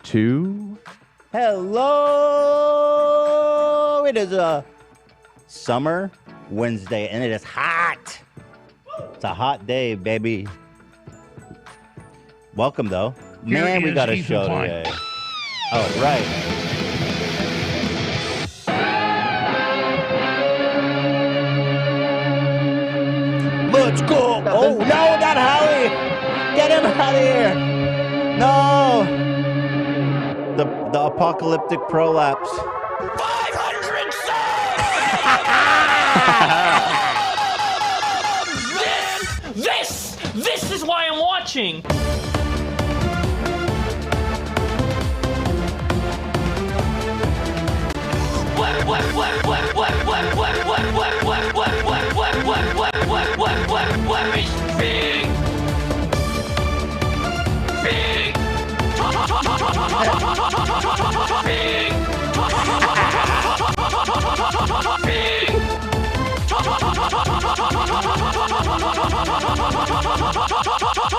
2. Hello! It is a summer Wednesday, and it is hot. It's a hot day, baby. Welcome, though. Man, we got a show today. Oh, right. Let's go. Oh, no, not Howie. Get him out of here. No. The apocalyptic prolapse. 500 subs! This is why I'm watching. What is big? Big.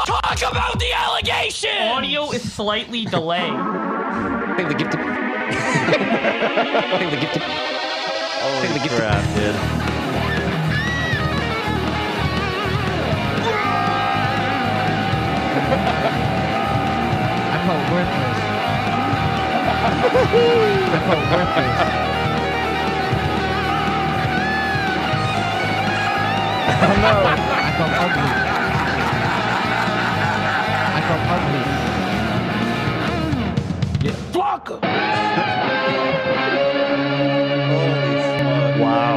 Talk about the allegation! Audio is slightly delayed. Take the gift. Take the gift. Holy crap, dude. I felt worthless. I felt worthless. Oh no! I felt ugly. I felt ugly. Yeah. Blocker! Holy smokes. Wow.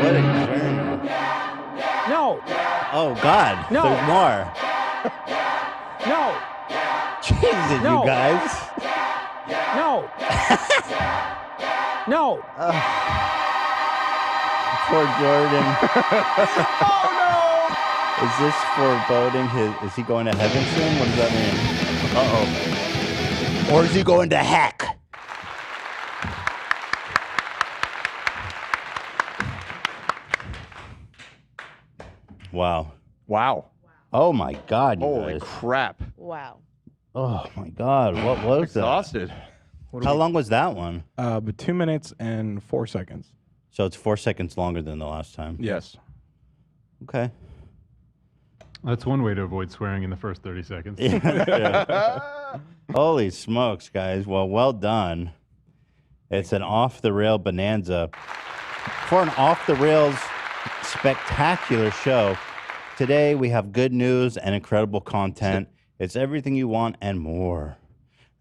What a journey. No! Oh, God. No. There's more. No! Jesus, No. you guys. No! No! Poor Jordan. Oh no! Is this foreboding is he going to heaven soon? What does that mean? Uh-oh. Or is he going to heck? Wow. Wow. Oh my God, you Holy guys. crap. Wow. Oh my God, what was that? Exhausted. How long was that one? But 2 minutes and 4 seconds. So it's 4 seconds longer than the last time. Yes. Okay. That's one way to avoid swearing in the first 30 seconds. Yeah. Holy smokes, guys. Well done. It's an off-the-rail bonanza. For an off-the-rails spectacular show, today we have good news and incredible content. It's everything you want and more.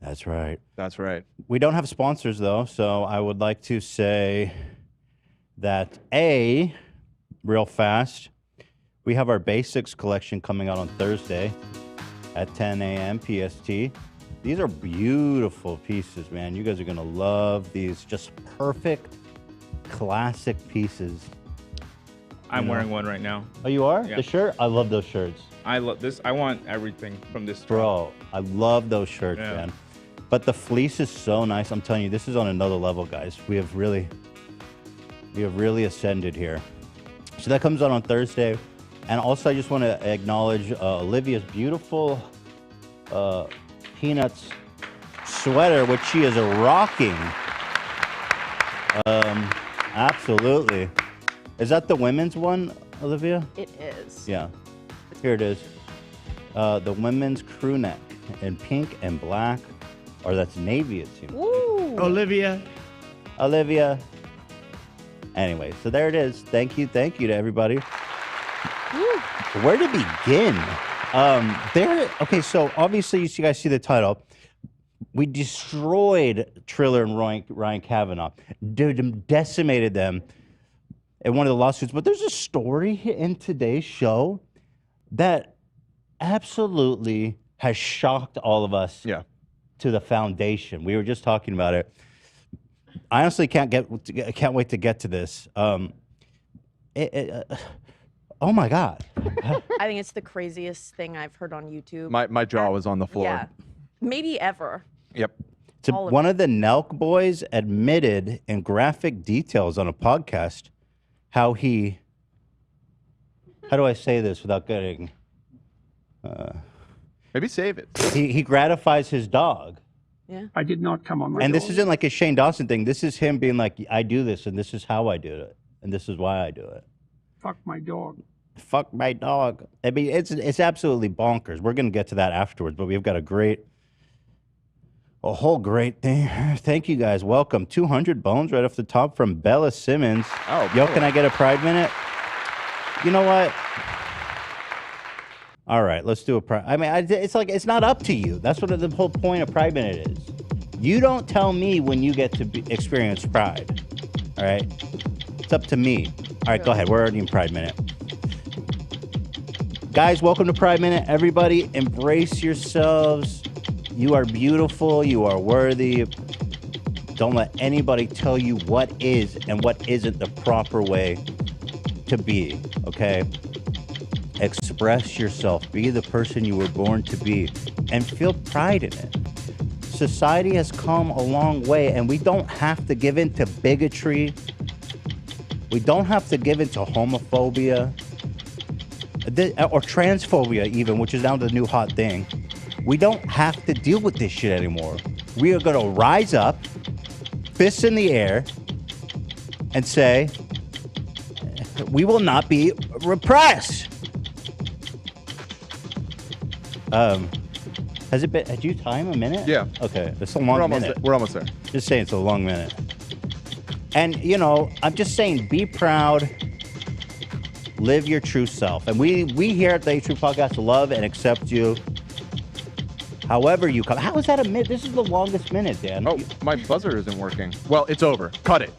That's right. That's right. We don't have sponsors, though, so I would like to say that, A, real fast, we have our basics collection coming out on Thursday at 10 a.m. PST. These are beautiful pieces, man. You guys are going to love these. Just perfect, classic pieces. I'm wearing one right now. Oh, you are? Yeah. The shirt? I love those shirts. I love this. I want everything from this. Bro, I love those shirts, man. But the fleece is so nice. I'm telling you, this is on another level, guys. We have really ascended here. So that comes out on Thursday. And also, I just want to acknowledge Olivia's beautiful Peanuts sweater, which she is rocking. Absolutely. Is that the women's one, Olivia? It is. Yeah. Here it is. The women's crew neck in pink and black. Or that's navy, it seems. Woo! Olivia. Anyway, so there it is. Thank you to everybody. Woo. Where to begin? Okay, so obviously you guys see the title. We destroyed Triller and Ryan Kavanaugh. Decimated them in one of the lawsuits. But there's a story in today's show that absolutely has shocked all of us to the foundation. We were just talking about it. I honestly can't wait to get to this. Oh my God. I think it's the craziest thing I've heard on YouTube. My jaw was on the floor. Yeah. Maybe ever. Yep. One of the Nelk boys admitted in graphic details on a podcast how do I say this without getting... Maybe save it. He gratifies his dog. Yeah. I did not come on my And dog. this isn't like a Shane Dawson thing. This is him being like, I do this, and this is how I do it, and this is why I do it. Fuck my dog. Fuck my dog. I mean, it's absolutely bonkers. We're gonna get to that afterwards, but we've got a whole great thing. Thank you guys. Welcome. 200 bones right off the top from Bella Simmons. Oh, yo, boy. can I get a Pride minute? You know what? All right, let's do a Pride. I mean, it's like it's not up to you. That's what the whole point of Pride minute is. You don't tell me when you get to experience Pride. All right, it's up to me. All right, go ahead. We're already in Pride minute. Guys, welcome to Pride Minute. Everybody, embrace yourselves. You are beautiful. You are worthy. Don't let anybody tell you what is and what isn't the proper way to be, okay? Express yourself. Be the person you were born to be and feel pride in it. Society has come a long way, and we don't have to give in to bigotry. We don't have to give in to homophobia. Or transphobia even, which is now the new hot thing. We don't have to deal with this shit anymore. We are going to rise up, fists in the air, and say, we will not be repressed. Has it been, had you time a minute? Yeah. Okay, it's a long minute. We're almost there. Just saying it's a long minute. And, you know, I'm just saying, be proud. Live your true self. And we here at the A True Podcast love and accept you however you come. How is that a minute? This is the longest minute, Dan. Oh, my buzzer isn't working. Well, it's over. Cut it.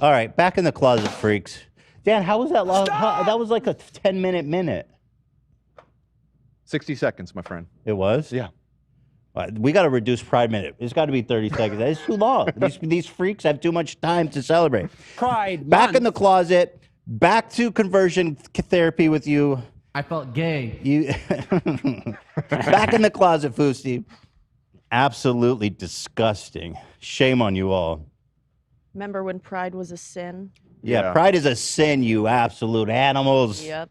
All right, back in the closet, freaks. Dan, how was that long? That was like a 10-minute minute. 60 seconds, my friend. It was? Yeah. We got to reduce Pride Minute. It's got to be 30 seconds. It's too long. These freaks have too much time to celebrate. Pride. Back in the closet. Back to conversion therapy with you. I felt gay. You back in the closet, Foosty. Absolutely disgusting. Shame on you all. Remember when pride was a sin? Yeah, pride is a sin, you absolute animals. Yep.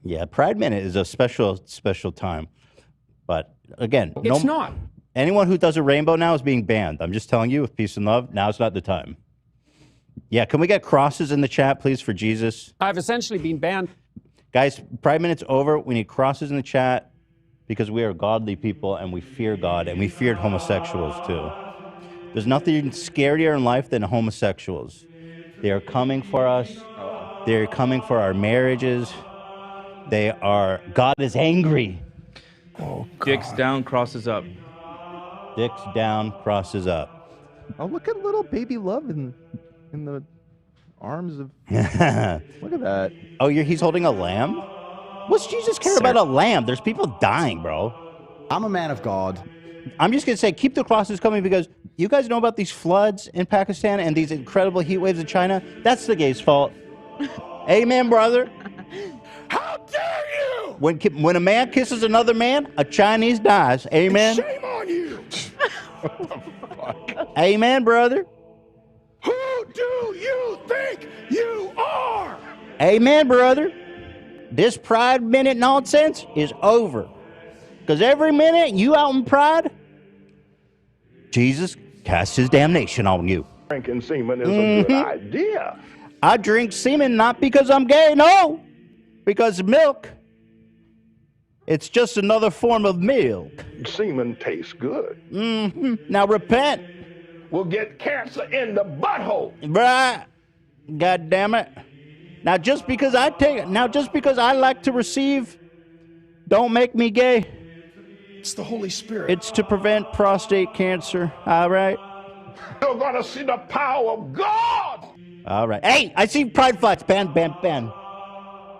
Yeah, Pride Minute is a special time. But again, It's not. Anyone who does a rainbow now is being banned. I'm just telling you, with peace and love, now's not the time. Yeah, can we get crosses in the chat, please, for Jesus? I've essentially been banned. Guys, Pride Minute's over. We need crosses in the chat because we are godly people and we fear God, and we feared homosexuals too. There's nothing scarier in life than homosexuals. They are coming for us. They're coming for our marriages. God is angry. Oh, dicks down, crosses up. Dicks down, crosses up. Oh, look at little baby love in the arms of. Look at that. Oh, he's holding a lamb? What's Jesus care about a lamb? There's people dying, bro. I'm a man of God. I'm just going to say, keep the crosses coming because you guys know about these floods in Pakistan and these incredible heat waves in China? That's the gays' fault. Amen, brother. How dare you! When a man kisses another man, a Chinese dies. Amen. Shame on you! Amen, brother. Who do you think you are? Amen, brother. This Pride Minute nonsense is over. Because every minute you out in pride, Jesus casts his damnation on you. Drinking semen is a good idea. I drink semen not because I'm gay, no. Because milk, it's just another form of milk. Semen tastes good. Now repent. We'll get cancer in the butthole. Right. God damn it. Now just because I like to receive, don't make me gay. It's the Holy Spirit. It's to prevent prostate cancer. All right. You're gonna see the power of God. All right. Hey, I see pride flags. Ban.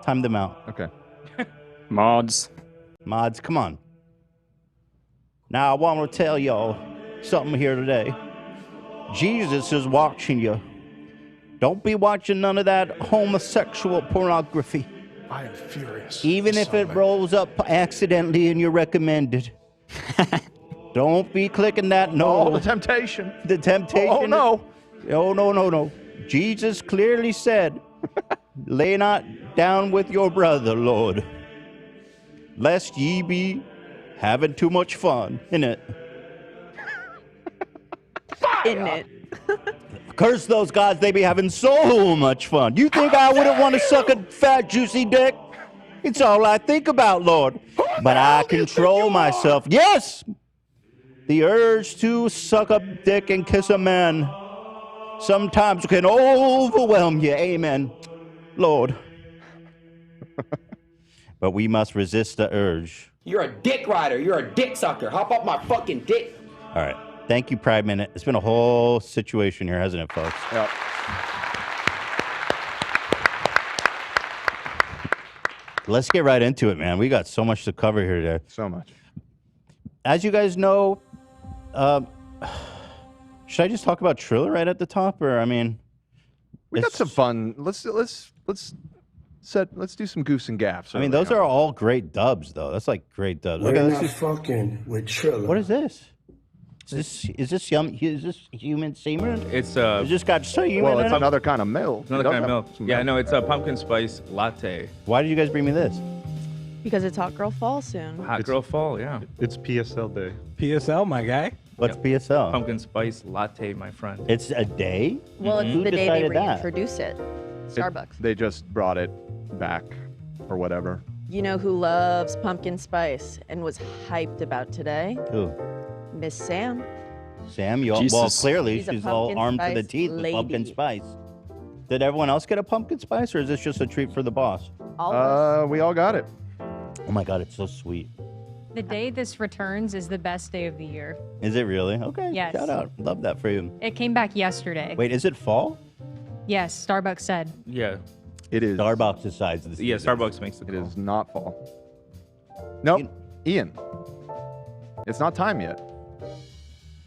Time them out. Okay. Mods, come on. Now I want to tell y'all something here today. Jesus is watching you. Don't be watching none of that homosexual pornography. I am furious. Even if it rolls up accidentally and you're recommended. Don't be clicking that. No. Oh, the temptation. The temptation. Oh, no. Oh, no. Jesus clearly said, lay not down with your brother, Lord, lest ye be having too much fun, innit? in it. Curse those gods, they be having so much fun. You think I wouldn't want to suck a fat, juicy dick? It's all I think about, Lord. But I control myself. Yes! The urge to suck a dick and kiss a man sometimes can overwhelm you. Amen, Lord. But we must resist the urge. You're a dick rider. You're a dick sucker. Hop up my fucking dick. All right. Thank you, Pride Minute. It's been a whole situation here, hasn't it, folks? Yep. Let's get right into it, man. We got so much to cover here today. So much. As you guys know, should I just talk about Triller right at the top, or I mean, we got some fun. Let's do some goofs and gaffs. I mean, those are all great dubs, though. That's like great dubs. We're Okay, not let's just, fucking with Triller. what is this? Is this human semen? It's Is this got semen? Well, in it's it? another kind of milk. another kind of milk. Yeah, no, it's a pumpkin spice latte. Why did you guys bring me this? Because it's Hot Girl Fall soon. Hot girl fall, yeah. It's PSL day. PSL, my guy. What's PSL? Pumpkin spice latte, my friend. It's a day? Well, it's Who the day they decided that? reintroduce it. Starbucks. They just brought it back or whatever. You know who loves pumpkin spice and was hyped about today? Who? Miss Sam. Sam, well, Jesus. clearly She's a she's all pumpkin armed to the spice teeth with pumpkin lady. spice. Did everyone else get a pumpkin spice, or is this just a treat for the boss? All of us. We all got it. Oh my God, it's so sweet. The day this returns is the best day of the year. Is it really? Okay. Yes. Shout out. Love that for you. It came back yesterday. Wait, is it fall? Yes, Starbucks said. Yeah. It is. Starbucks decides this. Yeah, Starbucks makes the It call. is not fall. Nope. Ian. It's not time yet.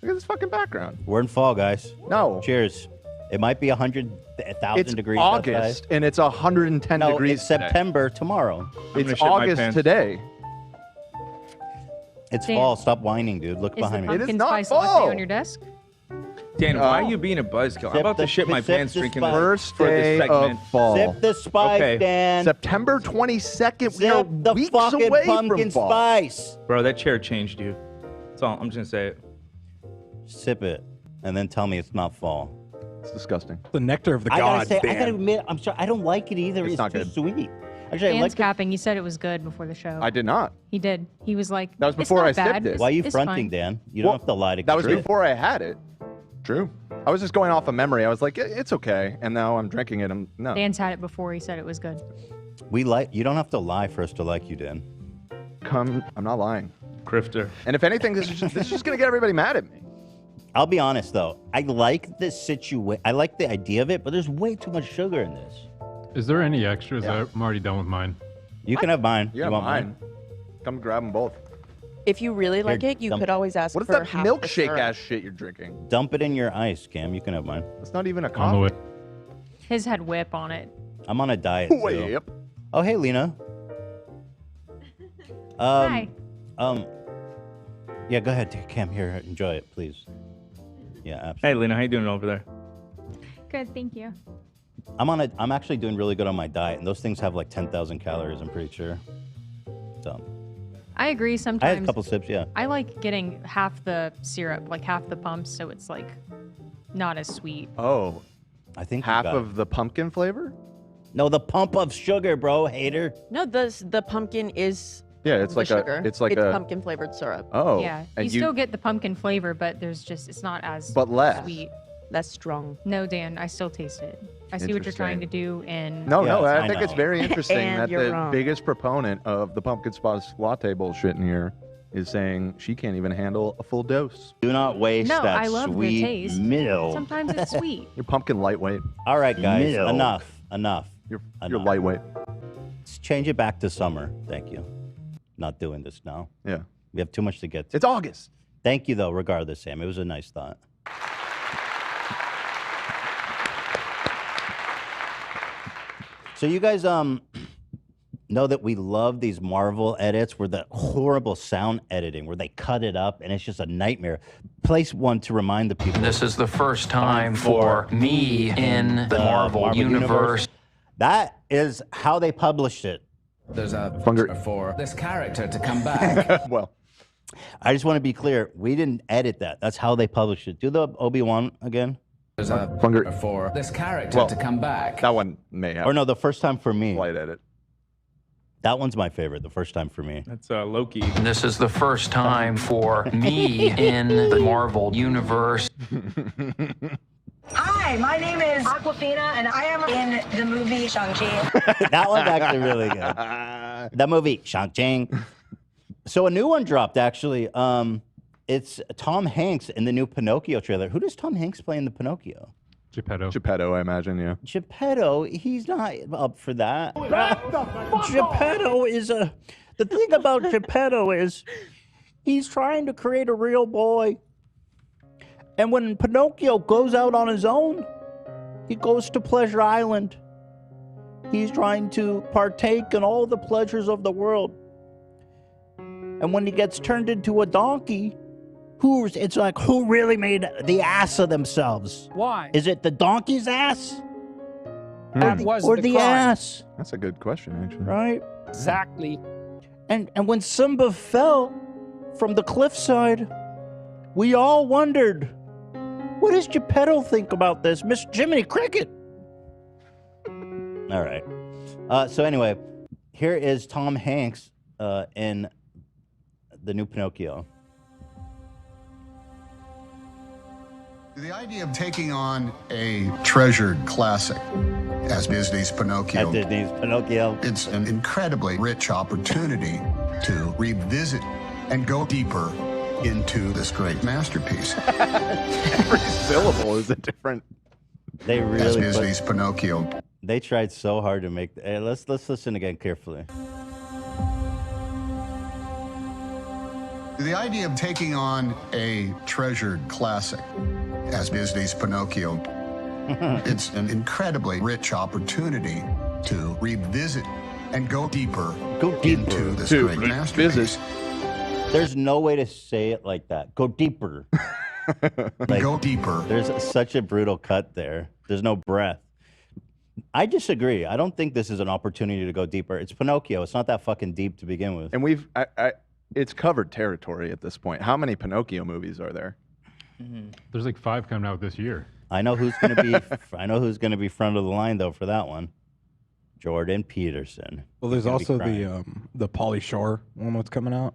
Look at this fucking background. We're in fall, guys. No. Cheers. It might be 100,000 It's degrees August, outside. and it's 110 No, degrees it's September tomorrow. I'm gonna It's shit my August pants. today. It's Dan, fall. Stop whining, dude. Look Is the behind me. It is pumpkin not spice latte fall. on your desk? Dan, why Oh. are you being a buzzkill? I'm Sip about the- to shit my sip pants the drinking spice. this First for day this segment. of fall. Sip the spice, Okay. Dan. September 22nd. We are Sip the weeks fucking away pumpkin from fall. spice. Bro, that chair changed you. That's all. I'm just gonna say it. Sip it, and then tell me it's not fall. It's disgusting. The nectar of the I gotta gods, say, I Dan. gotta admit, I'm sorry. I don't like it either. It's It's, not too good. sweet. Actually, I Dan's like the, capping. He said it was good before the show. I did not. He did. He was like, That was "It's before not I sipped bad. it. Why are you It's fronting, fine." Dan? You don't Well, have to lie to That was truth. before I had it. True. I was just going off of memory. I was like, it's okay. And now I'm drinking it. No. Dan's had it before. He said it was good. We like. You don't have to lie for us to like you, Dan. I'm not lying. Grifter. And if anything, this is just going to get everybody mad at me. I'll be honest though. I like this situation. I like the idea of it, but there's way too much sugar in this. Is there any extras? Yeah. I'm already done with mine. You can have mine. Yeah, you want mine. Come grab them both. If you really like Here, it, you dump- could always ask What is for that half the milkshake syrup. ass shit you're drinking? Dump it in your ice, Cam. You can have mine. It's not even a On the coffee. way. His had whip on it. I'm on a diet. Too. Yep. Oh, hey, Lena. Hi. Yeah, go ahead, Cam. Here, enjoy it, please. Yeah, absolutely. Hey, Lena, how you doing over there? Good, thank you. I'm actually doing really good on my diet, and those things have like 10,000 calories. I'm pretty sure. So I agree. I Sometimes had a couple sips. Yeah. I like getting half the syrup, like half the pumps, so it's like not as sweet. Oh, I think half of the pumpkin flavor? No, the pump of sugar, bro, hater. No, the pumpkin is Yeah, it's the like sugar. a. It's like a. pumpkin flavored syrup. Oh. Yeah, you And still get the pumpkin flavor, but there's just it's not as But less. sweet. Less strong. No, Dan, I still taste it. I see what you're trying to do, and No, Yes, I I think it's know. very interesting And that you're the wrong. biggest proponent of the pumpkin spice latte bullshit in here is saying she can't even handle a full dose. Do not waste No, that I love the sweet taste. milk. sometimes it's sweet. You're pumpkin lightweight. All right, guys, Milk. enough. You're Enough. lightweight. Let's change it back to summer. Thank you. Not doing this now. Yeah. We have too much to get to. It's August. Thank you, though, regardless, Sam. It was a nice thought. So you guys know that we love these Marvel edits where the horrible sound editing, where they cut it up and it's just a nightmare. Place one to remind the people. This is the first time for me in the Marvel universe. That is how they published it. There's a Funger. for this character to come back. Well, I just want to be clear. We didn't edit that. That's how they published it. Do the Obi-Wan again. There's a for this character to come back. That one may have. Or no, the first time for me. Slight edit. That one's my favorite. The first time for me. That's Loki. This is the first time for me in the Marvel Universe. Hi, my name is Aquafina, and I am in the movie Shang-Chi. That one's actually really good. The movie Shang-Chi. So a new one dropped, actually. It's Tom Hanks in the new Pinocchio trailer. Who does Tom Hanks play in the Pinocchio? Geppetto, I imagine, yeah. Geppetto, he's not up for that. Geppetto is the thing about Geppetto is he's trying to create a real boy. And when Pinocchio goes out on his own, he goes to Pleasure Island. He's trying to partake in all the pleasures of the world. And when he gets turned into a donkey, it's like, who really made the ass of themselves? Why? Is it the donkey's ass? That was or the the crime. ass? That's a good question, actually. Right? Exactly. And when Simba fell from the cliffside, we all wondered, what does Geppetto think about this? Miss Jiminy Cricket. All right. So anyway, here is Tom Hanks in the new Pinocchio. The idea of taking on a treasured classic as Disney's Pinocchio. It's an incredibly rich opportunity to revisit and go deeper into this great masterpiece. Every syllable is a different. They really as Disney's Pinocchio. They tried so hard to make. Let's listen again carefully. The idea of taking on a treasured classic as Disney's Pinocchio. It's an incredibly rich opportunity to revisit and go deeper into this great masterpiece. There's no way to say it like that. Go deeper. Go deeper. There's such a brutal cut there. There's no breath. I disagree. I don't think this is an opportunity to go deeper. It's Pinocchio. It's not that fucking deep to begin with. And it's covered territory at this point. How many Pinocchio movies are there? There's like 5 coming out this year. I know who's going to be. I know who's going to be front of the line though for that one. Jordan Peterson. Well, there's also the Pauly Shore one that's coming out.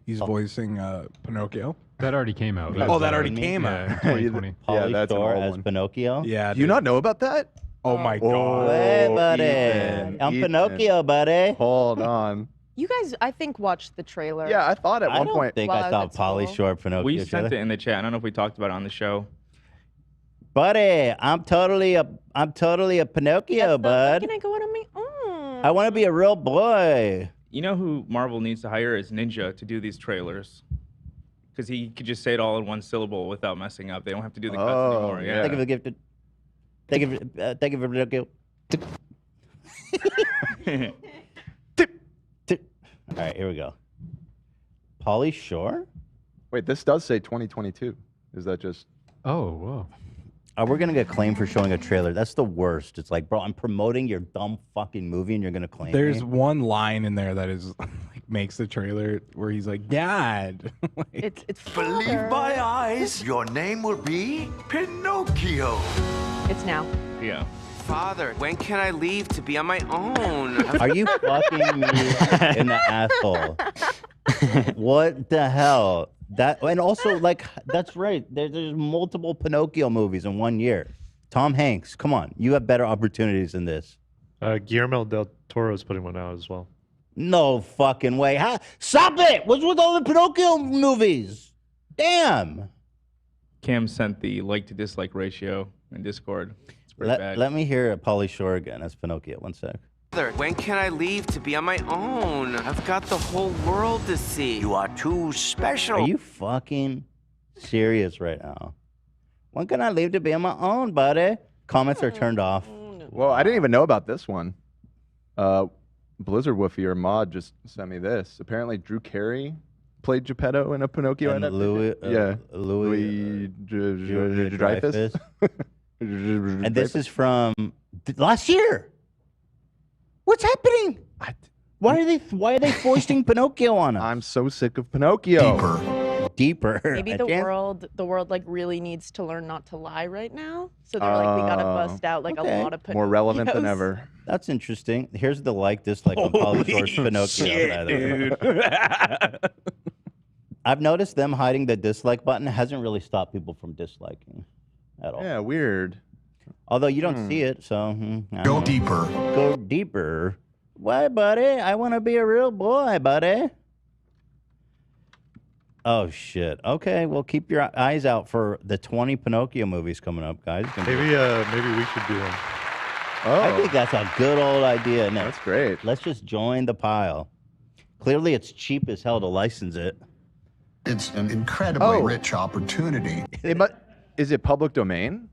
He's voicing Pinocchio. That already came out. Oh, that already came out. 2020. Pauly Shore as Pinocchio. Yeah. Do you not know about that? Oh my God. Hey, buddy. Ethan, I'm Pinocchio, buddy. Hold on. You guys, I think, watched the trailer. Yeah, I thought at I one don't point. think Well, I saw that's Pauly cool. Shore Pinocchio. We sent trailer. it in the chat. I don't know if we talked about it on the show. Buddy, I'm totally a Pinocchio, bud. Can I go out on my own? I want to be a real boy. You know who Marvel needs to hire is Ninja to do these trailers. Because he could just say it all in one syllable without messing up. They don't have to do the cuts anymore. Yeah. Thank you for the gift. Thank you for Pinocchio. All right, here we go. Pauly Shore? Wait, this does say 2022. Is that just? Oh, whoa. We're going to get claimed for showing a trailer. That's the worst. It's like, bro, I'm promoting your dumb fucking movie and you're going to claim There's me? one line in there that is like makes the trailer where he's like, Dad. It's Believe my eyes, your name will be Pinocchio. It's now. Yeah. Father, when can I leave to be on my own? Are you fucking me in the asshole? What the hell? That and also like that's right. There's multiple Pinocchio movies in 1 year. Tom Hanks, come on, you have better opportunities than this. Guillermo del Toro's putting one out as well. No fucking way. Stop it! What's with all the Pinocchio movies? Damn. Cam sent the like to dislike ratio in Discord. It's pretty bad. Let me hear Pauly Shore again as Pinocchio. 1 sec. Father, when can I leave to be on my own? I've got the whole world to see. You are too special. Are you fucking serious right now? When can I leave to be on my own, buddy? Comments are turned off. Well, I didn't even know about this one. Blizzard Woofy or Mod just sent me this. Apparently, Drew Carey played Geppetto in a Pinocchio And adaptation. Louis Dreyfus. And this is from last year. What's happening? Why are they foisting Pinocchio on us? I'm so sick of Pinocchio. Deeper. Maybe the world like really needs to learn not to lie right now. So they're like, we gotta bust out like a lot of Pinocchios. More relevant than ever. That's interesting. Here's the dislike on Pauly Shore's Pinocchio. Dude. I've noticed them hiding the dislike button hasn't really stopped people from disliking at all. Yeah, weird. Although you don't see it, so Go deeper. Go deeper. Why, buddy? I want to be a real boy, buddy. Oh shit. Okay, well keep your eyes out for the 20 Pinocchio movies coming up, guys. Maybe we should do one. Oh, I think that's a good old idea. Nick. That's great. Let's just join the pile. Clearly, it's cheap as hell to license it. It's an incredibly rich opportunity. Is it public domain?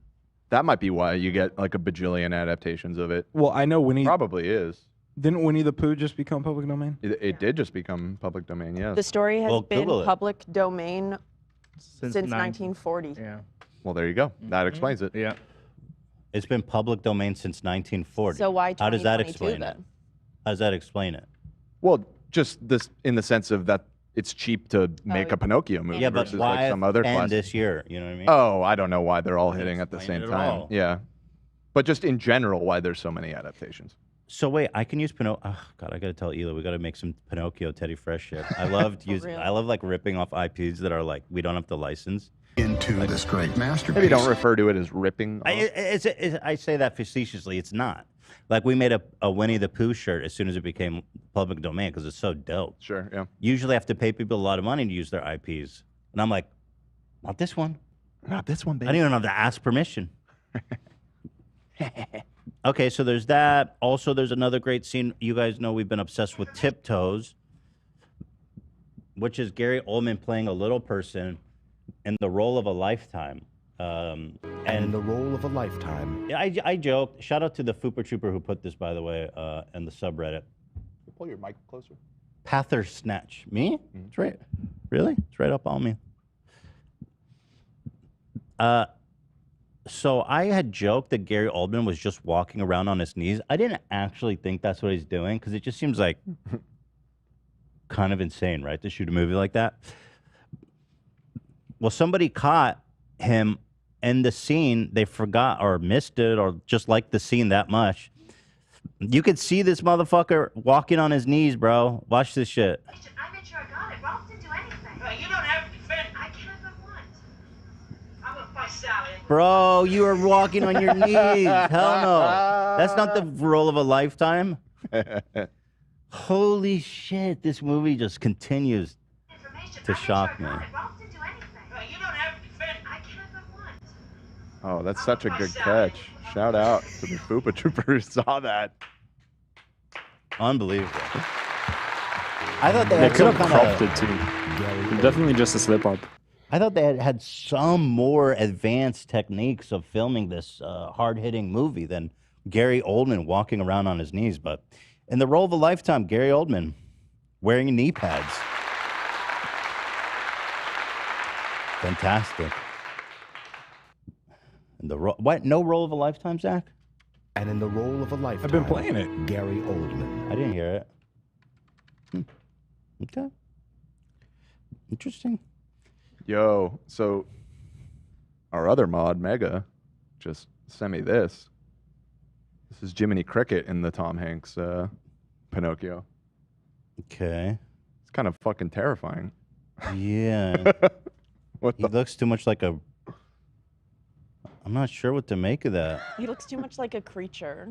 That might be why you get like a bajillion adaptations of it. Well, I know Winnie probably is. Didn't Winnie the Pooh just become public domain? It did just become public domain. Yes. The story has been Google it. public domain since nine- 1940. Yeah. Well, there you go. That explains it. Yeah. It's been public domain since 1940. So why How does that 2022 explain it? then? How does that explain it? Well, just this in the sense of that it's cheap to make a Pinocchio movie Yeah, but versus why like some other end classic. this year? You know what I mean? Oh, I don't know why they're all hitting at the explain same it at time. all. Yeah. But just in general, why there's so many adaptations. So wait, I can use Pinocchio. Oh, God, I gotta tell Ela, we gotta make some Pinocchio Teddy Fresh shit. I loved using. I love like ripping off IPs that are like we don't have to license. Into this great masterpiece. Maybe don't refer to it as ripping. I say that facetiously. It's not. Like we made a Winnie the Pooh shirt as soon as it became public domain because it's so dope. Sure, yeah. Usually I have to pay people a lot of money to use their IPs, and I'm like, not this one. Not this one, baby. I don't even have to ask permission. Okay, so there's that. Also, there's another great scene. You guys know we've been obsessed with Tiptoes, which is Gary Oldman playing a little person in the role of a lifetime. And the role of a lifetime. Yeah, I joked. Shout out to the Fooper Trooper who put this, by the way, in the subreddit. Pull your mic closer. Pather Snatch. Me? It's right. Really? It's right up on me. So I had joked that Gary Oldman was just walking around on his knees. I didn't actually think that's what he's doing because it just seems like kind of insane, right, to shoot a movie like that. Well, somebody caught him in the scene. They forgot or missed it or just liked the scene that much. You could see this motherfucker walking on his knees, bro. Watch this shit. I made sure I got it. Ralph didn't do anything. You don't have to defend. I can if I want. I'm gonna fight Sally. Bro, you are walking on your knees. Hell no. That's not the role of a lifetime. Holy shit, this movie just continues to shock me. Ralph didn't do anything. You don't have to defend. I can if I want. Oh, that's such a good catch. Shout out to the Foopa Trooper who saw that. Unbelievable. I thought they They had could some have kind cropped it too. Definitely just a slip up. I thought they had some more advanced techniques of filming this hard-hitting movie than Gary Oldman walking around on his knees. But in the role of a lifetime, Gary Oldman wearing knee pads. Fantastic. And the what? No role of a lifetime, Zach? And in the role of a lifetime, I've been playing it. Gary Oldman. I didn't hear it. Okay. Interesting. Yo, so our other mod, Mega, just sent me this. This is Jiminy Cricket in the Tom Hanks Pinocchio. Okay. It's kind of fucking terrifying. Yeah. What he looks too much like a... I'm not sure what to make of that. He looks too much like a creature,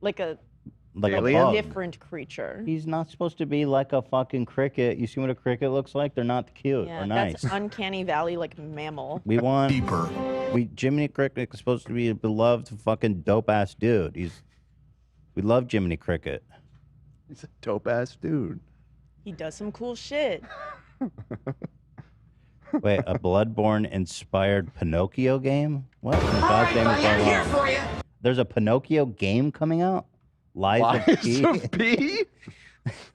like a Alien? different creature. He's not supposed to be like a fucking cricket. You see what a cricket looks like? They're not cute Yeah, or nice. that's uncanny valley like mammal. We want deeper. Jiminy Cricket is supposed to be a beloved fucking dope ass dude. We love Jiminy Cricket. He's a dope ass dude. He does some cool shit. Wait, a Bloodborne inspired Pinocchio game? What? In God's name is going on? There's a Pinocchio game coming out? Lies of P? Of P?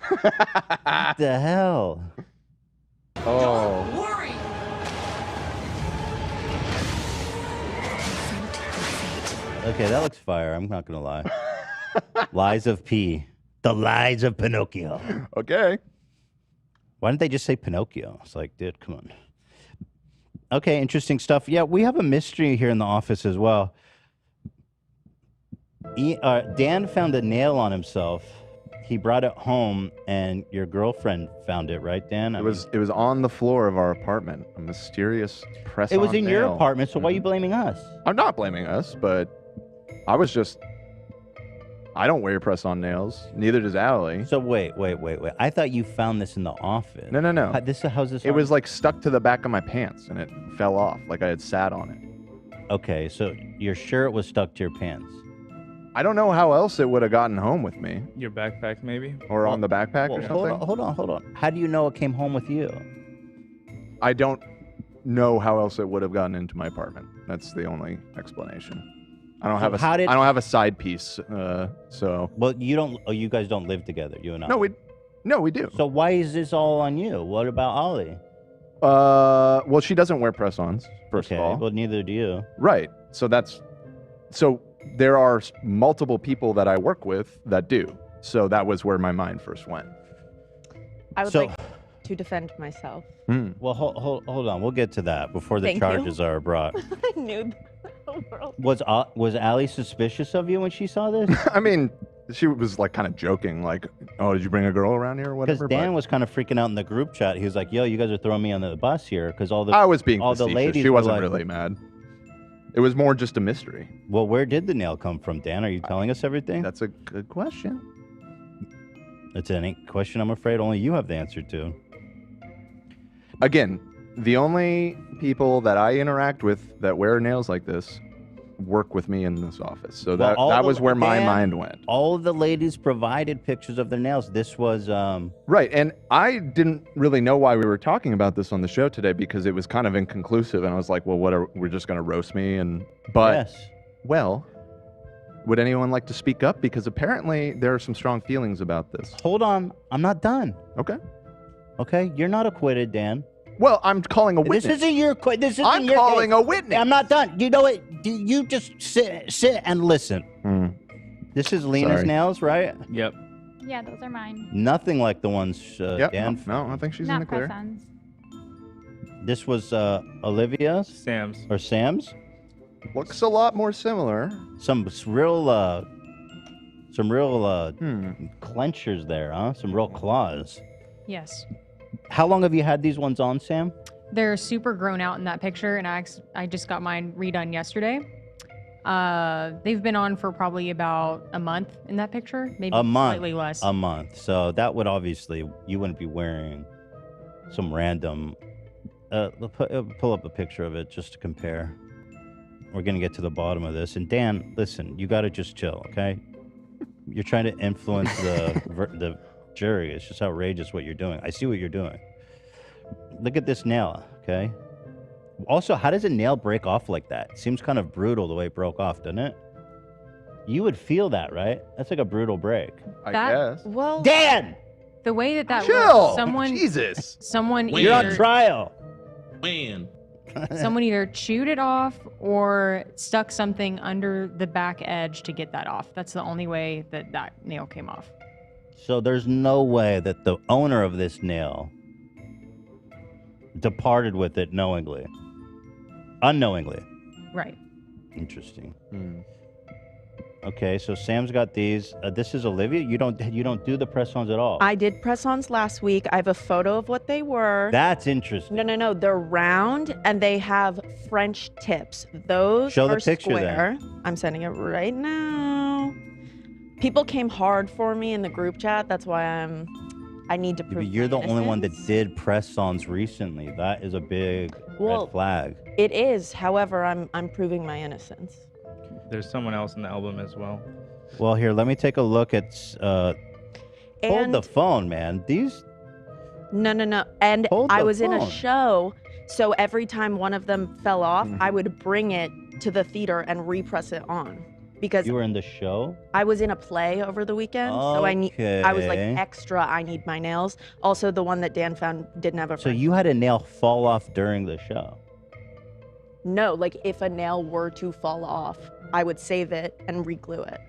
What the hell? Oh. Worry. Okay, that looks fire. I'm not gonna lie. Lies of P. The lies of Pinocchio. Okay. Why didn't they just say Pinocchio? It's like, dude, come on. Okay, interesting stuff. Yeah, we have a mystery here in the office as well. Dan found a nail on himself. He brought it home, and your girlfriend found it, right, Dan? It was on the floor of our apartment. A mysterious press-on It was in your nail. apartment, so why are you blaming us? I'm not blaming us, but I was just. I don't wear press-on nails. Neither does Allie. So wait. I thought you found this in the office. No. How's this? It was like stuck to the back of my pants, and it fell off, like I had sat on it. Okay, so your shirt was stuck to your pants. I don't know how else it would have gotten home with me. Your backpack, maybe? Or on the backpack or something. Hold on. How do you know it came home with you? I don't know how else it would have gotten into my apartment. That's the only explanation. I don't have I don't have a side piece, so. Well, you don't. Oh, you guys don't live together, you and I. No, we do. So why is this all on you? What about Ollie? Well, she doesn't wear press-ons. First of all. Well, neither do you. Right. So there are multiple people that I work with that do. So that was where my mind first went. I would like to defend myself. Well, hold on. We'll get to that before the Thank you. charges are brought. I knew the world. Was Allie suspicious of you when she saw this? I mean, she was like kind of joking, like, "Oh, did you bring a girl around here or whatever?" Because Dan was kind of freaking out in the group chat. He was like, "Yo, you guys are throwing me under the bus here." Because I was being all the facetious. ladies. She were wasn't like, really mad. It was more just a mystery. Well, where did the nail come from, Dan? Are you telling us everything? That's a good question. It's any question I'm afraid only you have the answer to. Again, the only people that I interact with that wear nails like this work with me in this office. So that was where my mind went. All of the ladies provided pictures of their nails. This was right, and I didn't really know why we were talking about this on the show today because it was kind of inconclusive, and I was like, well, we're just gonna roast me, but well, would anyone like to speak up? Because apparently there are some strong feelings about this. Hold on, I'm not done. Okay, you're not acquitted, Dan. Well, I'm calling a witness. This isn't your This isn't I'm your calling case. a witness. I'm not done. You know what? You just sit and listen. This is Lena's Sorry. nails, right? Yep. Yeah, those are mine. Nothing like the ones Dan. No, I think she's in Not the clear. press-ons. This was Olivia's. Sam's. Or Sam's. Looks a lot more similar. Some real clenchers there, huh? Some real claws. Yes. How long have you had these ones on, Sam? They're super grown out in that picture, and I just got mine redone yesterday. They've been on for probably about a month in that picture, maybe slightly less. A month. So that would obviously, you wouldn't be wearing some random. Pull up a picture of it just to compare. We're gonna get to the bottom of this. And Dan, listen, you gotta just chill, okay? You're trying to influence the jury. It's just outrageous what you're doing. I see what you're doing. Look at this nail, okay? Also, how does a nail break off like that? It seems kind of brutal the way it broke off, doesn't it? You would feel that, right? That's like a brutal break. I guess. Well, Dan! The way that Chill! was, Jesus! someone You're on trial. When? Someone either chewed it off or stuck something under the back edge to get that off. That's the only way that nail came off. So there's no way that the owner of this nail departed with it knowingly. Unknowingly. Right. Interesting. Okay, so Sam's got these. This is Olivia. You don't do the press-ons at all. I did press-ons last week. I have a photo of what they were. That's interesting. No. They're round and they have French tips. Those Show the are picture square. then. I'm sending it right now. People came hard for me in the group chat. That's why I need to prove You're my the only one that innocence. did press-ons recently. That is a big red flag. It is. However, I'm proving my innocence. There's someone else in the album as well. Well, here, let me take a look at. Hold the phone, man. These. No. And Hold I the was in a phone. show, so every time one of them fell off, I would bring it to the theater and repress it on. Because You were in the show? I was in a play over the weekend, so I was like Okay. extra. I need my nails. Also, the one that Dan found didn't have a. So you had a nail fall off during the show. No, like if a nail were to fall off, I would save it and re-glue it.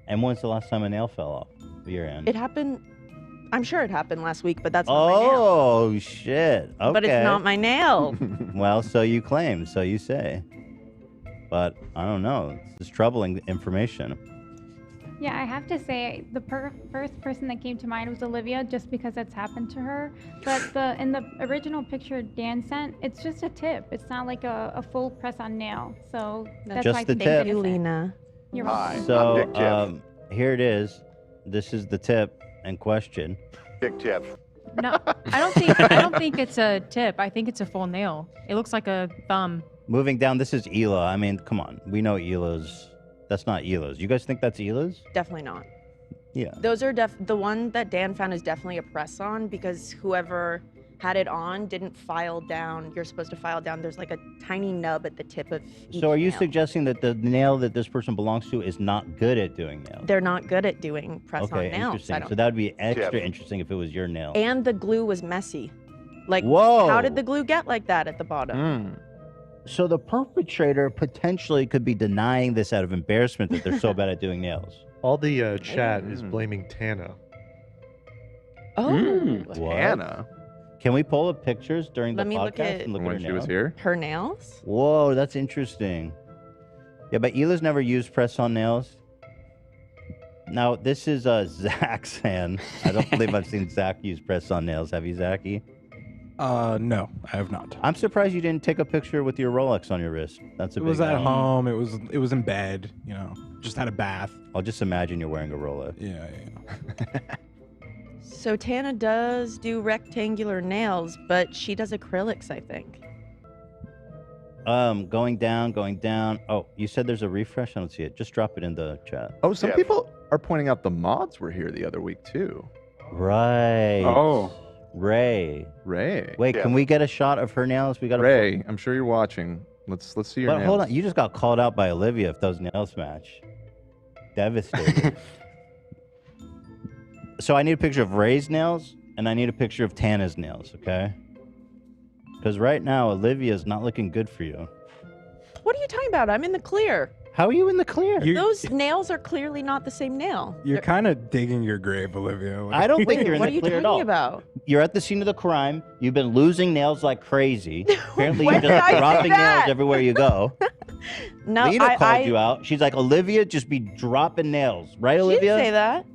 And when's the last time a nail fell off of your hand? It happened. I'm sure it happened last week, but that's not my nail. Oh shit! Okay. But it's not my nail. Well, so you claim, so you say. But I don't know. It's troubling information. Yeah, I have to say the first person that came to mind was Olivia, just because that's happened to her. But in the original picture Dan sent, it's just a tip. It's not like a full press-on nail. So that's Just why I the think tip. it's Lena. You're welcome. So here it is. This is the tip in question. Dick tip. No, I don't think it's a tip. I think it's a full nail. It looks like a thumb. Moving down, this is Ela. I mean, come on. We know Ela's. That's not Ela's. You guys think that's Ela's? Definitely not. Yeah. Those are the one that Dan found is definitely a press-on because whoever had it on didn't file down. You're supposed to file down. There's like a tiny nub at the tip of each So are you nail. suggesting that the nail that this person belongs to is not good at doing nails? They're not good at doing press-on Okay, nails. interesting. So that would be extra interesting if it was your nail. And the glue was messy. Like, Whoa. how did the glue get like that at the bottom? So the perpetrator potentially could be denying this out of embarrassment that they're so bad at doing nails. All the chat is blaming Tana. Oh. Tana? Can we pull up pictures during Let the me podcast look at and look when at her she was nails? here? Her nails? Whoa, that's interesting. Yeah, but Ela's never used press-on nails. Now, this is Zach's hand. I don't believe I've seen Zach use press-on nails. Have you, Zachy? No, I have not. I'm surprised you didn't take a picture with your Rolex on your wrist. That's a It big was at deal. home. It was in bed. You know, just had a bath. I'll just imagine you're wearing a Rolex. Yeah. So Tana does do rectangular nails, but she does acrylics, I think. Going down. Oh, you said there's a refresh? I don't see it. Just drop it in the chat. Oh, some people are pointing out the mods were here the other week too. Right. Oh. Ray. Wait, can we get a shot of her nails? We got Ray, I'm sure you're watching. Let's see your But nails. hold on, you just got called out by Olivia if those nails match. Devastated. So I need a picture of Ray's nails and I need a picture of Tana's nails, okay? Because right now Olivia's not looking good for you. What are you talking about? I'm in the clear. How are you in the clear? Those nails are clearly not the same nail. You're kind of digging your grave, Olivia. I don't think you're in What the are you clear at talking all. about? You're at the scene of the crime. You've been losing nails like crazy. Apparently, When you're did I just do dropping that? nails everywhere you go. No, Lena called you out. She's like, Olivia, just be dropping nails. Right, She Olivia? didn't say that.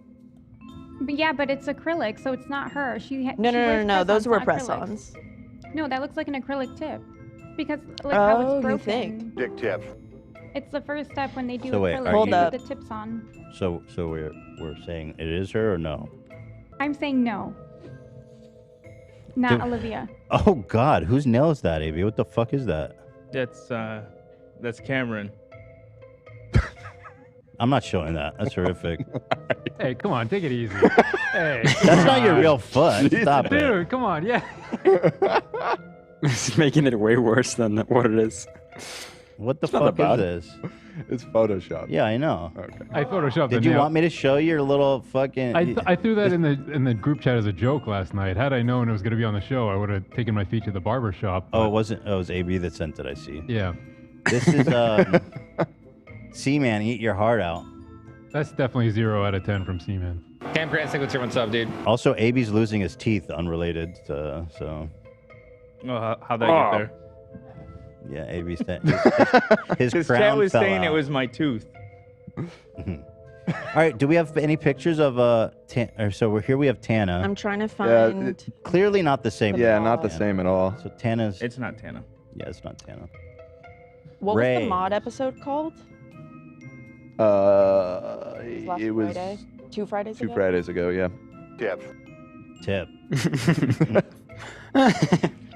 But yeah, but it's acrylic, so it's not her. No. Those were press-ons. No, that looks like an acrylic tip. Because like Oh, how you it's broken. think? Dick tip. It's the first step when they do So wait, acrylic. are They you- put Hold the tips on. So we're saying it is her or no? I'm saying no. Not Dude. Olivia. Oh God, whose nail is that, AB? What the fuck is that? That's Cameron. I'm not showing that. That's horrific. Hey, come on, take it easy. Hey, That's not your real foot. Stop it. Dude, come on, yeah. It's making it way worse than what it is. What the It's not fuck that is bad. this? It's Photoshop. Yeah, I know. Okay. I photoshopped Did the you nail. want me to show your little fucking? I threw that in the group chat as a joke last night. Had I known it was going to be on the show, I would have taken my feet to the barber shop. Oh, it wasn't. Oh, it was AB that sent it. I see. Yeah. This is C-Man. Eat your heart out. That's definitely 0 out of 10 from Seaman. Cam Grant Signature, what's up, dude? Also, AB's losing his teeth, unrelated. So. Oh, how'd that get there? Yeah, AB's his His crown chat was fell saying out. it was my tooth. All right. Do we have any pictures of so we're here. We have Tana. I'm trying to find. Clearly not the same. Yeah, not the same at all. So Tana's. It's not Tana. Yeah, it's not Tana. What was Ray. the mod episode called? Last It was Friday? 2 Fridays ago? 2 Fridays ago. Yeah. Tip.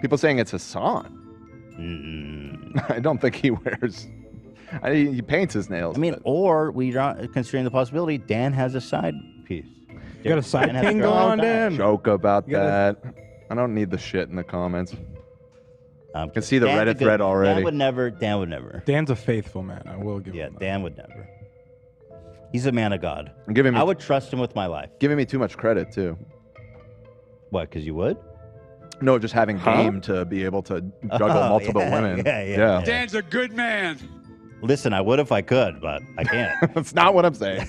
People saying it's Hassan. I don't think he wears. He paints his nails. I mean, or we are considering the possibility Dan has a side piece. You got a side Dan has thing a going on, side. Dan? Joke about You gotta- that. I don't need the shit in the comments. I can see the Reddit thread already. Dan would never. Dan's a faithful man. I will give him that. Dan would never. He's a man of God. I'm giving me, I would trust him with my life. giving me too much credit too. What? Because you would? No, just having game to be able to juggle multiple women. Yeah. Dan's a good man. Listen, I would if I could, but I can't. That's not what I'm saying.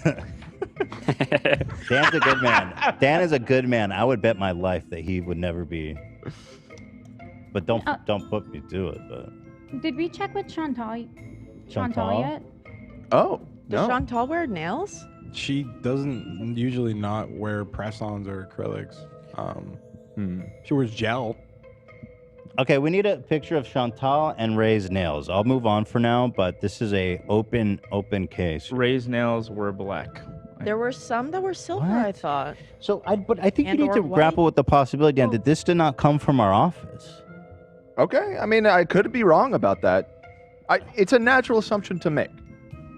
Dan's a good man. Dan is a good man. I would bet my life that he would never be. But don't put me to it. But Did we check with Chantal Chantal? yet? Oh, Does no. Chantal wear nails? She doesn't usually not wear press-ons or acrylics. She wears gel. Okay, we need a picture of Chantal and Ray's nails. I'll move on for now, but this is a open case. Ray's nails were black. There were some that were silver, I thought. But I think you need And/or to white. grapple with the possibility, Dan, that this did not come from our office. Okay, I mean, I could be wrong about that. It's a natural assumption to make.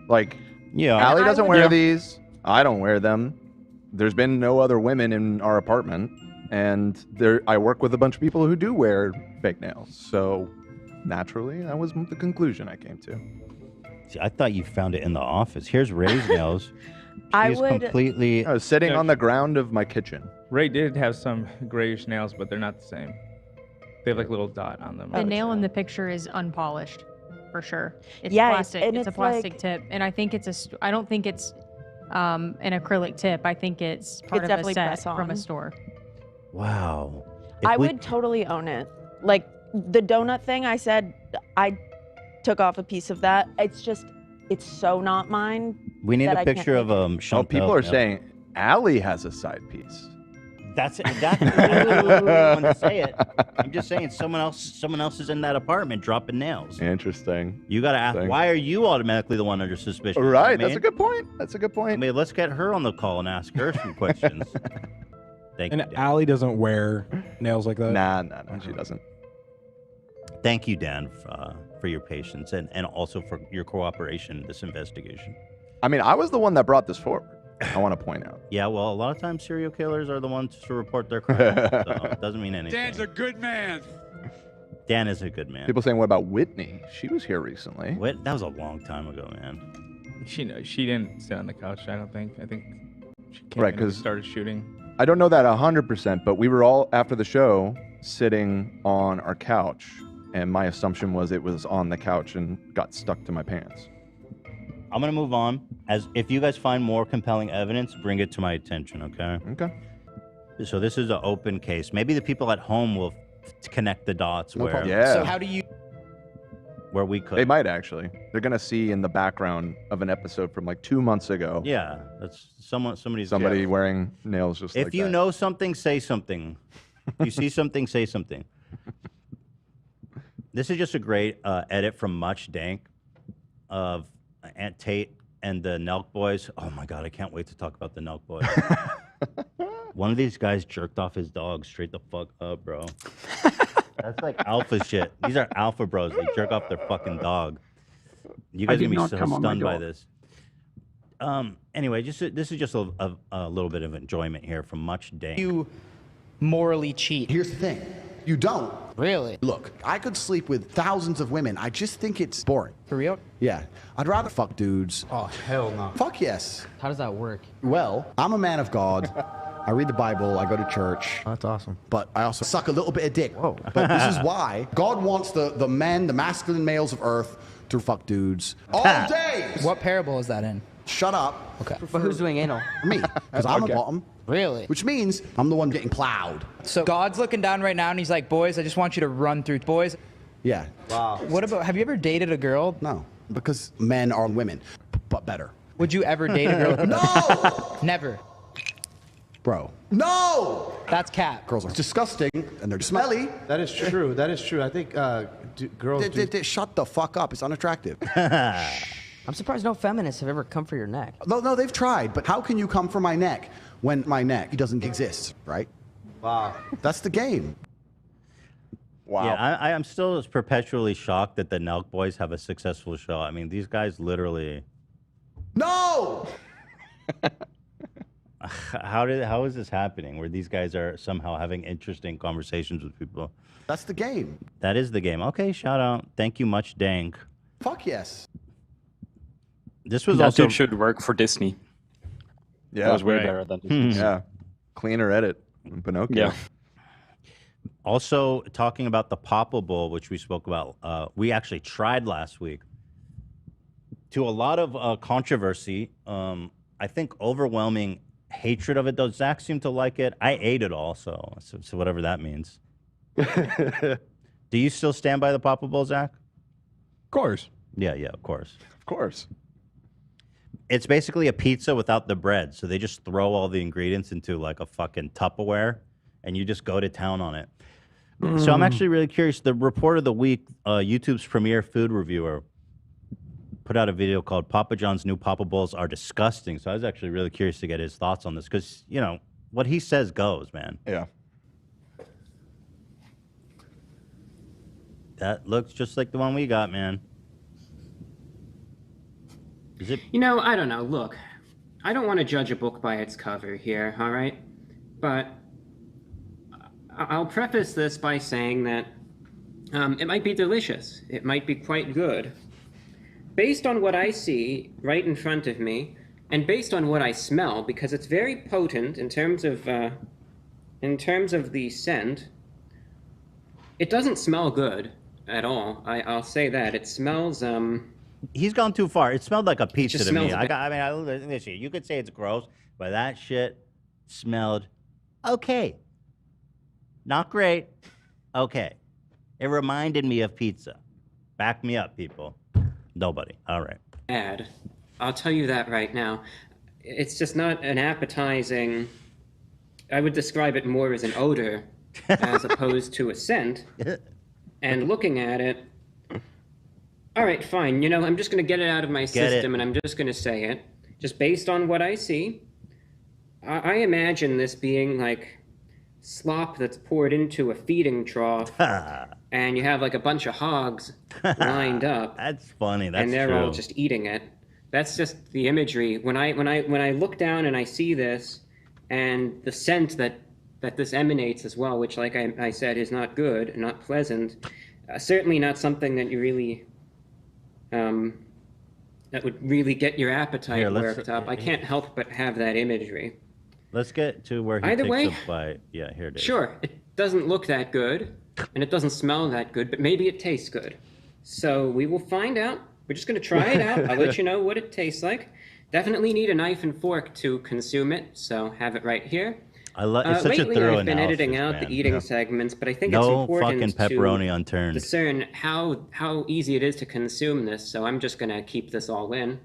Like, yeah, Allie doesn't wear Yeah. these. I don't wear them. There's been no other women in our apartment, and I work with a bunch of people who do wear fake nails. So, naturally, that was the conclusion I came to. See, I thought you found it in the office. Here's Ray's nails. I She's would- completely. I was sitting on the ground of my kitchen. Ray did have some grayish nails, but they're not the same. They have like a little dot on them. The nail in the picture is unpolished, for sure. It's Yeah, plastic. and It's a it's plastic like- tip, and I think I don't think it's an acrylic tip. I think it's part of a definitely set press-on. from a store. Wow. I would totally own it. Like the donut thing, I said I took off a piece of that. It's so not mine. We need that a I can't picture of make it. Chantal. People are nails. saying Allie has a side piece. That's exactly what I want to say it. I'm just saying someone else is in that apartment dropping nails. Interesting. You got to ask, Interesting. why are you automatically the one under suspicion? You know what Right, I that's a mean? good point. That's a good point. I mean, let's get her on the call and ask her some questions. Thank And you, Dan. Allie doesn't wear nails like that. Nah, she doesn't. Thank you, Dan, for your patience and also for your cooperation in this investigation. I mean, I was the one that brought this forward. I want to point out. Yeah, well, a lot of times serial killers are the ones to report their crimes, so it doesn't mean anything. Dan's a good man. Dan is a good man. People saying, what about Whitney? She was here recently. That was a long time ago, man. She didn't sit on the couch. I don't think. I think she came Right, in and 'cause- started shooting. I don't know that 100%, but we were all, after the show, sitting on our couch, and my assumption was it was on the couch and got stuck to my pants. I'm gonna move on. As if you guys find more compelling evidence, bring it to my attention, okay? Okay. So this is an open case. Maybe the people at home will connect the dots No where problem. Yeah. So how do you? where we could. They might actually. They're gonna see in the background of an episode from like 2 months ago. Yeah, that's somebody's Somebody wearing nails just If like you that. know something, say something. If you see something, say something. This is just a great edit from Much Dank of Aunt Tate and the Nelk Boys. Oh my God, I can't wait to talk about the Nelk Boys. One of these guys jerked off his dog straight the fuck up, bro. That's like alpha shit. These are alpha bros. They jerk off their fucking dog. You guys are gonna be so stunned by this. Anyway, this is just a little bit of enjoyment here from Much Dank. You morally cheat. Here's the thing. You don't. Really? Look, I could sleep with thousands of women. I just think it's boring. For real? Yeah. I'd rather fuck dudes. Oh, hell no. Fuck yes. How does that work? Well, I'm a man of God. I read the Bible. I go to church. That's awesome. But I also suck a little bit of dick. Whoa. But this is why God wants the men, the masculine males of earth, to fuck dudes all day. What parable is that in? Shut up. Okay. But who's doing anal? Me. Because I'm Okay. a bottom. Really? Which means I'm the one getting plowed. So God's looking down right now and he's like, boys, I just want you to run through. Boys. Yeah. Wow. What about, have you ever dated a girl? No. Because men are women, but better. Would you ever date a girl? No! Never. Bro. No! That's cat. Girls are disgusting and they're smelly. That is true. That is true. I think girls do. Shut the fuck up. It's unattractive. I'm surprised no feminists have ever come for your neck. No, they've tried, but how can you come for my neck when my neck doesn't exist, right? Wow. That's the game. Wow. Yeah, I'm still perpetually shocked that the Nelk Boys have a successful show. I mean, these guys literally. No! How is this happening? Where these guys are somehow having interesting conversations with people? That's the game. That is the game. Okay, shout out. Thank you much, Dank. Fuck yes. This was that also dude should work for Disney. Yeah, that was way right. better than Disney. Yeah. Cleaner edit than Pinocchio. Yeah. Also, talking about the Poppable, which we spoke about, we actually tried last week. To a lot of controversy, I think, overwhelming hatred of it, though. Zach seemed to like it. I ate it all, so whatever that means. Do you still stand by the Papa Bowl, Zach? Of course. Yeah, of course. Of course. It's basically a pizza without the bread. So they just throw all the ingredients into like a fucking Tupperware, and you just go to town on it. So I'm actually really curious. The report of the week, YouTube's premier food reviewer, put out a video called Papa John's new Papa Bowls are disgusting. So I was actually really curious to get his thoughts on this because, you know, what he says goes, man. Yeah. That looks just like the one we got, man. Is it? You know, I don't know. Look, I don't want to judge a book by its cover here, all right? But I'll preface this by saying that it might be delicious. It might be quite good. Based on what I see right in front of me, and based on what I smell, because it's very potent in terms of the scent, it doesn't smell good at all. I'll say that. It smells, He's gone too far. It smelled like a pizza just to me. smells a Listen, you could say it's gross, but that shit smelled okay. Not great. Okay. It reminded me of pizza. Back me up, people. Nobody. All right. bad. I'll tell you that right now. It's just not an appetizing... I would describe it more as an odor as opposed to a scent. And looking at it... All right, fine. You know, I'm just going to get it out of my system and I'm just going to say it. Just based on what I see, I imagine this being like slop that's poured into a feeding trough and you have like a bunch of hogs lined up. That's funny. That's and they're true. all just eating it. That's just the imagery. When I look down and I see this and the scent that this emanates as well, which like I said is not good, not pleasant, certainly not something that you really that would really get your appetite worked up. I can't help but have that imagery. Let's get to where he Either takes way, a bite. Yeah, here it is. Sure, it doesn't look that good, and it doesn't smell that good, but maybe it tastes good. So we will find out. We're just going to try it out. I'll let you know what it tastes like. Definitely need a knife and fork to consume it, so have it right here. I love it's such lately a thorough I've been editing out analysis, the man. eating Yeah. segments, but I think No it's important fucking pepperoni to unturned. discern how easy it is to consume this, so I'm just going to keep this all in.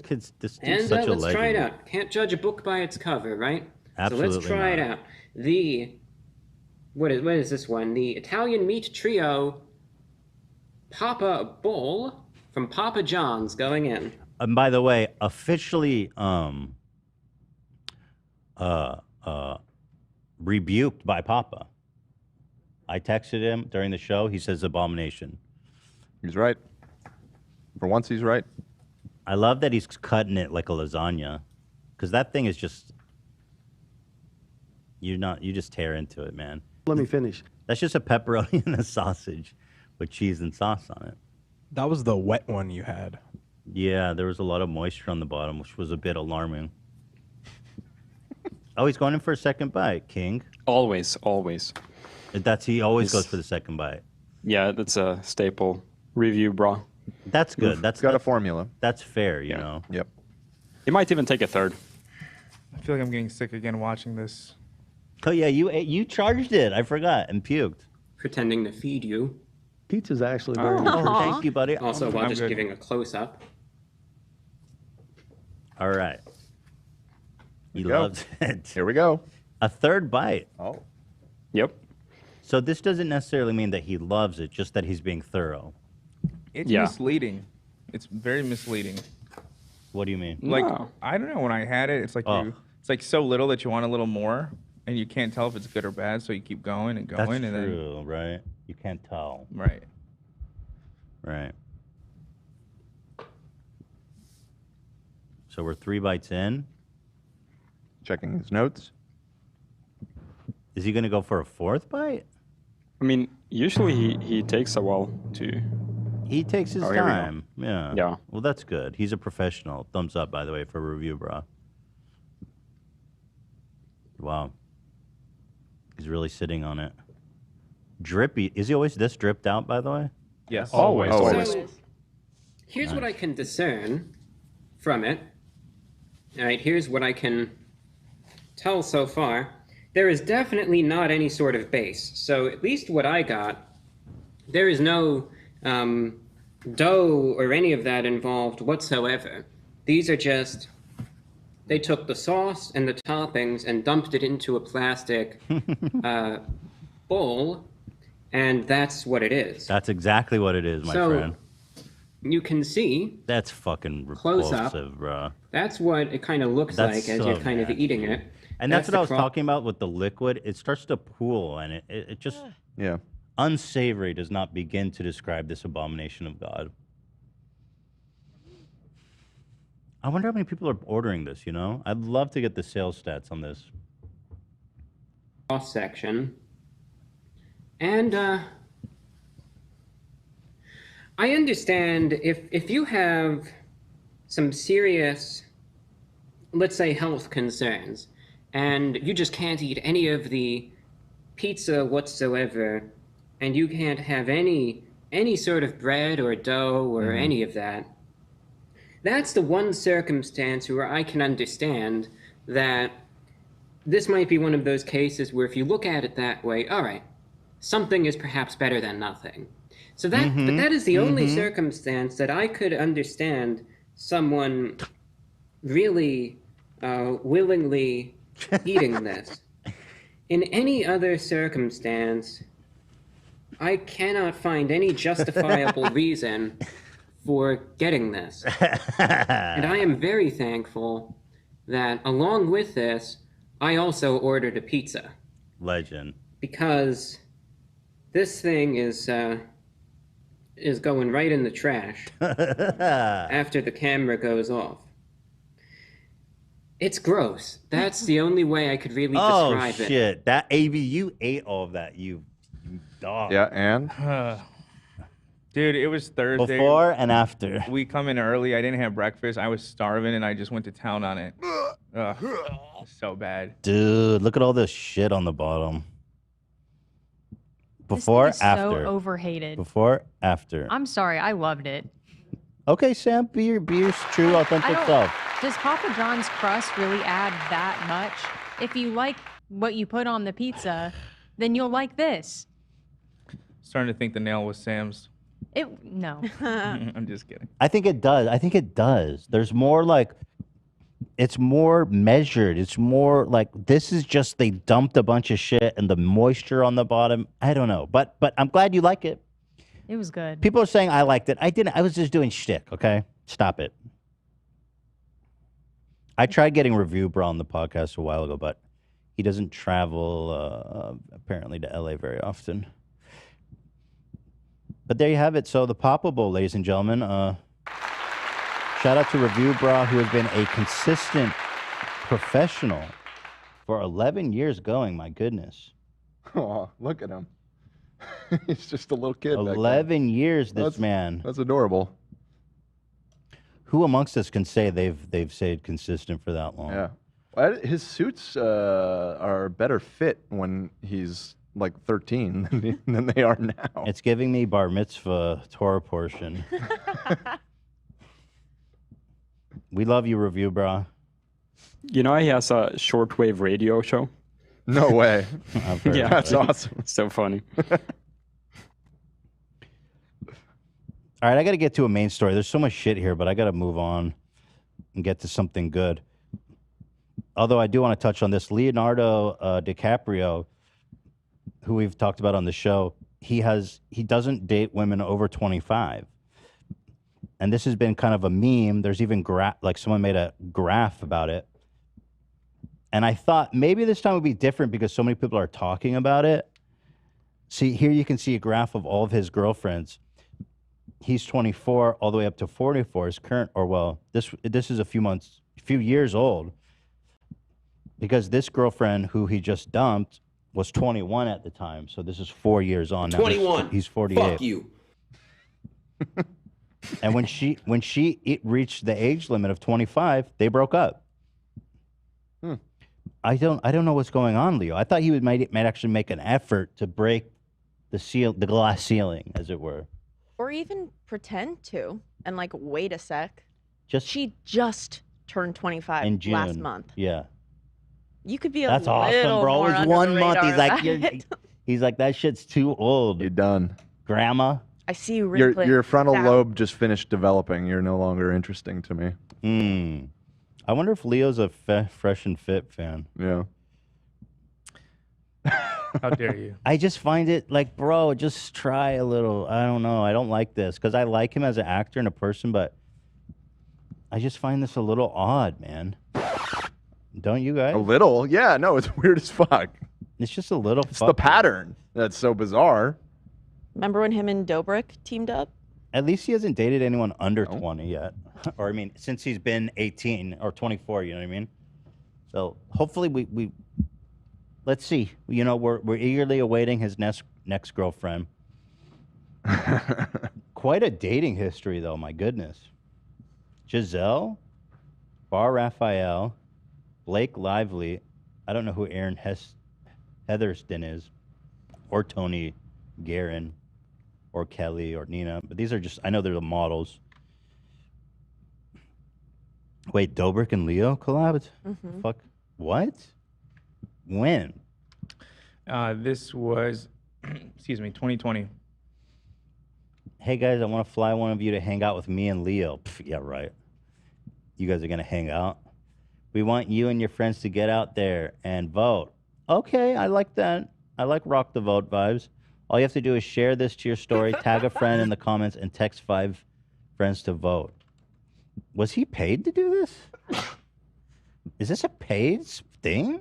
This dude's And such a let's legend. try it out. Can't judge a book by its cover, right? Absolutely So let's try not. it out. What is this one? The Italian meat trio Papa Bowl from Papa John's going in. And by the way, officially rebuked by Papa. I texted him during the show. He says abomination. He's right. For once, he's right. I love that he's cutting it like a lasagna, because that thing is just you just tear into it, man. Let me finish. That's just a pepperoni and a sausage with cheese and sauce on it. That was the wet one you had. Yeah, there was a lot of moisture on the bottom, which was a bit alarming. Oh, he's going in for a second bite, King. Always. He always goes for the second bite. Yeah, that's a staple. Reviewbrah. That's good. That's got a formula. That's fair, you know. Yep. He might even take a third. I feel like I'm getting sick again watching this. Oh yeah, you charged it. I forgot and puked. Pretending to feed you. Pizza's actually very Oh, thank you, buddy. Also, while I'm just good. giving a close-up. All right. He go. loves it. Here we go. A third bite. Oh. Yep. So this doesn't necessarily mean that he loves it, just that he's being thorough. It's misleading. It's very misleading. What do you mean? Like I don't know. When I had it, it's like it's like so little that you want a little more, and you can't tell if it's good or bad. So you keep going and going, That's and true, right? You can't tell. Right. Right. So we're 3 bites in. Checking his notes. Is he going to go for a 4th bite? I mean, usually he takes a while to... He takes his Oh, here we go. time. Yeah. Yeah. Well, that's good. He's a professional. Thumbs up, by the way, for Reviewbrah. Wow. He's really sitting on it. Drippy. Is he always this dripped out, by the way? Yes. Always. So, here's what I can discern from it. All right, here's what I can tell so far. There is definitely not any sort of base. So at least what I got, there is no dough or any of that involved whatsoever. These are just, they took the sauce and the toppings and dumped it into a plastic bowl, and that's what it is. That's exactly what it is, my friend. You can see. That's fucking Close repulsive, up. bro. That's what it kind of looks like as you're kind of eating it. And that's what I was the talking about with the liquid. It starts to pool, and it just unsavory does not begin to describe this abomination of God. I wonder how many people are ordering this, you know? I'd love to get the sales stats on this. Cross section. And I understand if you have some serious, let's say, health concerns, and you just can't eat any of the pizza whatsoever, and you can't have any sort of bread or dough or any of that, that's the one circumstance where I can understand that this might be one of those cases where if you look at it that way, all right, something is perhaps better than nothing. So that, but that is the only circumstance that I could understand someone really willingly eating this. In any other circumstance, I cannot find any justifiable reason for getting this. And I am very thankful that along with this, I also ordered a pizza. Legend. Because this thing is going right in the trash after the camera goes off. It's gross. That's the only way I could really describe it. Oh, shit. That AB, you ate all of that, you dog. Yeah, and? Dude, it was Thursday. Before and after. We come in early. I didn't have breakfast. I was starving, and I just went to town on it. Ugh, so bad. Dude, look at all this shit on the bottom. Before, This is after. so overhated. Before, after. I'm sorry, I loved it. Okay, Sam, be your true, authentic self. Does Papa John's crust really add that much? If you like what you put on the pizza, then you'll like this. Starting to think the nail was Sam's. No. I'm just kidding. I think it does. There's more like, it's more measured. It's more like, this is just, they dumped a bunch of shit and the moisture on the bottom. I don't know. But I'm glad you like it. It was good. People are saying I liked it. I didn't. I was just doing shtick, okay? Stop it. I tried getting Reviewbrah on the podcast a while ago, but he doesn't travel apparently to LA very often. But there you have it. So the Papa Bowl, ladies and gentlemen. Shout out to Reviewbrah, who has been a consistent professional for 11 years going. My goodness. Oh, look at him. He's just a little kid. 11 years, this man. That's adorable. Who amongst us can say they've stayed consistent for that long? Yeah. His suits are better fit when he's like 13 than they are now. It's giving me bar mitzvah Torah portion. We love you, Reviewbrah. You know he has a shortwave radio show? No way. I've heard Yeah, of it. that's awesome. So funny. All right, I got to get to a main story. There's so much shit here, but I got to move on and get to something good. Although I do want to touch on this. Leonardo DiCaprio, who we've talked about on the show, he doesn't date women over 25. And this has been kind of a meme. There's even like someone made a graph about it. And I thought maybe this time would be different because so many people are talking about it. See, here you can see a graph of all of his girlfriends. He's 24 all the way up to 44. His current, or well, this is a few years old. Because this girlfriend who he just dumped was 21 at the time. So this is 4 years on. Now 21. He's 48. Fuck you. And when she reached the age limit of 25, they broke up. I don't know what's going on, Leo. I thought he might actually make an effort to break the glass ceiling, as it were. Or even pretend to and like, wait a sec. She just turned 25 in June. last month. Yeah. You could be a That's little awesome, bro. more It's under 1 the month. He's radar like, about it. he's like, that shit's too old. You're done. Grandma. I see you Your wrinkling. your frontal down. lobe just finished developing. You're no longer interesting to me. I wonder if Leo's a Fresh and Fit fan. Yeah. How dare you? I just find it like, bro, just try a little. I don't know. I don't like this because I like him as an actor and a person, but I just find this a little odd, man. Don't you guys? A little? Yeah, no, it's weird as fuck. It's just a little. It's the pattern that's so bizarre. Remember when him and Dobrik teamed up? At least he hasn't dated anyone under 20 yet. Or, I mean, since he's been 18 or 24, you know what I mean? So, hopefully we let's see. You know, we're eagerly awaiting his next girlfriend. Quite a dating history, though, my goodness. Giselle, Bar Raphael, Blake Lively. I don't know who Aaron Heatherston is, or Tony Guerin, or Kelly, or Nina. But these are just, I know they're the models. Wait, Dobrik and Leo collabed? Mhm. Fuck. What? When? This was, excuse me, 2020. Hey guys, I want to fly one of you to hang out with me and Leo. Pff, yeah, right. You guys are going to hang out? We want you and your friends to get out there and vote. Okay, I like that. I like rock the vote vibes. All you have to do is share this to your story, tag a friend in the comments, and text 5 friends to vote. Was he paid to do this? Is this a paid thing?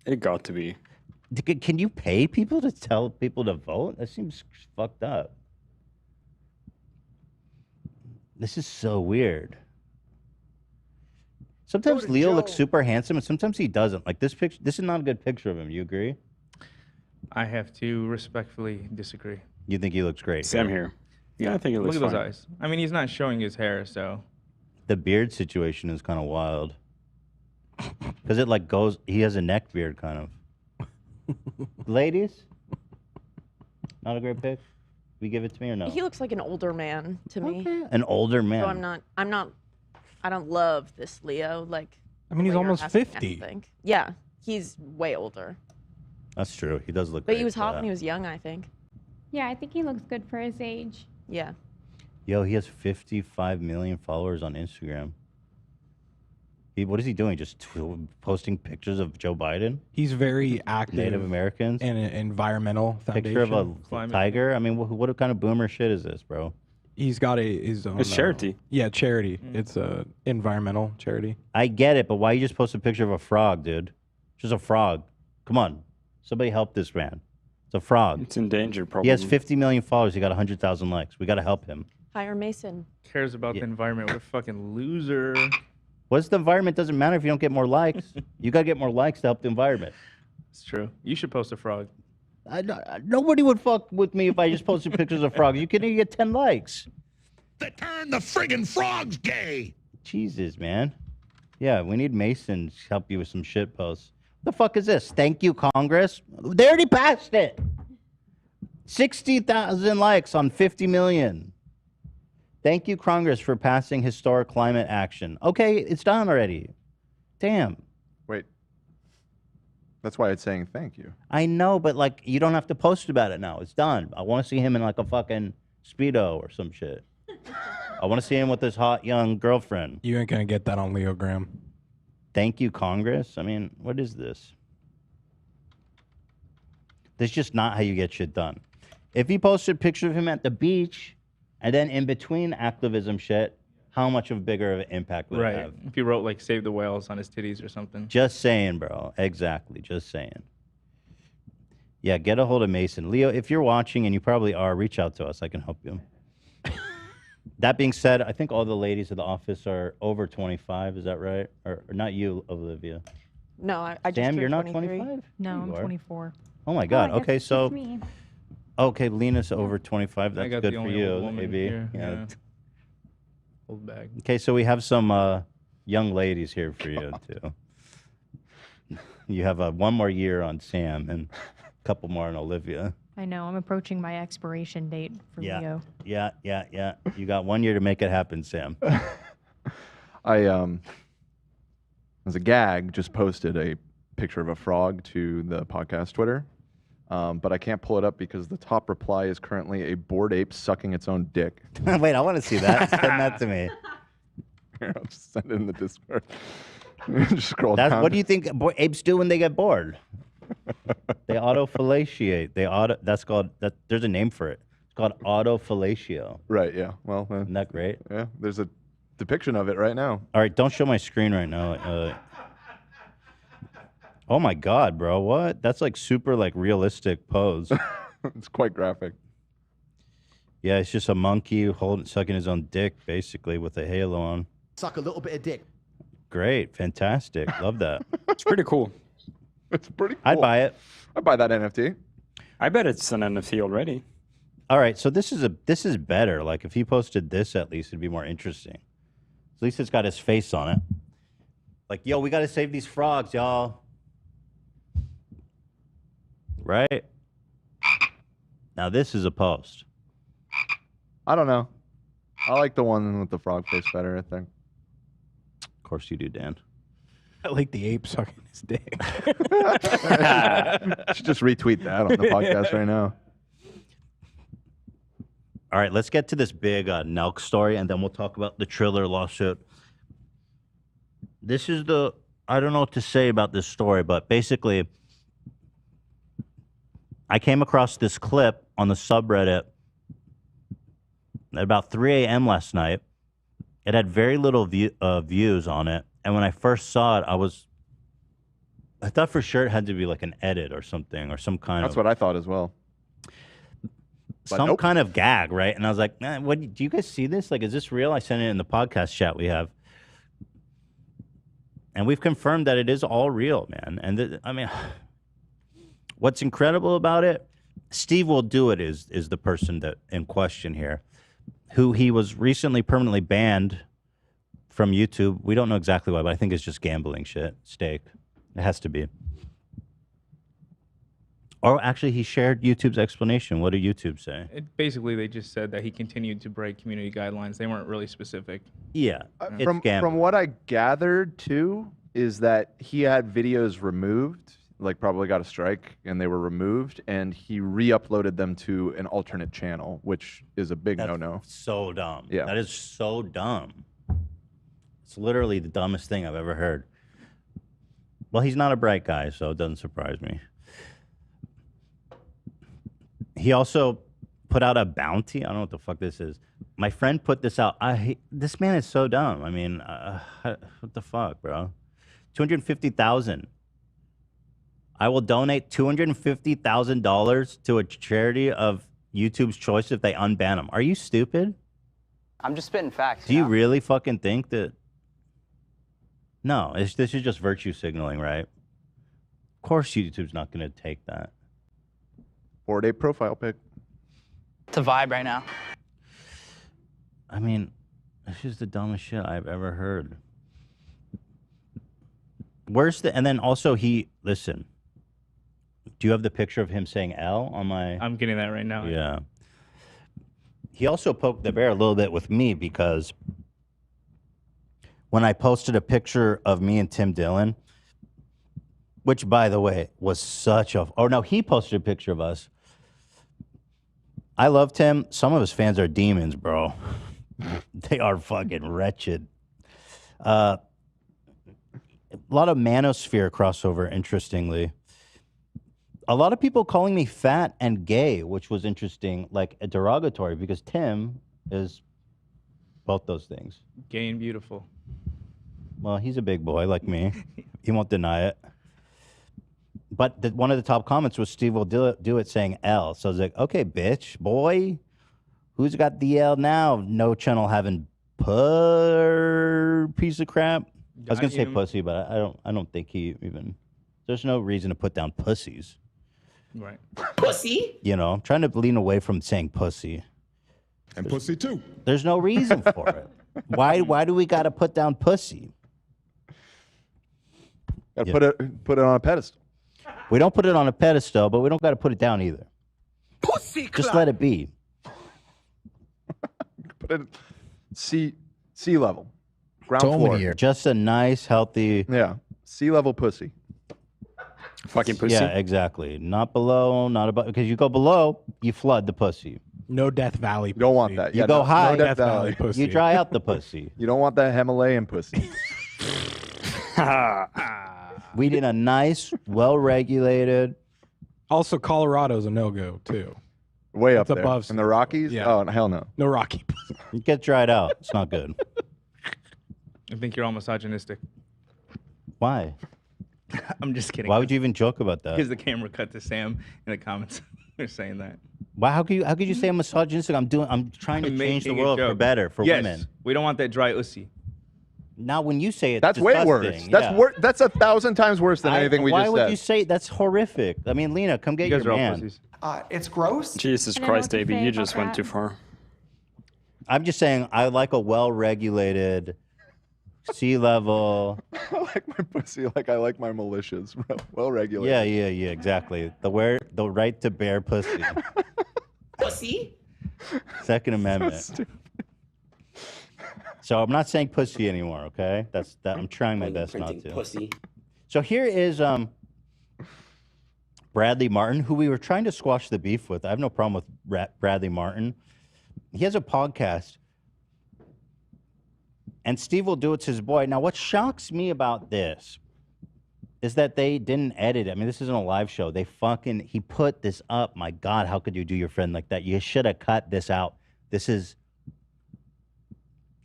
It got to be. Can you pay people to tell people to vote? That seems fucked up. This is so weird. Sometimes Leo looks super handsome, and sometimes he doesn't. Like this picture, this is not a good picture of him. You agree? I have to respectfully disagree. You think he looks great? Same here. Yeah, I think it looks Look at fine. those eyes. I mean, he's not showing his hair, so. The beard situation is kind of wild. Because it like goes, he has a neck beard kind of. Ladies? Not a great pick? We give it to me or no? He looks like an older man to me. An older man. So I don't love this Leo. Like, I mean, he's the way you're almost asking, 50. I think. Yeah, he's way older. That's true. He does look But great he was for hot that. when he was young, I think. Yeah, I think he looks good for his age. Yeah. Yo, he has 55 million followers on Instagram. What is he doing? Just posting pictures of Joe Biden? He's very active. Native Americans? And an environmental foundation. Picture of a tiger? I mean, what kind of boomer shit is this, bro? He's got his own. It's charity. Yeah, charity. It's a environmental charity. I get it, but why you just post a picture of a frog, dude? Just a frog. Come on. Somebody help this man. It's a frog. It's endangered, probably. He has 50 million followers. He got 100,000 likes. We got to help him. Hire Mason. Cares about the environment. What a fucking loser. What's the environment? Doesn't matter if you don't get more likes. You got to get more likes to help the environment. It's true. You should post a frog. Nobody would fuck with me if I just posted pictures of frogs. You can get 10 likes. They turn the friggin' frogs gay. Jesus, man. Yeah, we need Mason to help you with some shit posts. What the fuck is this? Thank you, Congress. They already passed it. 60,000 likes on 50 million. Thank you, Congress, for passing historic climate action. Okay, it's done already. Damn. Wait. That's why it's saying thank you. I know, but like, you don't have to post about it now. It's done. I want to see him in like a fucking Speedo or some shit. I want to see him with his hot young girlfriend. You ain't gonna get that on Leogram. Thank you, Congress. I mean, what is this? This is just not how you get shit done. If he posted a picture of him at the beach, and then in between activism shit, how much of a bigger of an impact would it Right. have? If he wrote like "Save the Whales" on his titties or something. Just saying, bro. Exactly. Just saying. Yeah, get a hold of Mason. Leo, if you're watching, and you probably are, reach out to us. I can help you. That being said, I think all the ladies of the office are over 25. Is that right? Or not you, Olivia? No, I just Sam, turned you're not 23. 25? No, You I'm are. 24. Oh my God. I guess Okay, it's so. just me. Okay, Lena's over 25. I That's got good the for only you, old woman maybe. here, Yeah. yeah. Old bag. Okay, so we have some young ladies here for you too. You have one more year on Sam and a couple more on Olivia. I know. I'm approaching my expiration date for Leo. Yeah. You got 1 year to make it happen, Sam. I as a gag, just posted a picture of a frog to the podcast Twitter, but I can't pull it up because the top reply is currently a bored ape sucking its own dick. Wait, I want to see that. Send that to me. Here, I'll just send it in the Discord. Just scroll That's, down. what do you think apes do when they get bored? They autofellatiate. That's called. There's a name for it. It's called autofellatio. Right. Yeah. Well, isn't that great? Yeah. There's a depiction of it right now. All right. Don't show my screen right now. Oh my God, bro! What? That's like super like realistic pose. It's quite graphic. Yeah, it's just a monkey sucking his own dick, basically, with a halo on. Suck a little bit of dick. Great, fantastic, love that. It's pretty cool. It's pretty cool. I'd buy it. I'd buy that NFT. I bet it's an NFT already. All right, so this is better. Like if he posted this, at least it'd be more interesting. At least it's got his face on it. Like, yo, we got to save these frogs, y'all. Right? Now this is a post. I don't know. I like the one with the frog face better, I think. Of course you do, Dan. I like the ape sucking his dick. Should just retweet that on the podcast right now. All right, let's get to this big Nelk story, and then we'll talk about the Triller lawsuit. This is I don't know what to say about this story, but basically, I came across this clip on the subreddit at about 3 a.m. last night. It had very little views on it. And when I first saw it, I thought for sure it had to be like an edit or something, or some kind That's of... what I thought as well. Some kind of gag, right? And I was like, man, do you guys see this? Like, is this real? I sent it in the podcast chat we have. And we've confirmed that it is all real, man. And I mean, what's incredible about it, Stevewilldoit is the person that in question here, who he was recently permanently banned from YouTube. We don't know exactly why, but I think it's just gambling shit, stake. It has to be. Or actually, he shared YouTube's explanation. What did YouTube say? Basically, they just said that he continued to break community guidelines. They weren't really specific. Yeah. From what I gathered, too, is that he had videos removed, like probably got a strike, and they were removed, and he re-uploaded them to an alternate channel, which is a big no-no. So dumb. Yeah. That is so dumb. It's literally the dumbest thing I've ever heard. Well, he's not a bright guy, so it doesn't surprise me. He also put out a bounty. I don't know what the fuck this is. My friend put this out. This man is so dumb. I mean, what the fuck, bro? $250,000. I will donate $250,000 to a charity of YouTube's choice if they unban him. Are you stupid? I'm just spitting facts. Do you really fucking think that? No, this is just virtue signaling, right? Of course YouTube's not going to take that. 4-day profile pic. It's a vibe right now. I mean, this is the dumbest shit I've ever heard. And then also listen, do you have the picture of him saying L on my? I'm getting that right now. Yeah. He also poked the bear a little bit with me because when I posted a picture of me and Tim Dillon, which by the way was he posted a picture of us. I love Tim. Some of his fans are demons, bro. They are fucking wretched. A lot of manosphere crossover, interestingly. A lot of people calling me fat and gay, which was interesting, like a derogatory, because Tim is both those things. Gay and beautiful. Well, he's a big boy like me. He won't deny it. But one of the top comments was Stevewilldoit saying L. So I was like, okay, bitch, boy, who's got the L now? No channel having piece of crap. I was gonna say pussy, but I don't think he even. There's no reason to put down pussies. Right. Pussy. You know, I'm trying to lean away from saying pussy. And pussy too. There's no reason for it. Why do we got to put down pussy? Gotta put it on a pedestal. We don't put it on a pedestal, but we don't got to put it down either. Pussy. Just let it be. Put it sea level. Ground So floor. many years. Just a nice, healthy. Yeah. Sea level pussy. Fucking pussy. Yeah, exactly. Not below, not above. Because you go below, you flood the pussy. No Death Valley. You don't want that. You Yeah, go no, high, No Death Valley. pussy. you dry out the pussy. You don't want that Himalayan pussy. We need a nice, well-regulated. Also, Colorado's a no-go too. Way up It's there. above In the Rockies? Yeah. Oh, hell no. No Rocky. It gets dried out. It's not good. I think you're all misogynistic. Why? I'm just kidding. Why would you even joke about that? Because the camera cut to Sam in the comments. They're saying that. Why? How could you say I'm misogynistic? I'm trying to change the Making a world for joke. better for Yes, women. we don't want that dry ussy. Now, when you say it, That's way worse. That's 1,000 times worse than anything we just said. Why would you say that's horrific? I mean, Lena, come get You guys your are all man. pussies. It's gross. Jesus I don't know Christ, what to AB, say you about just went too that. far. I'm just saying I like a well-regulated sea level. I like my pussy like I like my militias. Well regulated. Yeah, exactly. The right to bear pussy. Pussy? Second Amendment. So I'm not saying pussy anymore, okay? I'm trying my best not to. Pussy. So here is Bradley Martin, who we were trying to squash the beef with. I have no problem with Bradley Martin. He has a podcast, and Stevewilldoit's his boy. Now, what shocks me about this is that they didn't edit it. I mean, this isn't a live show. He put this up. My God, how could you do your friend like that? You should have cut this out.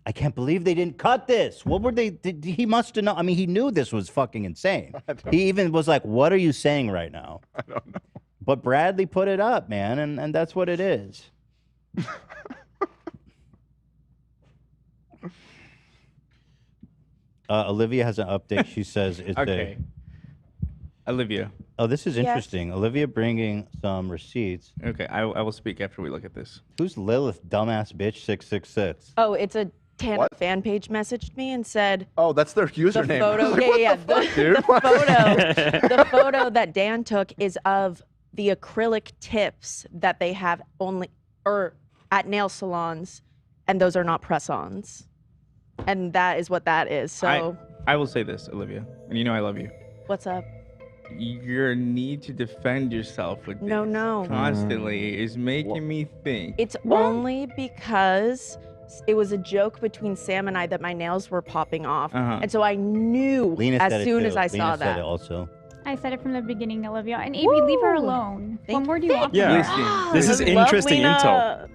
I can't believe they didn't cut this. What were they? He must have known. I mean, he knew this was fucking insane. He even was like, what are you saying right now? I don't know. But Bradley put it up, man, and that's what it is. Olivia has an update. She says it's Okay. Olivia. Oh, this is Yes. interesting. Olivia bringing some receipts. Okay, I will speak after we look at this. Who's Lilith, dumbass bitch 666? Oh, it's a Tana fan page messaged me and said, Oh, that's their the username. photo, I was like, yeah, what the fuck, dude? the photo that Dan took is of the acrylic tips that they have only or at nail salons, and those are not press-ons, and that is what that is. So I will say this, Olivia, and you know I love you. what's up? Your need to defend yourself with No, this no. constantly is making me think. It's only because it was a joke between Sam and I that my nails were popping off, Uh-huh. and so I knew Lena as said it soon too. as I Lena saw said that. it also. I said it from the beginning, Olivia. And Amy, leave her alone. What more do you want from Yeah. her? This is I love interesting Lena. intel.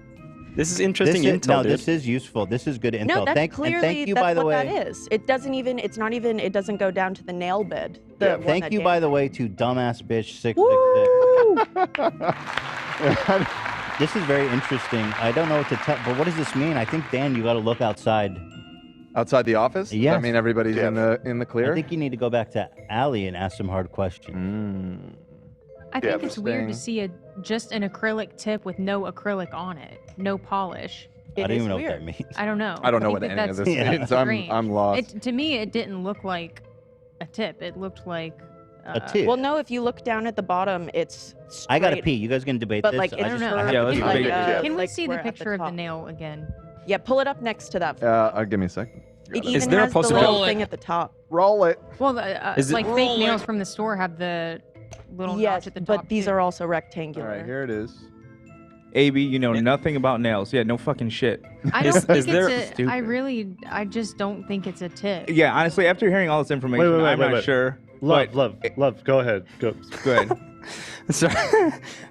This is interesting intel, No, dude. this is useful. This is good intel. No, that's thank clearly you, that's by the what way. that is. It doesn't even. It's not even. It doesn't go down to the nail bed. The one Thank that you, Dan- by the way, to dumbass bitch 666. This is very interesting. I don't know what to tell, but what does this mean? I think, Dan, you got to look outside. Outside the office? Yes. I mean, everybody's in the clear? I think you need to go back to Allie and ask some hard questions. I think it's weird to see just an acrylic tip with no acrylic on it, no polish. I don't even know what that means. I don't know. I don't know think what that any of that's this means. strange. I'm lost. To me, it didn't look like a tip. It looked like A tip. Well, no. If you look down at the bottom, it's. I got to straight, pee. You guys can debate But this. like, I it's just- know. I have Yeah, to let's pee. debate it. Can we like see the we're at the picture of the top. nail again? Yeah, pull it up next to that. Give me a sec. It Is even there a has the little possibility- thing at the top. Roll it. Well, Is it- like fake nails from the store have the little notch Yes, at the top. but these too. are also All rectangular. right, here it is. AB, you know nothing about nails. Yeah, no fucking shit. I don't think there- it's a. Stupid. I just don't think it's a tip. Yeah, honestly, after hearing all this information, I'm not sure. Love, but love. Go ahead. Go. Go ahead. So,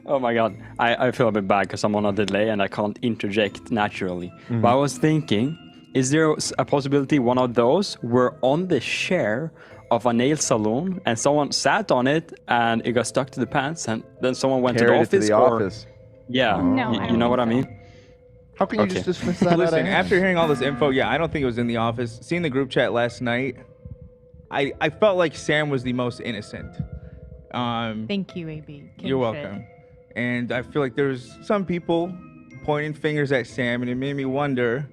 oh my god, I feel a bit bad because I'm on a delay and I can't interject naturally. But I was thinking, is there a possibility one of those were on the chair of a nail salon and someone sat on it and it got stuck to the pants and then someone went Carried to it the to office? the office. Yeah, No, I you don't know what I think so. mean? How can you Okay. just dismiss that? Listen, out of hand? after hearing all this info, yeah, I don't think it was in the office. Seeing the group chat last night, I felt like Sam was the most innocent. Thank you, AB. King You're shit. welcome. And I feel like there's some people pointing fingers at Sam, and it made me wonder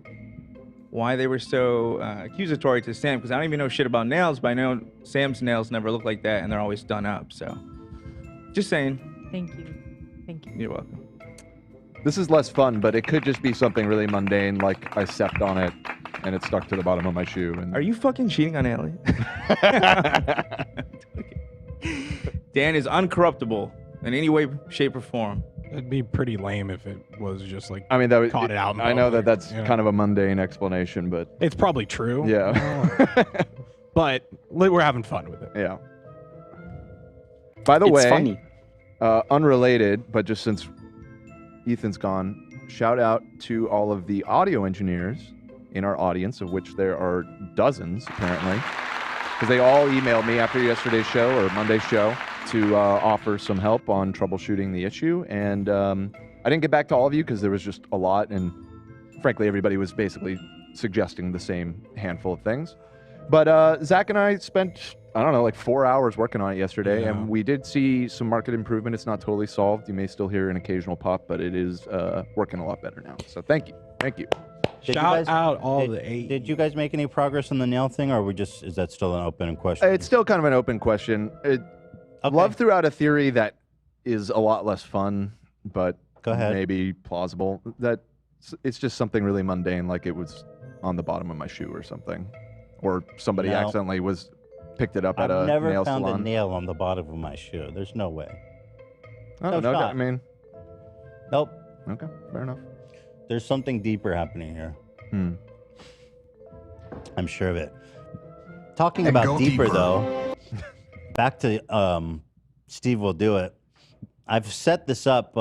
why they were so accusatory to Sam, because I don't even know shit about nails, but I know Sam's nails never look like that, and they're always done up. So, just saying. Thank you. Thank you. You're welcome. This is less fun, but it could just be something really mundane, like I stepped on it and it stuck to the bottom of my shoe. And Are you fucking cheating on Ellie? Dan is uncorruptible in any way, shape, or form. It'd be pretty lame if it was just like I mean, that caught it out. In I know that public, that's you know? kind of a mundane explanation, but It's probably true. yeah. But we're having fun with it. Yeah. By the It's way, funny. Unrelated, but just since Ethan's gone, shout out to all of the audio engineers in our audience, of which there are dozens apparently, because they all emailed me after yesterday's show or Monday's show to offer some help on troubleshooting the issue. And I didn't get back to all of you because there was just a lot, and frankly, everybody was basically suggesting the same handful of things. But Zach and I spent, I don't know, like 4 hours working on it yesterday, and we did see some market improvement. It's not totally solved. You may still hear an occasional pop, but it is working a lot better now. So thank you. Thank you. Shout out all the eight. Did you guys make any progress on the nail thing, or is that still an open question? It's still kind of an open question. Love threw out a theory that is a lot less fun, but Go ahead. maybe plausible. That it's just something really mundane, like it was on the bottom of my shoe or something, or somebody No. accidentally picked it up at I've a never nail found salon. a nail on the bottom of my shoe. There's no way. Oh, No no, shot. I mean, Nope. okay, fair enough. There's something deeper happening here. I'm sure of it. Talking And about go deeper, deeper. though, back to Steve Will Do It. I've set this up.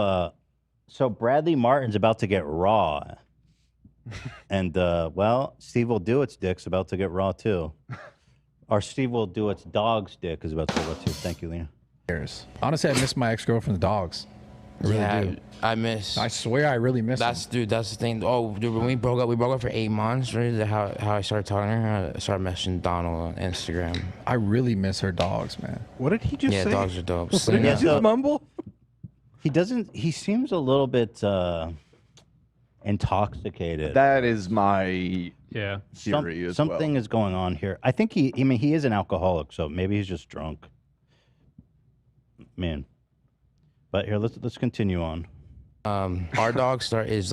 So Bradley Martin's about to get raw. And, well, Steve Will Do It's dick's about to get raw, too. Or Steve Will Do It's dog's dick is about to get raw, too. Thank you, Lena. Honestly, I miss my ex-girlfriend's dogs. I really do. I swear I really miss Dude, that's the thing. Oh, dude, when we broke up for 8 months. Right? How I started talking to her, I started messaging Donald on Instagram. I really miss her dogs, man. What did he just Yeah, say? dogs are dope. What did he Yeah, just so- mumble? He seems a little bit intoxicated. That is my theory as something well. is going on here. I think he is an alcoholic, so maybe he's just drunk. Man. But here, let's continue on. Our dog he's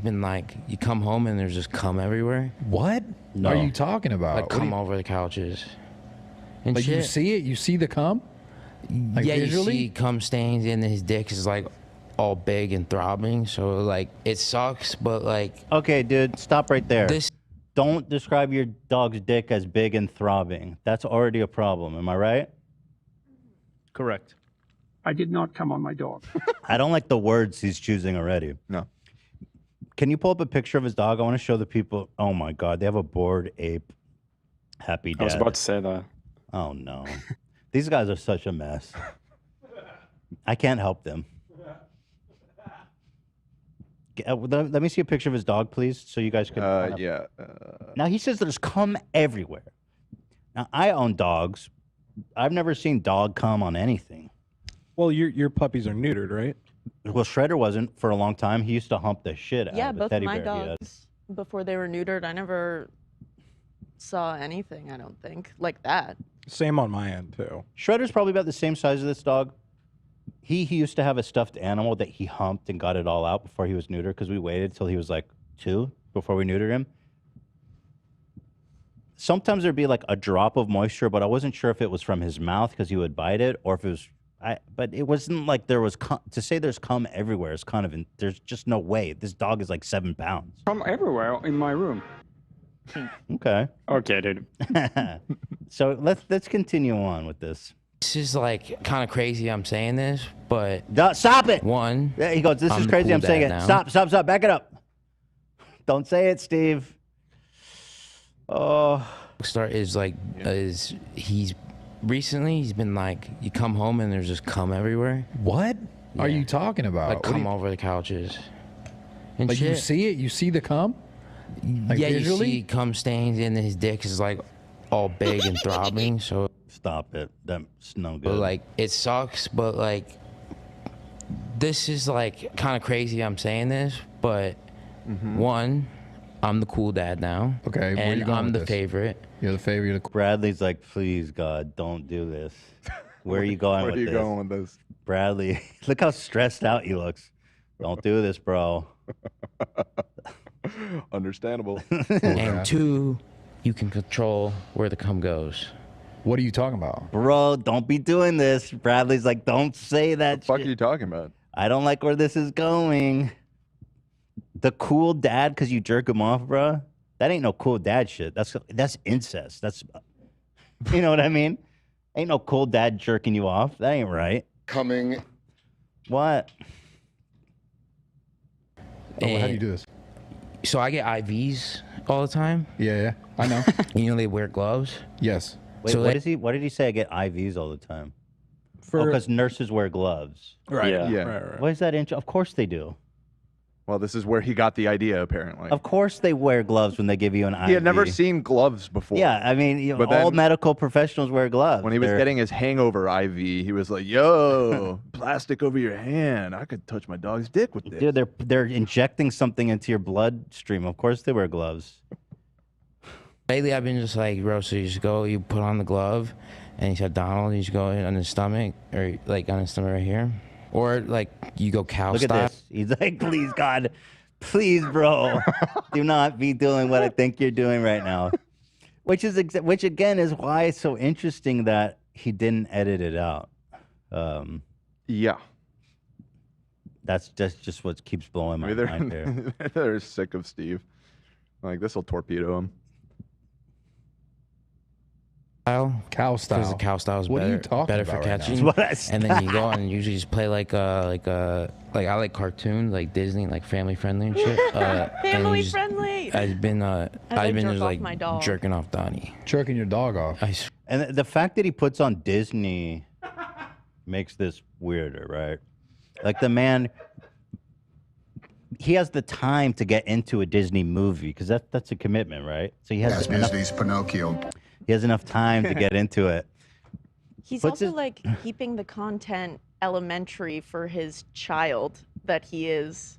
been like, you come home and there's just cum everywhere. What are you talking about? Like What do cum you- over the couches. And Like you shit. see it? You see the cum? Like yeah, visually? you see cum stains, and his dick is like all big and throbbing. So like it sucks, but like Okay, dude, stop right there. This- Don't describe your dog's dick as big and throbbing. That's already a problem. Am I right? Correct. I did not come on my dog. I don't like the words he's choosing already. No. Can you pull up a picture of his dog? I want to show the people. Oh my God, they have a bored ape. Happy dad. I was about to say that. Oh no, these guys are such a mess. I can't help them. Let me see a picture of his dog, please, so you guys can. Yeah. Now he says there's cum everywhere. Now I own dogs. I've never seen dog cum on anything. Well, your puppies are neutered, right? Well, Shredder wasn't for a long time. He used to hump the shit out Yeah, of a both teddy my bear he had. dogs, before they were neutered, I never saw anything, I don't think, like that. Same on my end, too. Shredder's probably about the same size as this dog. He used to have a stuffed animal that he humped and got it all out before he was neutered, because we waited till he was like 2 before we neutered him. Sometimes there'd be like a drop of moisture, but I wasn't sure if it was from his mouth because he would bite it, or if it was. But it wasn't like there was to say there's cum everywhere is kind of there's just no way. This dog is like 7 pounds. Come everywhere in my room. Okay. Okay, dude. So let's continue on with this. This is like kind of crazy. I'm saying this, but stop it. One. Yeah, he goes. This I'm is the crazy. cool I'm saying it. dad now. Stop. Back it up. Don't say it, Steve. Oh. Rockstar is he's been like, you come home and there's just cum everywhere. What are you talking about? Like What do cum you- over the couches. And Like you shit. see it? You see the cum? Like yeah, visually? you see cum stains, and his dick is like all big and throbbing. So stop it. That's no good. But like it sucks, but like this is like kind of crazy. I'm saying this, but one, I'm the cool dad now. Okay, where and you going I'm with the this? favorite. You're the favorite. Bradley's like, please, God, don't do this. Where are you going Where with are you this? going with this? Bradley, look how stressed out he looks. Don't do this, bro. Understandable. And 2, you can control where the cum goes. What are you talking about? Bro, don't be doing this. Bradley's like, don't say that. What the fuck are you talking about? I don't like where this is going. The cool dad because you jerk him off, bro. That ain't no cool dad shit. That's incest. That's, you know what I mean? Ain't no cool dad jerking you off. That ain't right. Coming. What? Oh, how do you do this? So I get IVs all the time. Yeah, I know. You know they wear gloves. Yes. Wait, So what did he say? I get IVs all the time. For- Because nurses wear gloves. Right. Yeah. Right. Why is that? Of course they do. Well, this is where he got the idea, apparently. Of course they wear gloves when they give you an IV. He had never seen gloves before. Yeah, I mean, But all then- medical professionals wear gloves. When he was They're- getting his hangover IV, he was like, "Yo, plastic over your hand. I could touch my dog's dick with this." Dude, they're injecting something into your bloodstream. Of course they wear gloves. Lately, I've been just like, bro, so you just go, you put on the glove, and you said, Donald, you just go in on his stomach, or like on his stomach right here. Or like, you go cow Look style. at this. He's like, please, God, please, bro, do not be doing what I think you're doing right now. Which again is why it's so interesting that he didn't edit it out. Yeah. That's just what keeps blowing my Maybe mind here. they're sick of Steve. Like, this will torpedo him. Cow style. Because the cow style is What are you better, talking better for about right now? catching. That's what I And then you go on and usually just play like I like cartoons like Disney, like family friendly and shit. And Family you just- friendly. I've been jerk just off like my dog. jerking off Donnie. Jerking your dog off. And the fact that he puts on Disney makes this weirder, right? Like the man, he has the time to get into a Disney movie because that's a commitment, right? So he has That's enough, Disney's Pinocchio. he has enough time to get into it. He's Puts also his- like keeping the content elementary for his child that he is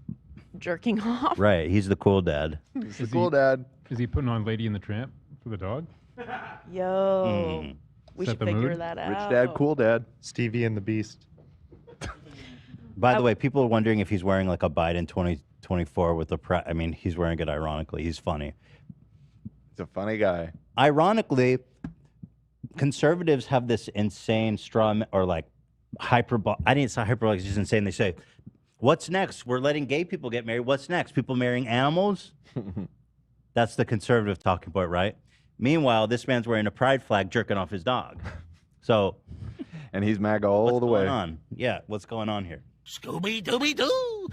jerking off. Right, he's the cool dad. He's the cool dad. Is he putting on Lady and the Tramp for the dog? Yo, we Set should the figure mood? that out. Rich dad, cool dad. Stevie and the Beast. By the way, people are wondering if he's wearing like a Biden 2024 with the I mean, he's wearing it ironically. He's funny. He's a funny guy. Ironically, conservatives have this insane or like hyperbolic. I didn't say hyperbolic, it's just insane. They say, what's next? We're letting gay people get married. What's next? People marrying animals? That's the conservative talking point, right? Meanwhile, this man's wearing a pride flag jerking off his dog. So. And he's MAGA all the way. What's going on? Yeah, what's going on here? Scooby-Dooby-Doo!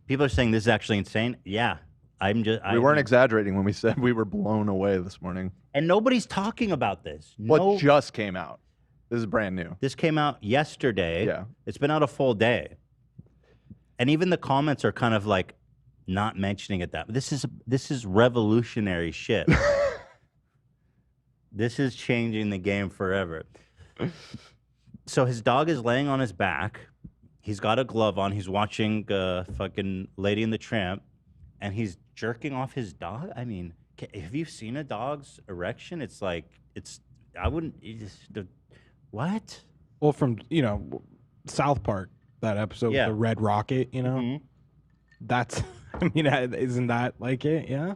People are saying this is actually insane. Yeah. We weren't exaggerating when we said we were blown away this morning. And nobody's talking about this. What just came out? This is brand new. This came out yesterday. Yeah. It's been out a full day. And even the comments are kind of like not mentioning it that. This is revolutionary shit. This is changing the game forever. So his dog is laying on his back. He's got a glove on. He's watching fucking Lady and the Tramp, and he's jerking off his dog. I mean, have you seen a dog's erection? It's like I wouldn't. What? Well, from South Park, that episode Yeah. with the Red Rocket. That's. I mean, isn't that like it? Yeah.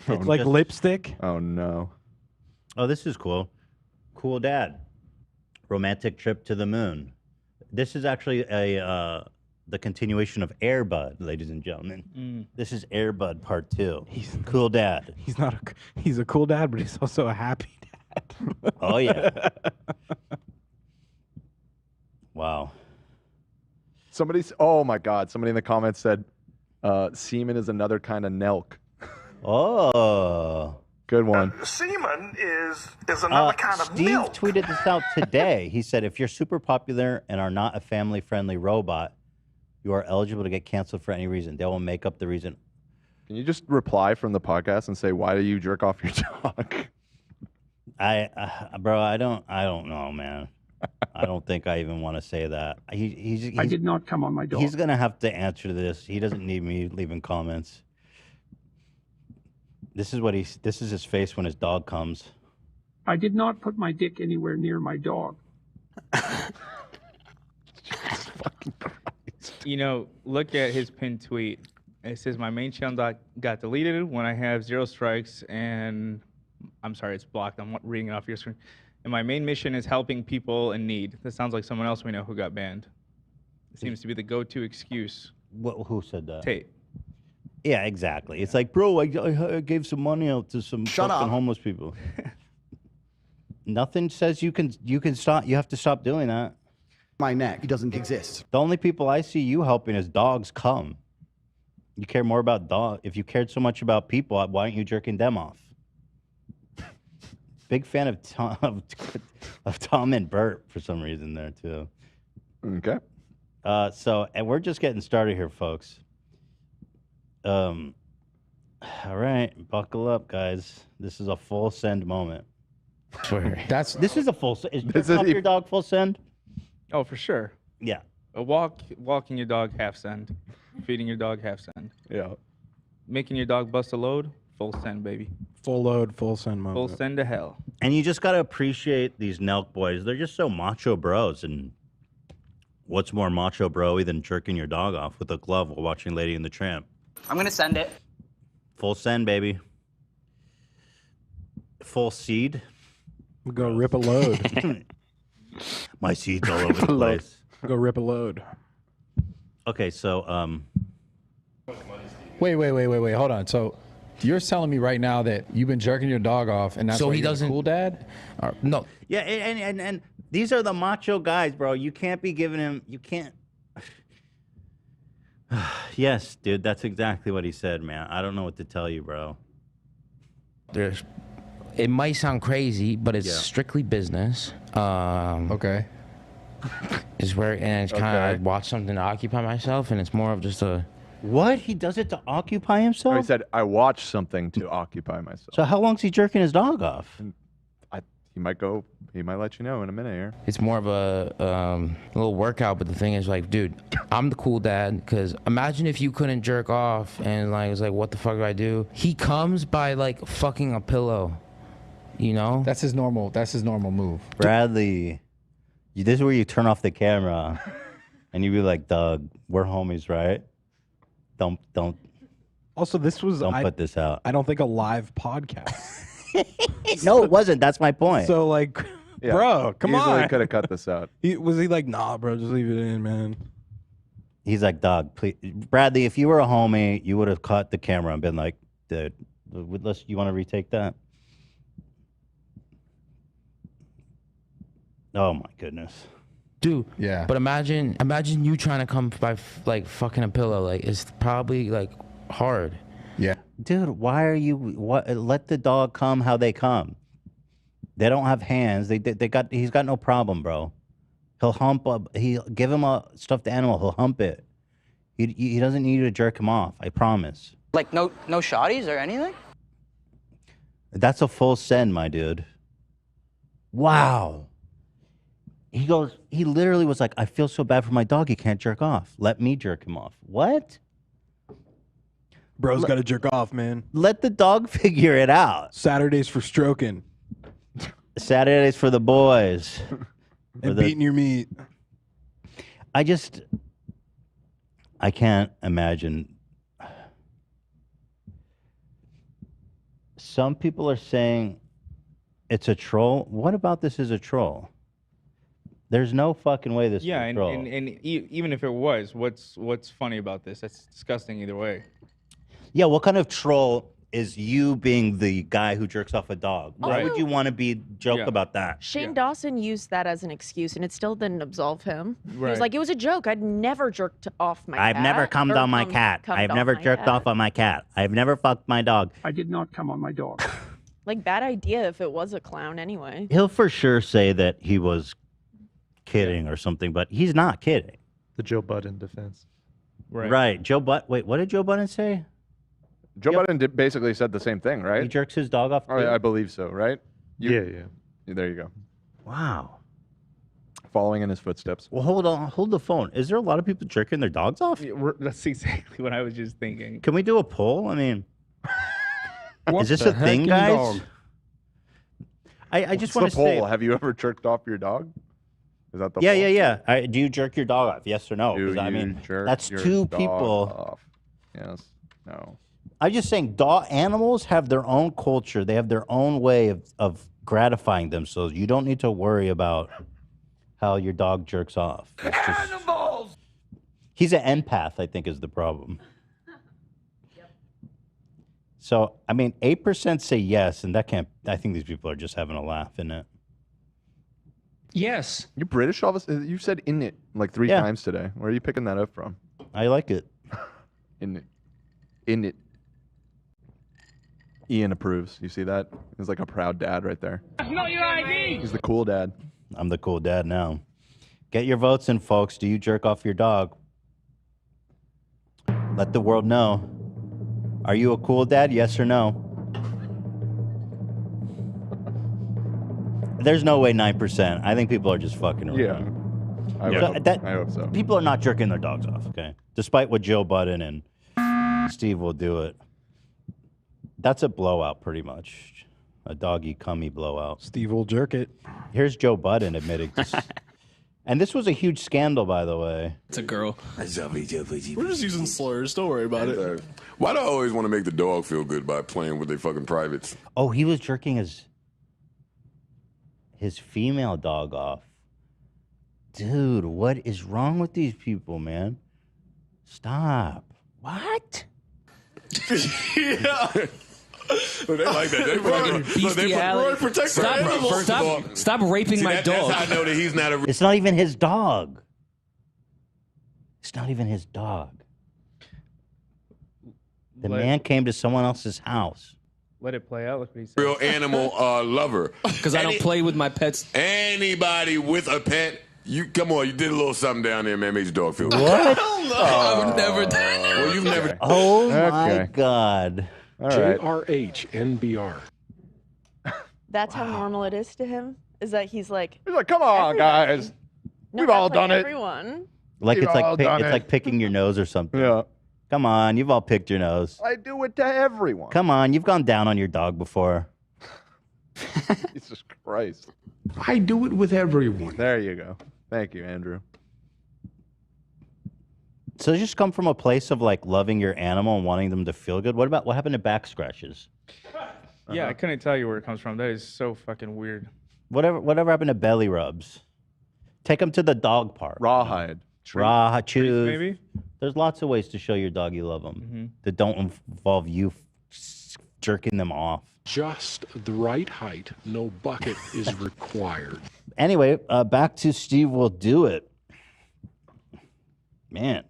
It's like lipstick. Oh no. Oh, this is cool. Cool dad. Romantic trip to the moon. This is actually the continuation of Air Bud, ladies and gentlemen. This is Air Bud Part 2. He's cool dad. He's a cool dad, but he's also a happy dad. Oh yeah. Wow. Oh my God! Somebody in the comments said, "Semen is another kind of nelk." Oh. Good one. Semen is another kind of Steve milk. tweeted this out today. He said, if you're super popular and are not a family-friendly robot, you are eligible to get canceled for any reason. They will make up the reason. Can you just reply from the podcast and say, "Why do you jerk off your dog?" Bro, I don't know, man. I don't think I even want to say that. He's I did not come on my dog. He's gonna have to answer this. He doesn't need me leaving comments. This is his face when his dog comes. I did not put my dick anywhere near my dog. Look at his pinned tweet It says my main channel got deleted when I have 0 strikes, and I'm sorry, it's blocked. I'm reading it off your screen. And my main mission is helping people in need. That sounds like someone else we know who got banned. It seems to be the go-to excuse. Who said that? Tate. Yeah, exactly. It's like, bro, I gave some money out to some fucking homeless people. Nothing says you can stop. You have to stop doing that. My neck, he doesn't exist. The only people I see you helping is dogs come. You care more about dogs. If you cared so much about people, why aren't you jerking them off? Big fan of Tom and Bert for some reason there too. Okay. And we're just getting started here, folks. All right, buckle up, guys. This is a full send moment. This is a full send. Is your dog full send? Oh, for sure. Yeah. Walking your dog, half send. Feeding your dog, half send. Yeah. Making your dog bust a load, full send, baby. Full load, full send moment. Full send to hell. And you just got to appreciate these Nelk boys. They're just so macho bros. And what's more macho bro-y than jerking your dog off with a glove while watching Lady and the Tramp? I'm gonna send it. Full send, baby. Full seed. We go rip a load. My seed's all over the place. Go rip a load. Okay, so Wait. Hold on. So you're telling me right now that you've been jerking your dog off, and that's So why he you're a doesn't- cool dad? No. yeah, and these are the macho guys, bro. You can't be giving him. You can't. Yes, dude, that's exactly what he said, man. I don't know what to tell you, bro. It might sound crazy, but it's Yeah. strictly business. Okay. It's where, and it's kind of, I watch something to occupy myself, and it's more of just a. What? He does it to occupy himself? No, he said, I watch something to occupy myself. So how long's he jerking his dog off? He might let you know in a minute here. It's more of a little workout, but the thing is, like, dude, I'm the cool dad. Because imagine if you couldn't jerk off, and like, it's like, what the fuck do I do? He comes by like fucking a pillow, you know? That's his normal move. Bradley, this is where you turn off the camera, and you be like, Doug, we're homies, right? Don't. Also, this was Don't put this out. I don't think a live podcast. No, it wasn't. That's my point. So like, bro, come Easily on. could have cut this out. Was he like, nah, bro, just leave it in, man? He's like, Doug, please. Bradley, if you were a homie, you would have cut the camera and been like, dude, you want to retake that? Oh my goodness. Dude, yeah. But imagine you trying to come by like fucking a pillow. Like, it's probably like hard. Yeah. Dude, why are you? What? Let the dog come how they come. They don't have hands. He's got no problem, bro. He'll hump up. Give him a stuffed animal. He'll hump it. He doesn't need you to jerk him off. I promise. Like no shotties or anything? That's a full send, my dude. Wow. He literally was like, I feel so bad for my dog. He can't jerk off. Let me jerk him off. What? Bro's got to jerk off, man. Let the dog figure it out. Saturdays for stroking. Saturdays for the boys. And beating your meat. I can't imagine. Some people are saying it's a troll. What about this is a troll? There's no fucking way this is a troll. and even if it was, what's funny about this? That's disgusting either way. Yeah, what kind of troll is you being the guy who jerks off a dog? Why would Also- you want to joke about that? Shane Dawson used that as an excuse, and it still didn't absolve him. He Right. was like, it was a joke. I'd never jerked off my cat. I've never cummed or on my cummed- cat. cummed I've on never my jerked cat. off on my cat. I've never fucked my dog. I did not come on my dog. Like, bad idea if it was a clown anyway. He'll for sure say that he was kidding or something, but he's not kidding. The Joe Budden defense. Right. Wait, what did Joe Budden say? Joe Budden basically said the same thing, right? He jerks his dog off. Oh, too? I believe so, right? Yeah. There you go. Wow. Following in his footsteps. Well, hold the phone. Is there a lot of people jerking their dogs off? That's exactly what I was just thinking. Can we do a poll? I mean, is this the a thing, heckin' guys? dog? I just What's want to the poll? say. Have you ever jerked off your dog? Is that the Yeah, poll? Do you jerk your dog off? Yes or no? 'Cause, I mean, that's jerk two your people. dog off? Yes. No. I'm just saying, animals have their own culture. They have their own way of gratifying themselves. You don't need to worry about how your dog jerks off. Animals! He's an empath, I think, is the problem. So, I mean, 8% say yes, and that can't. I think these people are just having a laugh, isn't it? Yes. You're British, all of a sudden? You said in it like 3 times today. Where are you picking that up from? I like it. In it. In it. Ian approves. You see that? He's like a proud dad right there. That's not your ID. He's the cool dad. I'm the cool dad now. Get your votes in, folks. Do you jerk off your dog? Let the world know. Are you a cool dad? Yes or no? There's no way 9%. I think people are just fucking around. Yeah. I hope so. People are not jerking their dogs off, okay? Despite what Joe Budden and Steve will do it. That's a blowout, pretty much. A doggy cummy blowout. Steve will jerk it. Here's Joe Budden admitting this. And this was a huge scandal, by the way. It's a girl. We're just using slurs. Don't worry about it. Why do I always want to make the dog feel good by playing with their fucking privates? Oh, he was jerking his female dog off. Dude, what is wrong with these people, man? Stop. What? Yeah. Look, they like that. They Bestiality. protect Stop, their animals. stop raping my dog. That's how I know that he's not a. It's not even his dog. It's not even his dog. The man came to someone else's house. Let it play out. Look what he said. Real animal lover. Because I don't play with my pets. Anybody with a pet, you come on. You did a little something down there, man. Made your dog feel good. What? Hell no. I would never do that. Well, you've never. Oh my Okay. God. All right. JRHNBR. That's how normal it is to him. Is that he's like, come on, everybody. guys. No, We've that's all like done it. everyone. Like We've it's all like done it's it. like picking your nose or something. Yeah. Come on, you've all picked your nose. I do it to everyone. Come on, you've gone down on your dog before. Jesus Christ. I do it with everyone. There you go. Thank you, Andrew. So it just come from a place of like loving your animal and wanting them to feel good. What happened to back scratches? Yeah, I couldn't tell you where it comes from. That is so fucking weird. Whatever happened to belly rubs? Take them to the dog park. Rawhide. Chews. maybe? There's lots of ways to show your dog you love them that don't involve you jerking them off. Just the right height. No bucket is required. Anyway, back to Steve will do it. Man,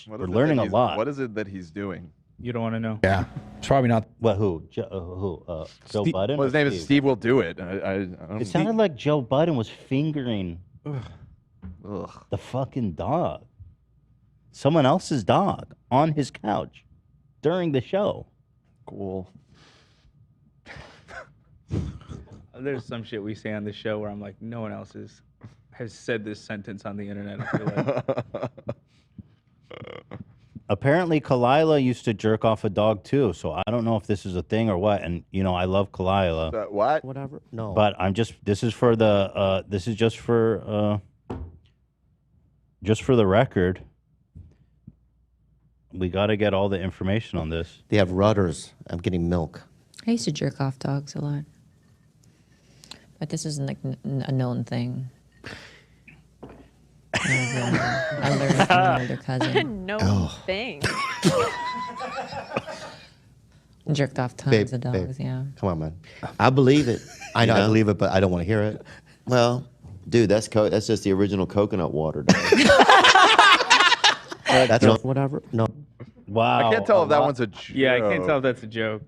we're learning a lot. What is it that he's doing? You don't want to know. Yeah, it's probably not. What? Who? Joe Budden? Well, his name is Steve will do it. I don't It sounded like Joe Budden was fingering the fucking dog. Someone else's dog on his couch during the show. Cool. There's some shit we say on the show where I'm like, no one else has said this sentence on the internet. I feel like. Apparently, Kalila used to jerk off a dog too, so I don't know if this is a thing or what. And you know, I love Kalila. What? Whatever. No. But I'm just. This is for the. This is just for. Just for the record. We got to get all the information on this. They have rudders. I'm getting milk. I used to jerk off dogs a lot. But this isn't like a known thing. I learned from my older cousin. No thing. Jerked off tons of dogs, yeah. Come on, man. I believe it. I know, I believe it, but I don't want to hear it. Well, dude, that's just the original coconut water. That's whatever. No. Wow. I can't tell if that one's a joke. Yeah, I can't tell if that's a joke.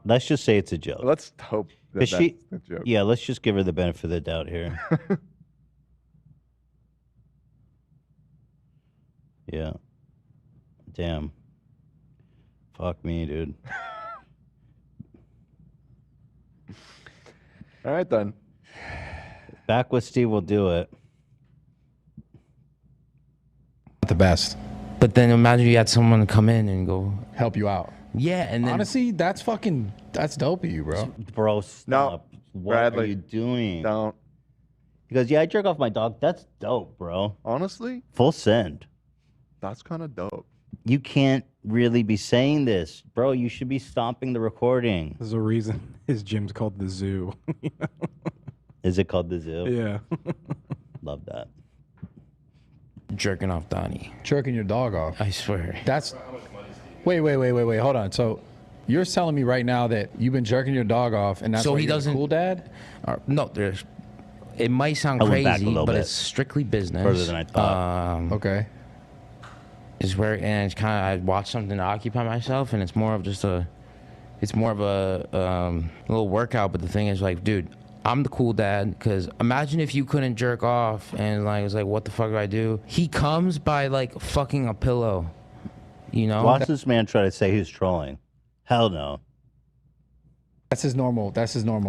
Let's just say it's a joke. Let's hope that Is that's she? a joke. Yeah, let's just give her the benefit of the doubt here. Yeah. Damn. Fuck me, dude. All right, then. Back with Steve will do it. Not the best. But then imagine you had someone come in and go help you out. Yeah, and then Honestly, that's dope of you, bro. Bro, stop. What Bradley, are you doing? Don't. He goes, yeah, I jerk off my dog. That's dope, bro. Honestly? Full send. That's kind of dope. You can't really be saying this, bro. You should be stopping the recording. There's a reason his gym's called the Zoo. Is it called the Zoo? Yeah. Love that. Jerking off Donnie. Jerking your dog off. I swear. That's. Wait. Hold on. So, you're telling me right now that you've been jerking your dog off, and that's So why he you're a doesn't- cool dad? No, there's. It might sound I went back a crazy, little but bit. it's strictly business. Further than I thought. Okay. Is where, and it's kind of, I watch something to occupy myself, and it's more of just a, it's more of a little workout. But the thing is, like, dude, I'm the cool dad, because imagine if you couldn't jerk off and like, it's like, what the fuck do I do? He comes by like fucking a pillow, you know? Watch this man try to say he's trolling. Hell no. That's his normal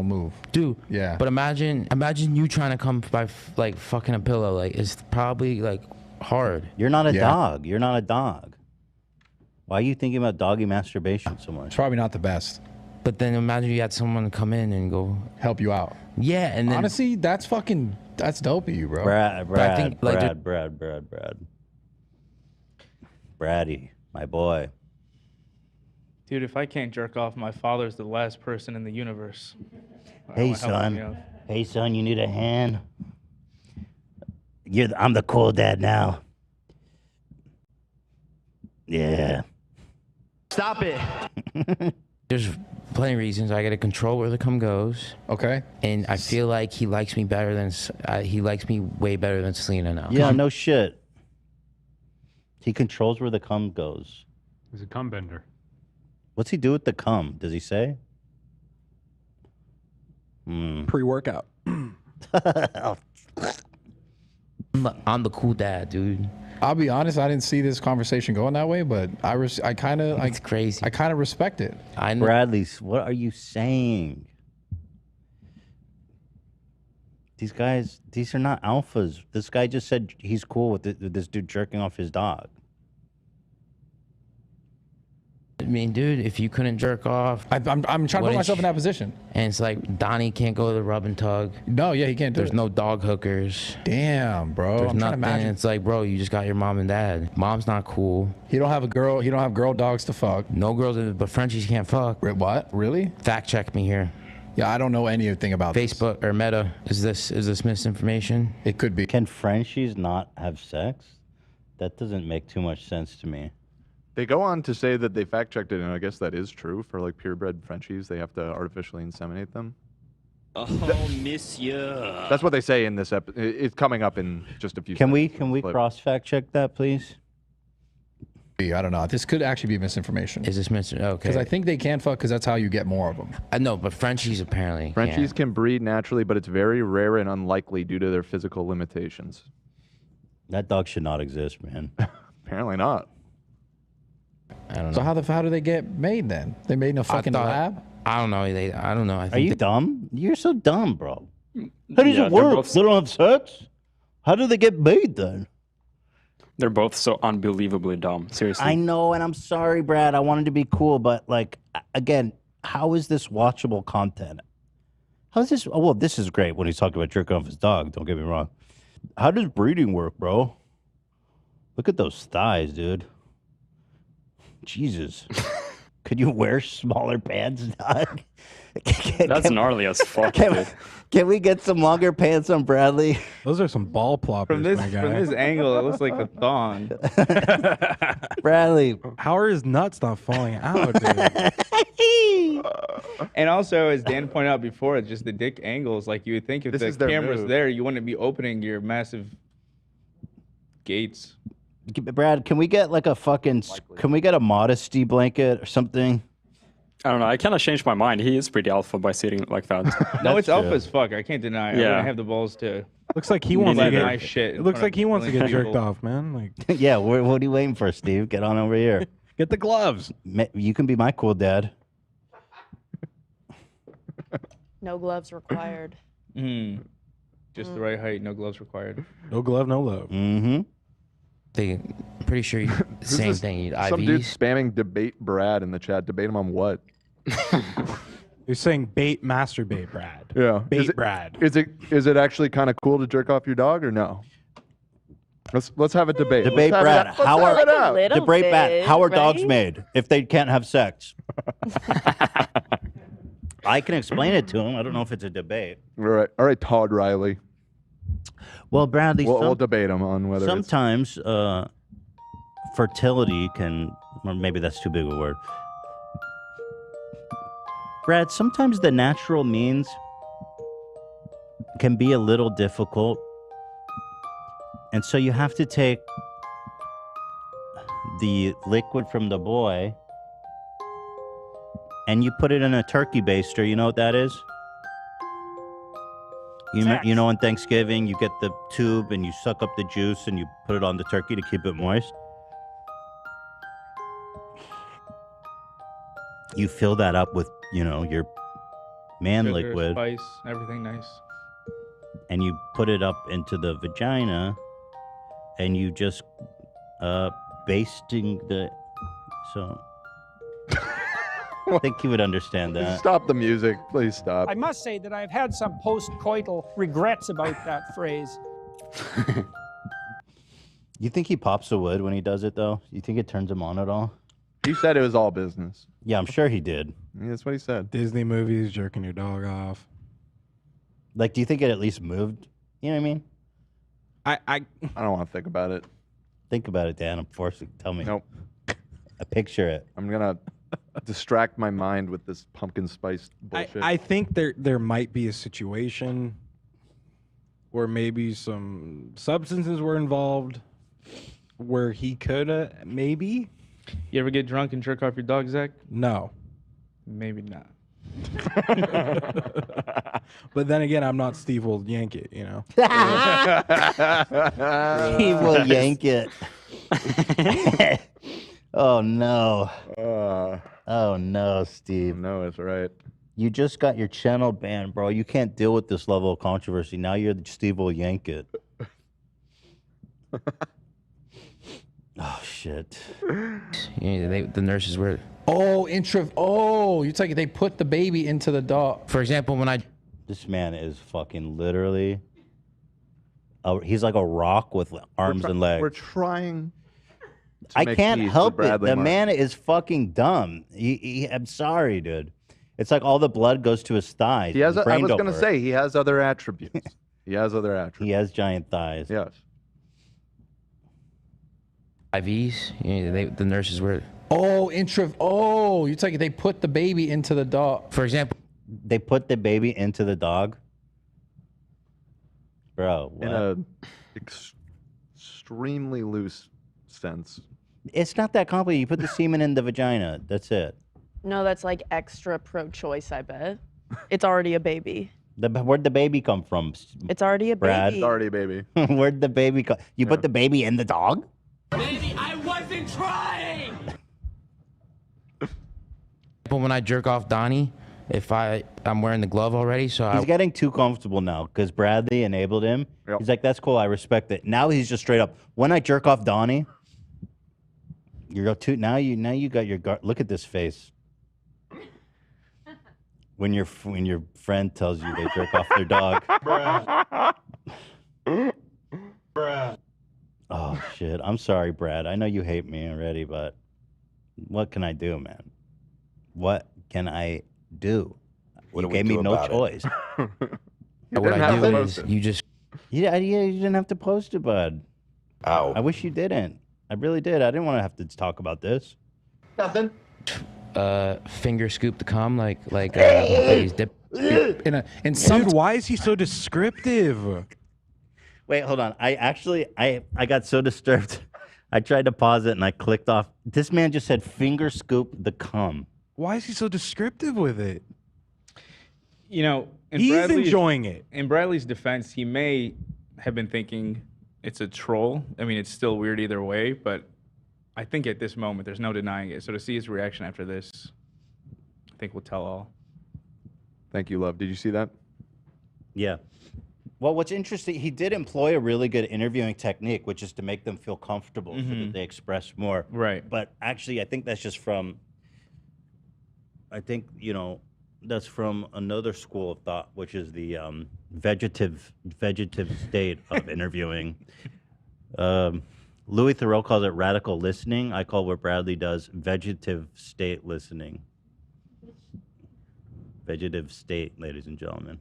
move. Dude. Yeah. But imagine you trying to come by like fucking a pillow. Like, it's probably like hard. You're not a dog. You're not a dog. Why are you thinking about doggy masturbation so much? It's probably not the best. But then imagine you had someone come in and go help you out. Yeah, and then honestly, that's dope of you, bro. Braddy, my boy. Dude, if I can't jerk off, my father's the last person in the universe. Hey son, you need a hand? I'm the cool dad now. Yeah. Stop it. There's plenty of reasons. I got to control where the cum goes. Okay. And I feel like he likes me better than he likes me way better than Selena now. Yeah, no shit. He controls where the cum goes. He's a cum bender. What's he do with the cum? Does he say? Pre-workout. I'm the cool dad, dude. I'll be honest, I didn't see this conversation going that way, but I kind of it's crazy. I kind of respect it. Bradley, what are you saying? These guys, these are not alphas. This guy just said he's cool with this dude jerking off his dog. I mean, dude, if you couldn't jerk off, I'm trying to put myself in that position. And it's like Donnie can't go to the rub and tug. No, yeah, he can't do There's no dog hookers. Damn, bro. There's I'm trying to nothing. imagine. It's like, bro, you just got your mom and dad. Mom's not cool. He don't have a girl. He don't have girl dogs to fuck. No girls, but Frenchies can't fuck. What? Really? Fact check me here. Yeah, I don't know anything about Facebook or Meta. Is this misinformation? It could be. Can Frenchies not have sex? That doesn't make too much sense to me. They go on to say that they fact-checked it, and I guess that is true for like purebred Frenchies. They have to artificially inseminate them. Oh, monsieur. That's what they say in this episode. It's coming up in just a few Can seconds. we cross fact check that, please? I don't know. This could actually be misinformation. Is this misinformation? Okay. Because I think they can fuck because that's how you get more of them. I know, but Frenchies apparently Frenchies can breed naturally, but it's very rare and unlikely due to their physical limitations. That dog should not exist, man. Apparently not. I don't know. So how do they get made then? They made in a fucking lab? I don't know. I don't know. I think Are you dumb? You're so dumb, bro. How does Yeah, it they're work? both- They don't have sex? How do they get made then? They're both so unbelievably dumb. Seriously. I know, and I'm sorry, Brad. I wanted to be cool, but like, again, how is this watchable content? How is this? Oh, well, this is great when he's talking about jerking off his dog. Don't get me wrong. How does breeding work, bro? Look at those thighs, dude. Jesus. Could you wear smaller pants, dog? That's gnarly as fuck, dude. Can we get some longer pants on Bradley? Those are some ball ploppers, From this my guy. from this angle, it looks like a thong. Bradley. How are his nuts not falling out, dude? And also, as Dan pointed out before, it's just the dick angles. Like you would think if This the is their camera's move. there, you wouldn't be opening your massive gates. Brad, can we get like a fucking, can we get a modesty blanket or something? I don't know. I kind of changed my mind. He is pretty alpha by sitting like that. No, it's alpha as fuck. I can't deny it. I Yeah. wouldn't have the balls to. Looks like he do wants to that get. nice shit. It looks like he wants to get jerked off, man. Like, Yeah, what are you waiting for, Steve? Get on over here. get the gloves. You can be my cool dad. No gloves required. Just the right height, no gloves required. No glove, no love. Mm-hmm. I'm pretty sure you, Who's same this- thing. Some dude IVs. spamming debate Brad in the chat. Debate him on what? You're saying bait, masturbate, Brad. Yeah. Bait, Is it, Brad. Is it actually kind of cool to jerk off your dog or no? Let's have a debate. Debate, Let's Brad. have it out. How Let's have it are out. little debate, Brad? bit, How are dogs right? made if they can't have sex? I can explain it to him. I don't know if it's a debate. All right, Todd Riley. Well, Bradley, We'll debate him on whether sometimes fertility can, or maybe that's too big a word. Brad, sometimes the natural means can be a little difficult. And so you have to take the liquid from the boy and you put it in a turkey baster. You know what that is? You know on Thanksgiving, you get the tube and you suck up the juice and you put it on the turkey to keep it moist. You fill that up with, your man Sugar, liquid. spice, everything nice. And you put it up into the vagina and you just basting the so I think you would understand that. Stop the music. Please stop. I must say that I've had some post-coital regrets about that phrase. You think he pops a wood when he does it though? You think it turns him on at all? He said it was all business. Yeah, I'm sure he did. Yeah, that's what he said. Disney movies, jerking your dog off. Like, do you think it at least moved? You know what I mean? I don't want to think about it. Think about it, Dan. I'm forcing. Tell me. Nope. I picture it. I'm gonna distract my mind with this pumpkin spice bullshit. I think there might be a situation where maybe some substances were involved where he could maybe. You ever get drunk and jerk off your dog, Zach? No. Maybe not. But then again, I'm not Steve will yank it, He will yank it. Oh no. Oh no, Steve. No, it's right. You just got your channel banned, bro. You can't deal with this level of controversy. Now you're the Steve will yank it. Oh shit. The nurses were. Oh, you're talking they put the baby into the dog. For example, when This man is fucking literally. He's like a rock with arms and legs. We're trying. I make can't peace with help it. Bradley The Martin. man is fucking dumb. I'm sorry, dude. It's like all the blood goes to his thighs. He has. His I brain was don't gonna work. say he has other attributes. He has other attributes. He has giant thighs. Yes. IVs, the nurses were. You're talking they put the baby into the dog. For example, they put the baby into the dog. Bro, what? In a extremely loose sense. It's not that complicated. You put the semen in the vagina. That's it. No, that's like extra pro-choice, I bet. It's already a baby. Where'd the baby come from? It's already a Brad? baby. It's already a baby. Where'd the baby come? You put the baby in the dog? Baby, I wasn't trying! But when I jerk off Donnie, if I'm wearing the glove already, so He's getting too comfortable now because Bradley enabled him. Yep. He's like, that's cool. I respect it. Now he's just straight up. When I jerk off Donnie, you're too. Now you got your guard. Look at this face. When your friend tells you they jerk off their dog. Brad. Oh shit! I'm sorry, Brad. I know you hate me already, but what can I do, man? What can I do? What You do we gave do me no about it? choice. what I do is you just. Yeah, you didn't have to post it, bud. Ow. I wish you didn't. I really did. I didn't want to have to talk about this. Nothing. Finger scoop the cum like ladies dip. Dude, why is he so descriptive? Wait, hold on. I got so disturbed. I tried to pause it and I clicked off. This man just said finger scoop the cum. Why is he so descriptive with it? You know, He's enjoying it. In Bradley's defense, he may have been thinking it's a troll. I mean, it's still weird either way, but I think at this moment, there's no denying it. So to see his reaction after this, I think will tell all. Thank you, love. Did you see that? Yeah. Well, what's interesting, he did employ a really good interviewing technique, which is to make them feel comfortable so that they express more. Right. But actually, I think that's just from, that's from another school of thought, which is the vegetative state of interviewing. Louis Theroux calls it radical listening. I call what Bradley does vegetative state listening. Vegetative state, ladies and gentlemen.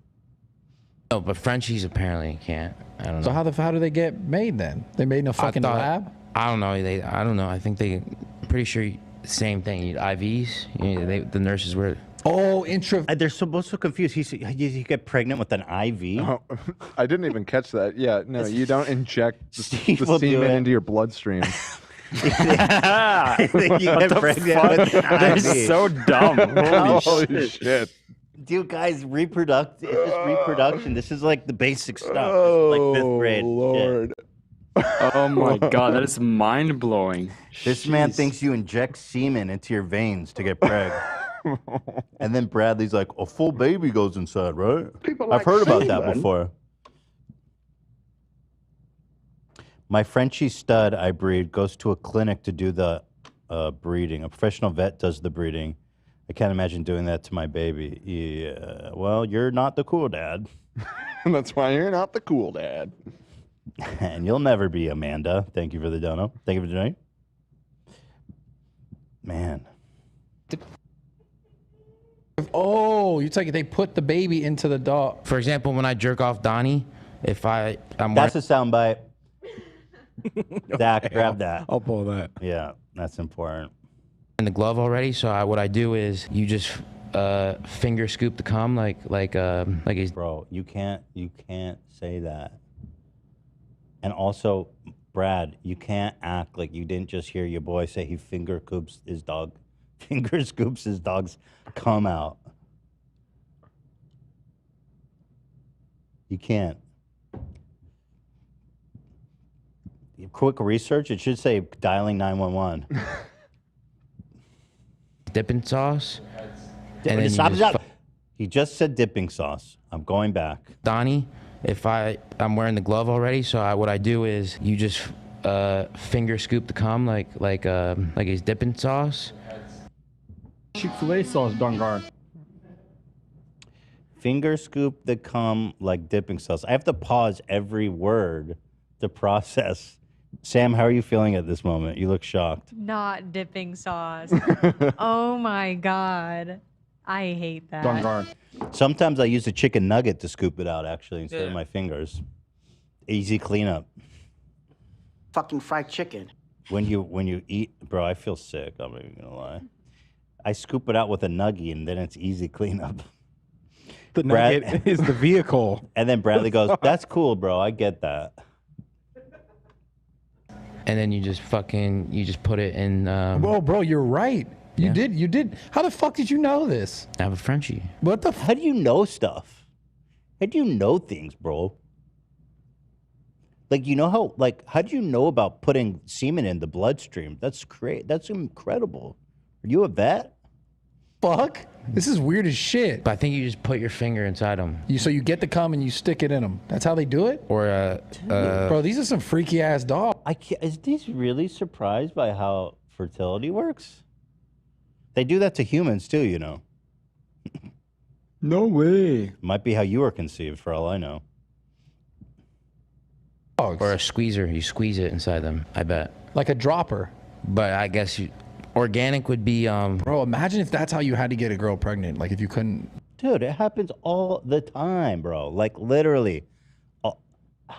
No, but Frenchies apparently can't. I don't know. So how do they get made then? They made in a fucking lab? I don't know. I don't know. I think pretty sure same thing. You IVs. The nurses were. Oh, they're so confused. You get pregnant with an IV? Oh, I didn't even catch that. Yeah, no, you don't inject the will do semen it. into your bloodstream. I think you get pregnant with an That is IV. so dumb. Holy shit. Dude, guys, it's just reproduction. This is like the basic stuff. This Oh, is like 5th grade. Lord. Oh my god, that is mind blowing. This man thinks you inject semen into your veins to get pregnant. And then Bradley's like, a full baby goes inside, right? I've heard about that before. My Frenchie stud I breed goes to a clinic to do the breeding. A professional vet does the breeding. I can't imagine doing that to my baby. Yeah, well, you're not the cool dad. That's why you're not the cool dad. And you'll never be Amanda. Thank you for the dono. Thank you for the donate. Man. Oh, you're talking they put the baby into the dog. For example, when I jerk off Donnie, if I'm That's a soundbite. Dak, grab that. I'll pull that. Yeah, that's important. in the glove already. So what I do is you just finger scoop the cum like he's. Bro, you can't say that. And also, Brad, you can't act like you didn't just hear your boy say he finger scoops his dog's cum out. You can't. Quick research, it should say dialing 911. Dipping sauce. And then stop. He just said dipping sauce. I'm going back. Donnie, if I'm wearing the glove already, so what I do is you just finger scoop the cum like he's dipping sauce. Chick-fil-A sauce, Dungar. Finger scoop the cum like dipping sauce. I have to pause every word to process. Sam, how are you feeling at this moment? You look shocked. Not dipping sauce. Oh my God. I hate that. Dungar. Sometimes I use a chicken nugget to scoop it out, actually, instead of my fingers. Easy cleanup. Fucking fried chicken. When you eat, bro, I feel sick. I'm not even gonna lie. I scoop it out with a nugget, and then it's easy cleanup. The nugget is the vehicle. And then Bradley goes, "That's cool, bro. I get that." And then you just put it in. Whoa, bro, you're right. You did. How the fuck did you know this? I have a Frenchie. What the? How do you know stuff? How do you know things, bro? Like, you know how do you know about putting semen in the bloodstream? That's great. That's incredible. Are you a vet? Fuck. This is weird as shit. But I think you just put your finger inside them. So you get the cum and you stick it in them. That's how they do it? Or bro, these are some freaky ass dogs. Is these really surprised by how fertility works? They do that to humans too, you know. No way. Might be how you were conceived, for all I know. Or a squeezer. You squeeze it inside them, I bet. Like a dropper. But I guess organic would be... Bro, imagine if that's how you had to get a girl pregnant. Like if you couldn't... Dude, it happens all the time, bro. Like literally.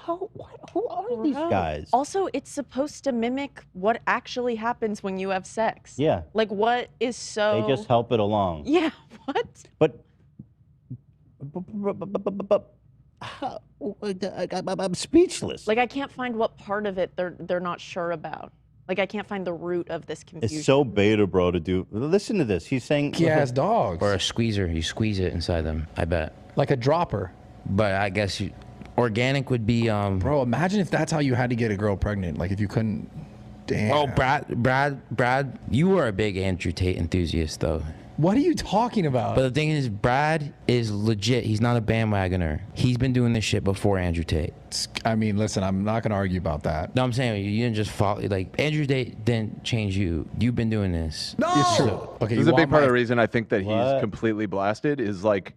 Who are these guys? Also, it's supposed to mimic what actually happens when you have sex. Yeah. Like what is so... They just help it along. Yeah, what? But I'm speechless. Like I can't find what part of it they're not sure about. Like I can't find the root of this confusion. It's so beta, bro, to do. Listen to this. He's saying... ass dogs. Or a squeezer. You squeeze it inside them, I bet. Like a dropper. But I guess organic would be... Bro, imagine if that's how you had to get a girl pregnant. Like if you couldn't... Damn. Oh, Brad, you were a big Andrew Tate enthusiast, though. What are you talking about? But the thing is, Brad is legit. He's not a bandwagoner. He's been doing this shit before Andrew Tate. I mean, listen, I'm not going to argue about that. No, I'm saying you didn't just follow. Like, Andrew Tate didn't change you. You've been doing this. No! It's true. Okay, This is a big part of the reason I think that he's completely blasted is like,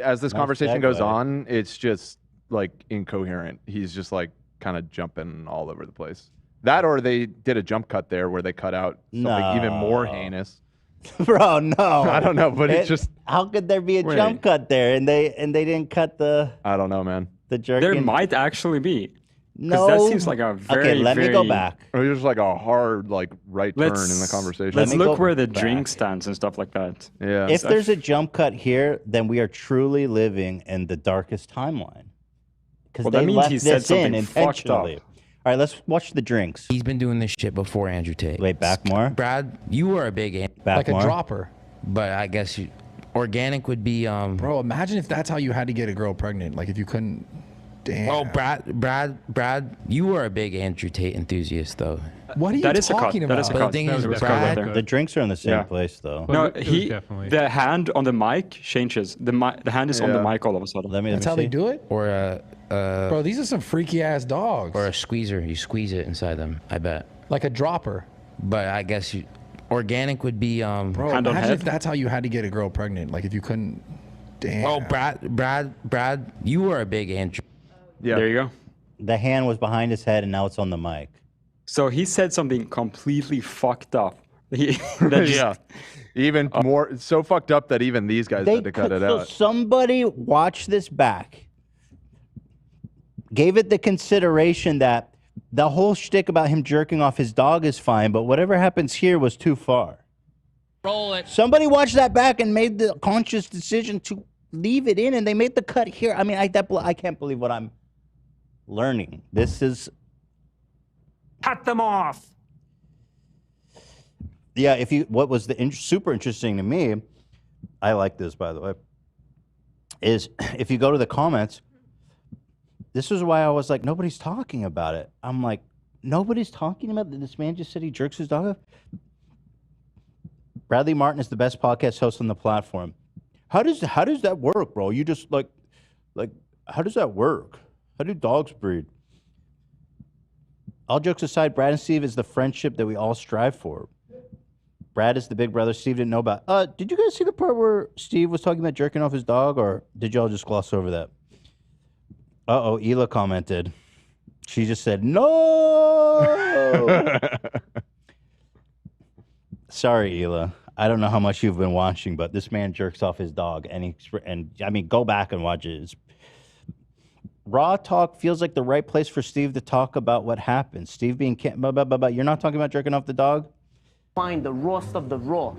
as this conversation goes on, it's just like incoherent. He's just like kind of jumping all over the place. That or they did a jump cut there where they cut out something even more heinous. Bro, no. I don't know, but it's just how could there be a jump cut there and they didn't cut the I don't know, man. The jerking. There might actually be. No. That seems like a very, okay, let me go back. Or just like a hard right turn in the conversation. Let's look where the drink stands and stuff like that. Yeah. If there's a jump cut here, then we are truly living in the darkest timeline. Because that they means left he said this in something fucked up. intentionally. All right, let's watch the drinks. He's been doing this shit before Andrew Tate. Wait, back more? Brad, you were a big Back like more? a dropper. But I guess organic would be Bro, imagine if that's how you had to get a girl pregnant. Like if you couldn't. Damn. Oh, Brad, you were a big Andrew Tate enthusiast, though. What are you talking about? But the thing is, Brad, The drinks are in the same place, though. No, the hand on the mic changes. The hand is on the mic all of a sudden. That's how they do it? Or Bro, these are some freaky ass dogs. Or a squeezer. You squeeze it inside them, I bet. Like a dropper. But I guess organic would be Bro, imagine if that's how you had to get a girl pregnant. Like if you couldn't. Damn. Oh, Brad, you were a big Andrew. Yeah. There you go. The hand was behind his head and now it's on the mic. So he said something completely fucked up. Yeah. Even more, it's so fucked up that even these guys had to cut it So out. somebody watched this back, gave it the consideration that the whole shtick about him jerking off his dog is fine, but whatever happens here was too far. Roll it. Somebody watched that back and made the conscious decision to leave it in, and they made the cut here. I mean, I can't believe what I'm learning. This is... Cut them off. Yeah, what was super interesting to me, I like this, by the way, is if you go to the comments, this is why I was like, nobody's talking about it. I'm like, nobody's talking about it. This man just said he jerks his dog off. Bradley Martin is the best podcast host on the platform. How does that work, bro? You just like, how does that work? How do dogs breed? All jokes aside, Brad and Steve is the friendship that we all strive for. Brad is the big brother Steve didn't know about. Did you guys see the part where Steve was talking about jerking off his dog, or did y'all just gloss over that? Uh-oh, Hila commented. She just said, no! Sorry, Hila. I don't know how much you've been watching, but this man jerks off his dog, and I mean, go back and watch it. Raw talk feels like the right place for Steve to talk about what happened. Steve being you're not talking about jerking off the dog? Find the rawest of the raw.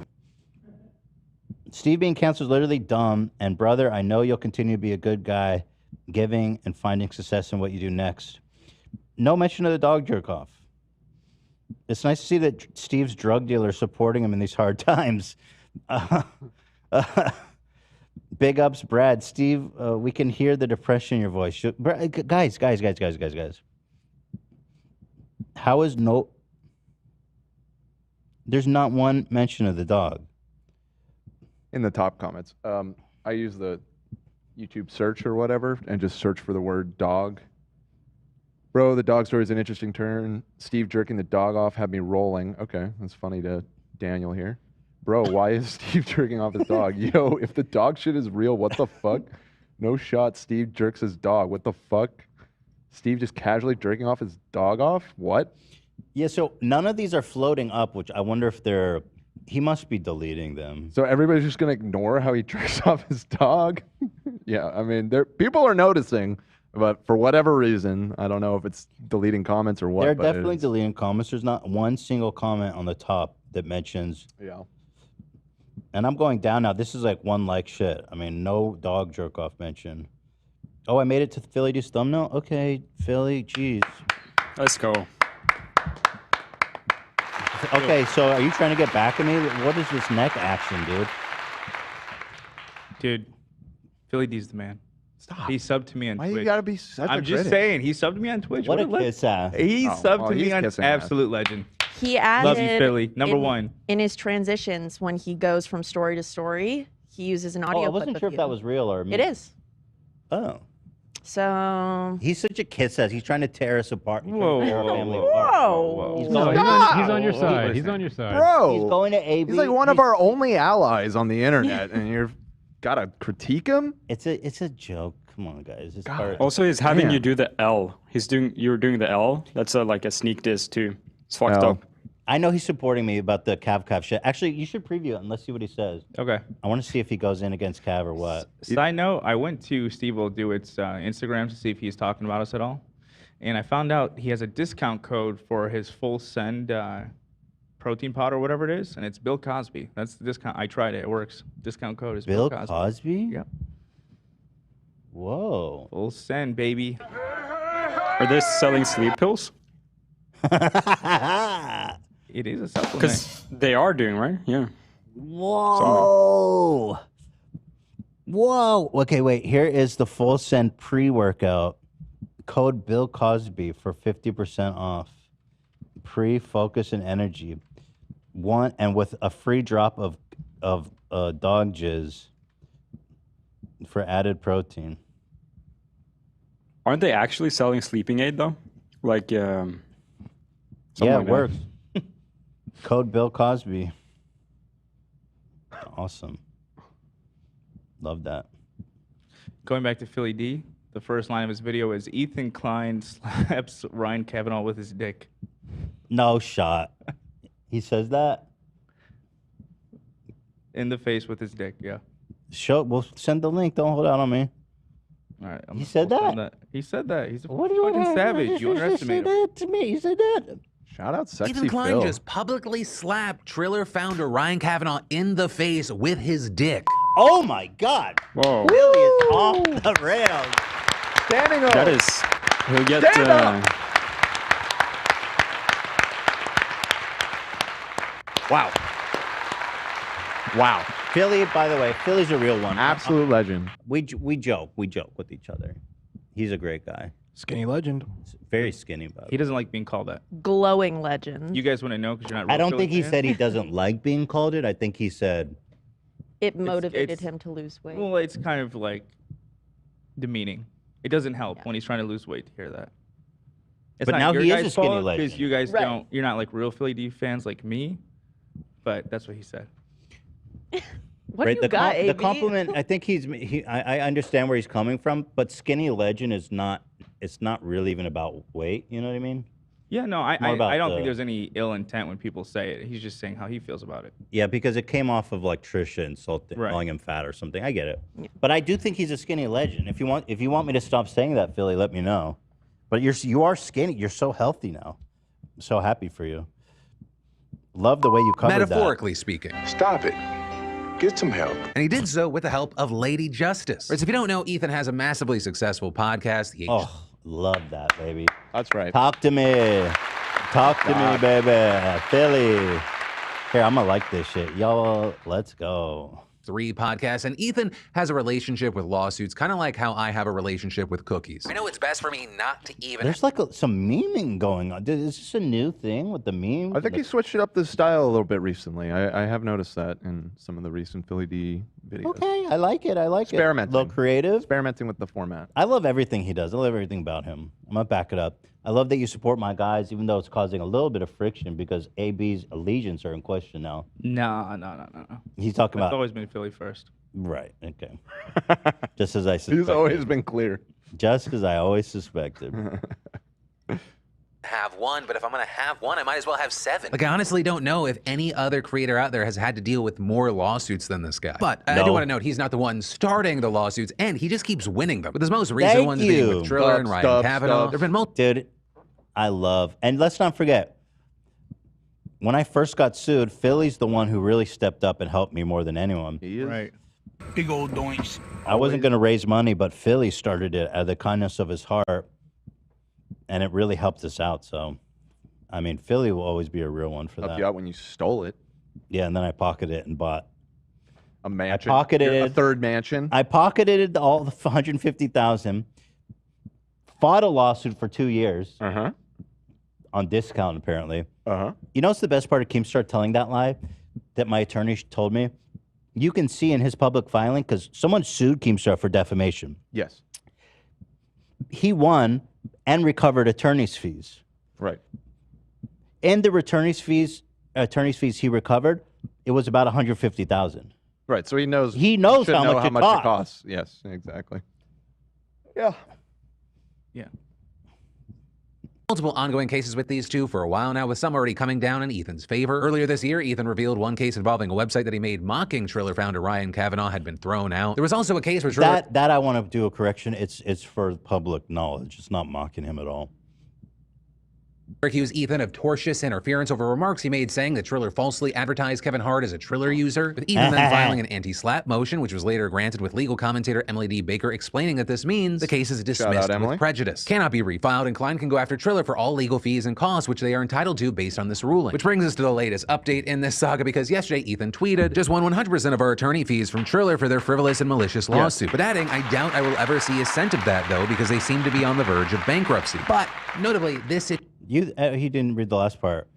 Steve being canceled is literally dumb. And brother, I know you'll continue to be a good guy, giving and finding success in what you do next. No mention of the dog jerk off. It's nice to see that Steve's drug dealer is supporting him in these hard times. Big ups, Brad. Steve, we can hear the depression in your voice. Guys. How is there's not one mention of the dog. In the top comments. I use the YouTube search or whatever and just search for the word dog. Bro, the dog story is an interesting turn. Steve jerking the dog off had me rolling. Okay, that's funny to Daniel here. Bro, why is Steve jerking off his dog? Yo, if the dog shit is real, what the fuck? No shot, Steve jerks his dog. What the fuck? Steve just casually jerking off his dog off? What? Yeah, so none of these are floating up, which I wonder if he must be deleting them. So everybody's just going to ignore how he jerks off his dog? Yeah, I mean, people are noticing, but for whatever reason, I don't know if it's deleting comments or what. They're but definitely deleting comments. There's not one single comment on the top that mentions... Yeah. And I'm going down now. This is like one like shit. I mean, no dog jerk off mention. Oh, I made it to Philly D's thumbnail? Okay, Philly, jeez. Let's go. Okay, so are you trying to get back at me? What is this neck action, dude? Dude, Philly D's the man. Stop. He subbed to me on Why Twitch. you gotta be such I'm a just critic? saying, he subbed to me on Twitch. What a legend. kiss ass. He subbed to he's me on kissing ass. absolute legend. He added Love you, Philly. Number one. In his transitions, when he goes from story to story, he uses an audio I clip wasn't of sure if you. that was real or me. It is. Oh. So... He's such a kiss ass. He's trying to tear us apart. Whoa, He's trying to tear our whoa, family whoa, apart. Whoa. He's No, going, he's on your side. He's on your side. Bro, he's going to AB. he's like one of our only allies on the internet, and you've got to critique him? It's a joke. Come on, guys. It's hard. Also, he's having Damn. you do the L. You're doing the L. That's like a sneak diss too. It's fucked L. up. I know he's supporting me about the Cav shit. Actually, you should preview it and let's see what he says. Okay. I want to see if he goes in against Cav or what. Side note, I went to Stevewilldoit's Instagram to see if he's talking about us at all. And I found out he has a discount code for his full send protein powder or whatever it is. And it's Bill Cosby. That's the discount. I tried it. It works. Discount code is Bill Cosby? Yep. Whoa. Full send, baby. Are they selling sleep pills? It is a supplement. Because they are doing, right? Yeah. Whoa. Whoa. Okay, wait. Here is the full send pre-workout. Code Bill Cosby for 50% off. Pre-focus and energy. And with a free drop of dog jizz for added protein. Aren't they actually selling sleeping aid though? Like, Yeah, like it that. works. Code Bill Cosby. Awesome. Love that. Going back to Philly D, the first line of his video is Ethan Klein slaps Ryan Kavanaugh with his dick. No shot. He says that? In the face with his dick, yeah. We'll send the link. Don't hold out on me. All right. He said that? He said that. He's a What do you fucking want? savage. You underestimate him. that to me. He said that. Shout out Sexy Ethan Klein Phil. just publicly slapped Triller founder Ryan Kavanaugh in the face with his dick. Oh my God. Whoa. Billy is off the rails. Standing up. That is. He'll get. Stand up. Wow. Wow. Philly, by the way, Philly's a real one. Absolute legend. We joke with each other. He's a great guy. Skinny legend. Very skinny, but He doesn't like being called that. Glowing legend. You guys wouldn't know because you're not. I real don't Philly think he fans? said he doesn't like being called it. I think he said It motivated it's- him to lose weight. Well, it's kind of like demeaning. It doesn't help when he's trying to lose weight to hear that. It's But not now your he is guys' a skinny fault legend. because you guys Right. don't. You're not like real Philly D fans like me. But that's what he said. What do you got, the AB? compliment. I think I understand where he's coming from, but skinny legend is not. It's not really even about weight. You know what I mean? Yeah, no, I More about don't the- think there's any ill intent when people say it. He's just saying how he feels about it. Yeah, because it came off of like Trisha insulting, Right. calling him fat or something. I get it, but I do think he's a skinny legend. If you want me to stop saying that, Philly, let me know. But you are skinny. You're so healthy now. I'm so happy for you. Love the way you covered Metaphorically speaking. Stop it. Get some help. And he did so with the help of Lady Justice. Right, so if you don't know, Ethan has a massively successful podcast. that. Oh, love that, baby. That's right. Talk to me. Talk to me, baby. Philly. Here, I'm gonna like this shit. Y'all, let's go. 3 podcasts, and Ethan has a relationship with lawsuits, kind of like how I have a relationship with cookies. I know it's best for me not to even. There's like some memeing going on. Is this a new thing with the memes? I think he switched it up the style a little bit recently. I have noticed that in some of the recent Philly D videos. Okay, I like it. I like it. Experimenting. A little creative. Experimenting with the format. I love everything he does. I love everything about him. I'm gonna back it up. I love that you support my guys, even though it's causing a little bit of friction because AB's allegiance are in question now. No. He's talking It's about always been Philly first. right. Okay. Just as I suspected. He's always been clear. Just as I always suspected. Have one, but if I'm gonna have one, I might as well have 7. Like, I honestly don't know if any other creator out there has had to deal with more lawsuits than this guy. But I do No. want to note he's not the one starting the lawsuits, and he just keeps winning them. With his most recent Thank ones being you. with Triller and Ryan Kavanaugh. There've been multiple. Dude, I love, and let's not forget, when I first got sued, Philly's the one who really stepped up and helped me more than anyone. He is. Right. Big old doinks. I wasn't going to raise money, but Philly started it out of the kindness of his heart, and it really helped us out. So, I mean, Philly will always be a real one for Helped that. you out when you stole it. Yeah, and then I pocketed it and bought. A mansion. Pocketed A third mansion. I pocketed all the 150,000. Fought a lawsuit for 2 years. On discount, apparently. You know what's the best part of Keemstar telling that lie? That my attorney told me? You can see in his public filing, because someone sued Keemstar for defamation. Yes. He won and recovered attorney's fees. Right. And the attorney's fees he recovered, it was about 150,000. Right. So he knows. He knows should how know much how it much costs. it costs. Yes. Exactly. Yeah. Yeah. Multiple ongoing cases with these two for a while now, with some already coming down in Ethan's favor. Earlier this year, Ethan revealed one case involving a website that he made mocking Triller founder Ryan Kavanaugh had been thrown out. There was also a case where Triller... That I want to do a correction. It's for public knowledge. It's not mocking him at all. accused Ethan of tortious interference over remarks he made saying that Triller falsely advertised Kevin Hart as a Triller user, with Ethan then filing an anti-slap motion, which was later granted, with legal commentator Emily D. Baker explaining that this means the case is dismissed with prejudice, cannot be refiled, and Klein can go after Triller for all legal fees and costs which they are entitled to based on this ruling. Which brings us to the latest update in this saga, because yesterday Ethan tweeted, "Just won 100% of our attorney fees from Triller for their frivolous and malicious lawsuit," but adding, "I doubt I will ever see a cent of that though, because they seem to be on the verge of bankruptcy." But notably, this he didn't read the last part.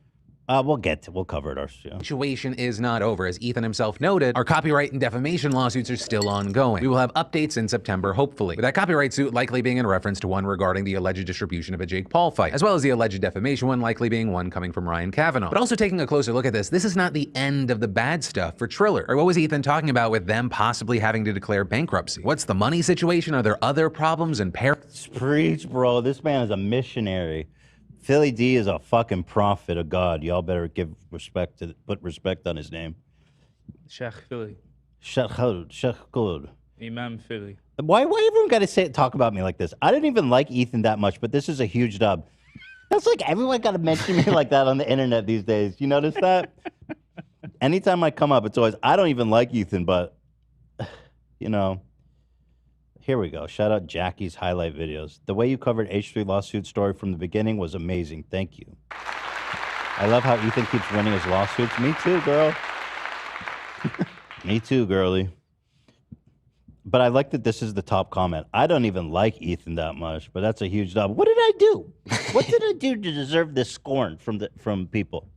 We'll cover it. Our situation is not over. As Ethan himself noted, our copyright and defamation lawsuits are still ongoing. We will have updates in September, hopefully, with that copyright suit likely being in reference to one regarding the alleged distribution of a Jake Paul fight, as well as the alleged defamation one likely being one coming from Ryan Kavanaugh. But also taking a closer look at this is not the end of the bad stuff for Triller. Or what was Ethan talking about with them possibly having to declare bankruptcy? What's the money situation? Are there other problems and Preach, bro. This man is a missionary. Philly D is a fucking prophet of God. Y'all better put respect on his name. Sheikh Philly. Sheikh Good. Imam Philly. Why everyone got to talk about me like this? I didn't even like Ethan that much, but this is a huge dub. That's like everyone got to mention me like that on the internet these days. You notice that? Anytime I come up, it's always, I don't even like Ethan, but, you know. Here we go. Shout out Jackie's highlight videos. The way you covered H3 lawsuit story from the beginning was amazing. Thank you. I love how Ethan keeps winning his lawsuits. Me too, girl. Me too, girly. But I like that this is the top comment. I don't even like Ethan that much, but that's a huge job. What did I do? What did I do to deserve this scorn from people?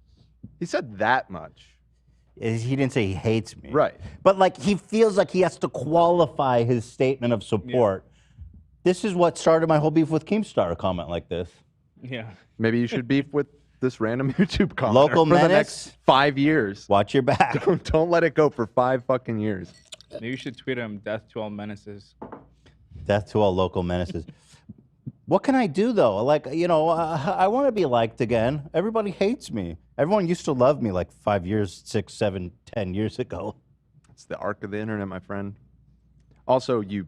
He said that much. He didn't say he hates me. Right. But like he feels like he has to qualify his statement of support. Yeah. This is what started my whole beef with Keemstar, a comment like this. Yeah. Maybe you should beef with this random YouTube comment Local for menace? the next 5 years. Watch your back. Don't let it go for 5 fucking years. Maybe you should tweet him, "Death to all menaces." Death to all local menaces. What can I do though? Like, you know, I want to be liked again. Everybody hates me. Everyone used to love me like 5 years, 6, 7, 10 years ago. It's the arc of the internet, my friend. Also, you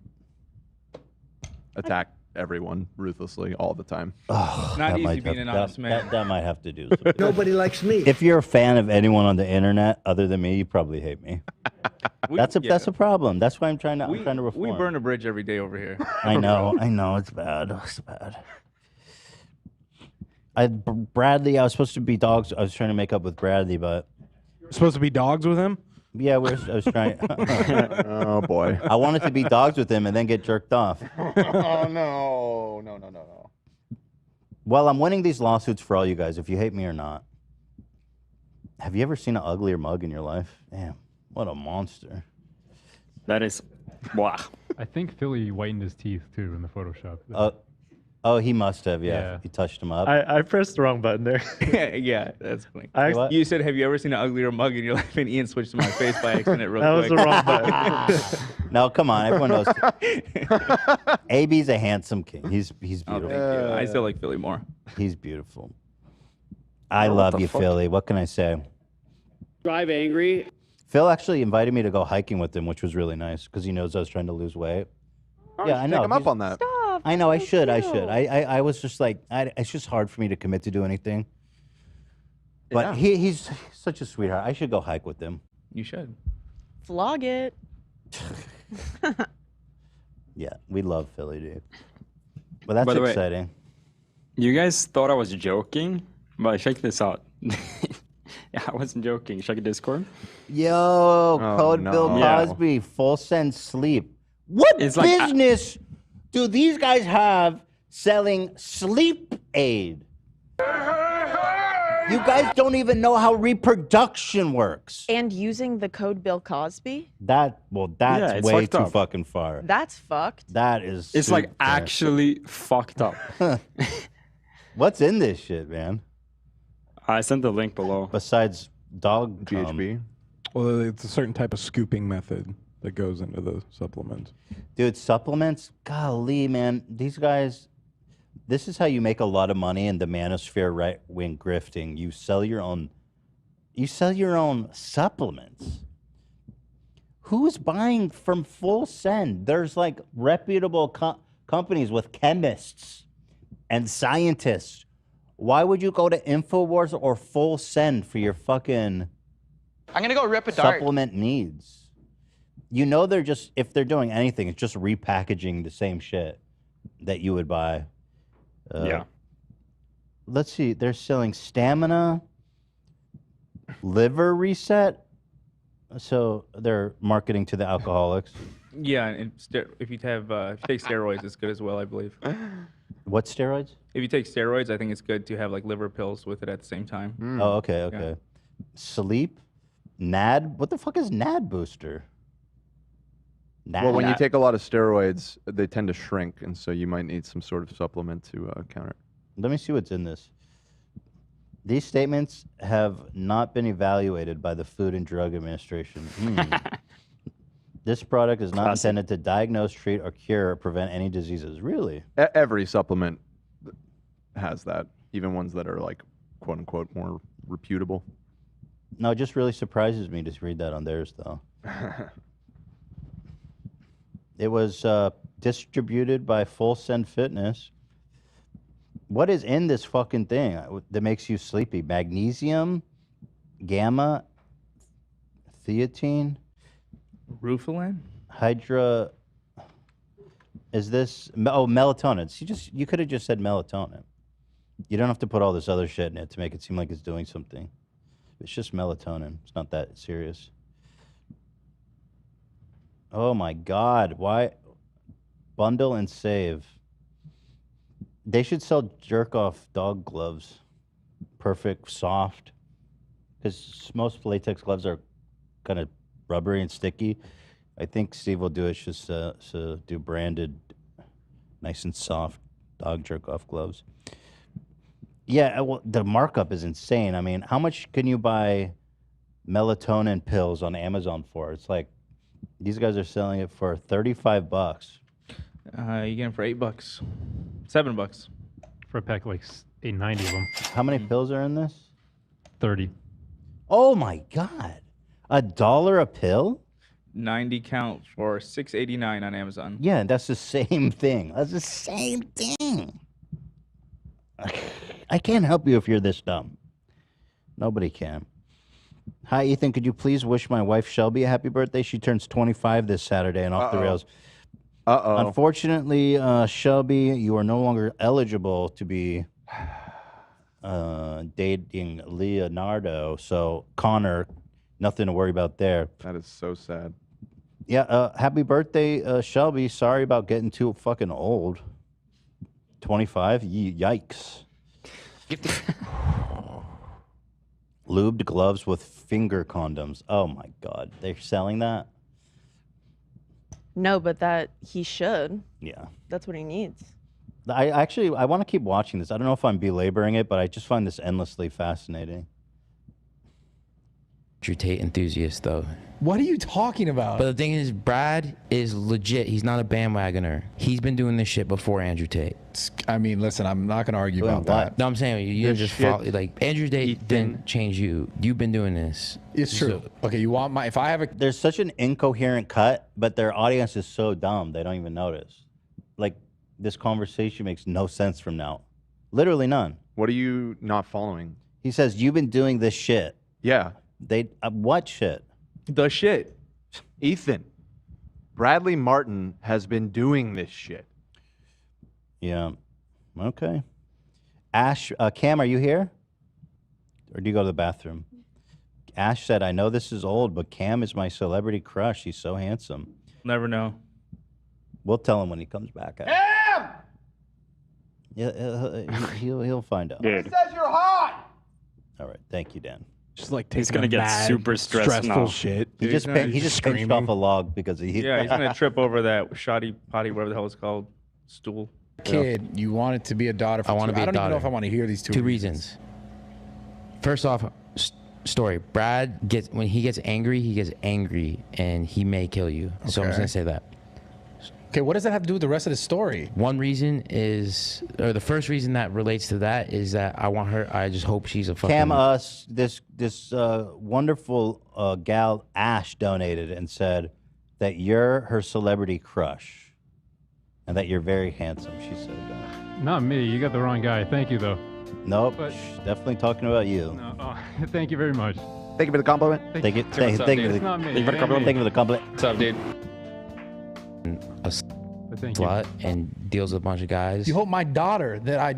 attack everyone ruthlessly all the time. Oh, Not easy being an honest man. That might have to do something. Nobody likes me. If you're a fan of anyone on the internet other than me, you probably hate me. That's a problem. That's why I'm trying to reform. We burn a bridge every day over here. I know. It's bad. It's bad. Bradley, I was supposed to be dogs. I was trying to make up with Bradley, but supposed to be dogs with him. Yeah, I was trying. Oh boy. I wanted to be dogs with him and then get jerked off. Oh no. Well, I'm winning these lawsuits for all you guys, if you hate me or not. Have you ever seen an uglier mug in your life? Damn, what a monster. That is, wow. I think Philly whitened his teeth too in the Photoshop. Oh, he must have, yeah. He touched him up. I pressed the wrong button there. Yeah, that's funny. You said, "Have you ever seen an uglier mug in your life?" And Ian switched to my face by accident real That was quick. the wrong button. No, come on, everyone knows. AB's a handsome king. He's beautiful. Oh, thank you. I still like Philly more. He's beautiful. I love you, Philly. What can I say? Drive angry. Phil actually invited me to go hiking with him, which was really nice because he knows I was trying to lose weight. Oh, Yeah, I know. Take him up on that. I know. I should. I was just like, it's just hard for me to commit to do anything. But he's such a sweetheart. I should go hike with him. You should. Vlog it. Yeah, we love Philly, dude. But that's By the way, exciting. You guys thought I was joking, but check this out. Yeah, I wasn't joking. Check Discord. Yo, Code Bill Cosby, full send sleep. What business do these guys have selling sleep aid? You guys don't even know how reproduction works. And using the code Bill Cosby? That's it's way fucked too up. fucking far. That's fucked. That is. It's like super- actually fucked up. What's in this shit, man? I sent the link below. Besides dog GHB. Well, it's a certain type of scooping method. that goes into the supplements. Dude, supplements? Golly, man. These guys, this is how you make a lot of money in the manosphere right-wing grifting. You sell your own supplements. Who's buying from Full Send? There's like reputable companies with chemists and scientists. Why would you go to InfoWars or Full Send for your fucking I'm gonna go rip a dart. supplement needs? You know they're just, if they're doing anything, it's just repackaging the same shit that you would buy. Yeah. Let's see. They're selling stamina, liver reset. So they're marketing to the alcoholics. Yeah, and if you take steroids, it's good as well, I believe. What steroids? If you take steroids, I think it's good to have like liver pills with it at the same time. Oh, okay, okay. Yeah. Sleep, NAD. What the fuck is NAD booster? NAD. Well, when you take a lot of steroids, they tend to shrink, and so you might need some sort of supplement to counter. Let me see what's in this. These statements have not been evaluated by the Food and Drug Administration. This product is not intended to diagnose, treat, or cure or prevent any diseases. Really? Every supplement has that, even ones that are like, quote unquote, more reputable. No, it just really surprises me to read that on theirs, though. It was distributed by Full Send Fitness. What is in this fucking thing that makes you sleepy? Magnesium, gamma, theatine, Rufalin, hydra. Is this melatonin? You could have just said melatonin. You don't have to put all this other shit in it to make it seem like it's doing something. It's just melatonin. It's not that serious. Oh my God! Why bundle and save? They should sell jerk-off dog gloves. Perfect, soft. Because most latex gloves are kind of rubbery and sticky. I think Stevewilldoit should do branded, nice and soft dog jerk-off gloves. Yeah, well, the markup is insane. I mean, how much can you buy melatonin pills on Amazon for? It's like, these guys are selling it for $35. You get them for $8, $7 for a pack, like 890 of them. How many pills are in this? 30. Oh my God! $1 a pill? 90 count for $6.89 on Amazon. Yeah, that's the same thing. That's the same thing. I can't help you if you're this dumb. Nobody can. Hi, Ethan. Could you please wish my wife Shelby a happy birthday? She turns 25 this Saturday and off the rails. Unfortunately, Shelby, you are no longer eligible to be dating Leonardo. So, Connor, nothing to worry about there. That is so sad. Yeah, happy birthday, Shelby. Sorry about getting too fucking old. 25? Yikes. Lubed gloves with finger condoms. Oh my God. They're selling that? No, but that he should. Yeah. That's what he needs. I want to keep watching this. I don't know if I'm belaboring it, but I just find this endlessly fascinating. Andrew Tate enthusiast, though. What are you talking about? But the thing is, Brad is legit. He's not a bandwagoner. He's been doing this shit before Andrew Tate. I mean, listen, I'm not going to argue about that. No, I'm saying you didn't just follow. Like, Andrew Tate didn't change you. You've been doing this. It's true. Okay, you want my... If I have a... There's such an incoherent cut, but their audience is so dumb, they don't even notice. Like, this conversation makes no sense from now. Literally none. What are you not following? He says, you've been doing this shit. Yeah. What shit? The shit. Ethan, Bradley Martin has been doing this shit. Yeah. Okay. Ash, Cam, are you here? Or do you go to the bathroom? Ash said, I know this is old, but Cam is my celebrity crush. He's so handsome. Never know. We'll tell him when he comes back. Cam! Yeah, he'll find out. He says you're hot! All right. Thank you, Dan. Just like He's gonna get super stressful stressful shit. He just pinched off a log because he. Yeah, he's gonna trip over that shoddy potty, whatever the hell it's called, stool. Kid, you want it to be a daughter. For I want to be a daughter. I don't even know if I want to hear these two reasons. First off, story. Brad when he gets angry, and he may kill you. So I'm just gonna say that. Okay, what does that have to do with the rest of the story? One reason is, or the first reason that relates to that is that I want her. I just hope she's a fucking. Cam, this wonderful gal Ash donated and said that you're her celebrity crush, and that you're very handsome. She said. Not me. You got the wrong guy. Thank you, though. Nope. Definitely talking about you. No, thank you very much. Thank you for the compliment. Thank you. Thank you for the compliment. What's up, dude? A slut and deals with a bunch of guys. You hope my daughter that I.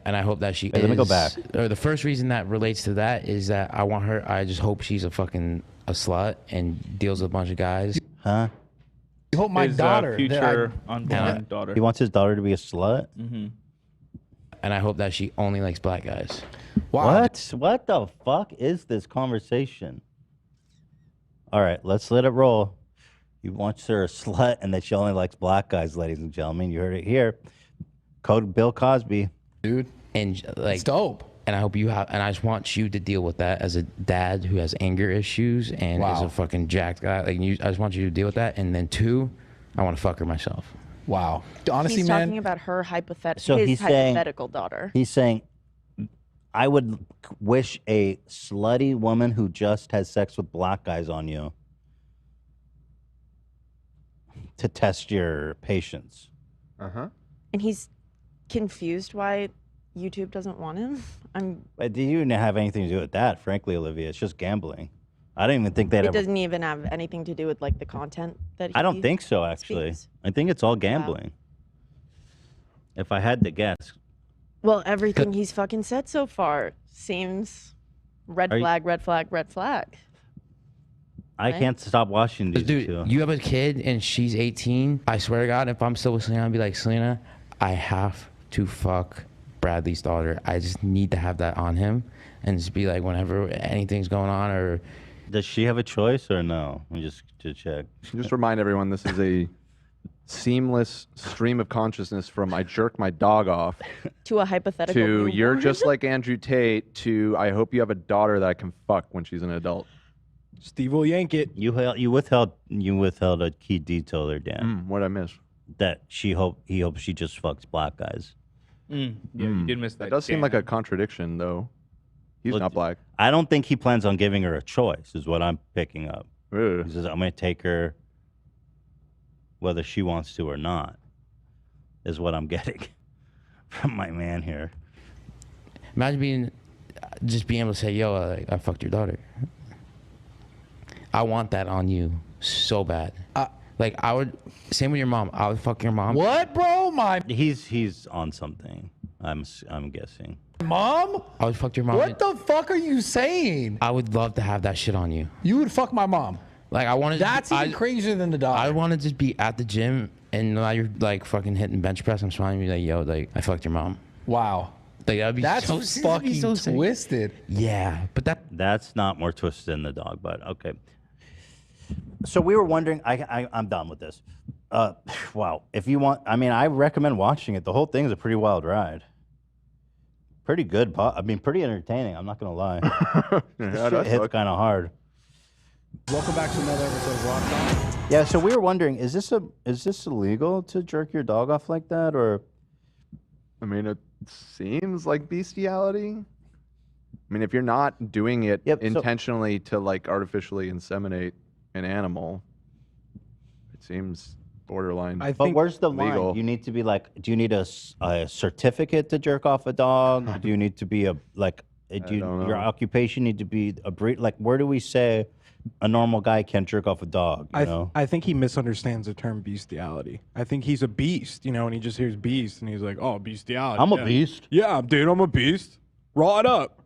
And I hope that she. Let me go back. Or the first reason that relates to that is that I want her. I just hope she's a slut and deals with a bunch of guys. Huh? You hope my daughter, future unborn daughter. He wants his daughter to be a slut. Mm-hmm. And I hope that she only likes black guys. Wow. What the fuck is this conversation? All right, let's let it roll. He wants her a slut and that she only likes black guys, ladies and gentlemen. You heard it here. Code Bill Cosby. Dude. And like, it's dope. And I hope you have, and I just want you to deal with that as a dad who has anger issues and is a fucking jacked guy. Like, I just want you to deal with that. And then 2, I want to fuck her myself. Wow. Honestly, he's man. talking about her So his he's saying- hypothetical daughter. He's saying, I would wish a slutty woman who just has sex with black guys on you to test your patience. Uh-huh. And he's confused why YouTube doesn't want him. But do you even have anything to do with that, frankly, Olivia? It's just gambling. I don't even think that It doesn't even have anything to do with like the content that he I don't think so, actually. I think it's all gambling. If I had to guess. Well, everything he's fucking said so far seems red Are you- flag, red flag, red flag. I can't stop watching these Dude, two. you have a kid and she's 18. I swear to God, if I'm still with Selena, I'd be like, Selena, I have to fuck Bradley's daughter. I just need to have that on him and just be like, whenever anything's going on or. Does she have a choice or no? Just to check. Just remind everyone this is a seamless stream of consciousness from I jerk my dog off To a hypothetical. to newborn. you're just like Andrew Tate to I hope you have a daughter that I can fuck when she's an adult. Steve will yank it. You withheld a key detail there, Dan. What'd I miss? That he hopes she just fucks black guys. Yeah, you did miss that. That does seem like a contradiction, though. He's not black. I don't think he plans on giving her a choice, is what I'm picking up. Ugh. He says, I'm going to take her whether she wants to or not, is what I'm getting from my man here. Imagine just being able to say, yo, I fucked your daughter. I want that on you so bad. Like, I would, same with your mom. I would fuck your mom. What, bro? He's on something. I'm guessing. Mom? I would fuck your mom. What the fuck are you saying? I would love to have that shit on you. You would fuck my mom. Like, I want to. That's even crazier than the dog. I want to just be at the gym and now you're like fucking hitting bench press. I'm smiling and be like, yo, like, I fucked your mom. Wow. Like, that'd be That's so that'd be fucking sick. twisted. Yeah, but that's not more twisted than the dog, but okay. So we were wondering. I'm done with this. Wow. If you want, I mean, I recommend watching it. The whole thing is a pretty wild ride. Pretty good. I mean, pretty entertaining. I'm not gonna lie. This shit hits kind of hard. Welcome back to another episode of Rock Talk. Yeah. So we were wondering, is this illegal to jerk your dog off like that, or? I mean, it seems like bestiality. I mean, if you're not doing it intentionally to like artificially inseminate an animal, it seems borderline. But where's the line? You need to be like, do you need a certificate to jerk off a dog? Do you need to be your occupation need to be a breed? Like, where do we say a normal guy can't jerk off a dog? You know? I think he misunderstands the term bestiality. I think he's a beast, and he just hears beast and he's like, oh, bestiality. I'm a yeah. beast. Yeah, dude, I'm a beast. Raw it up.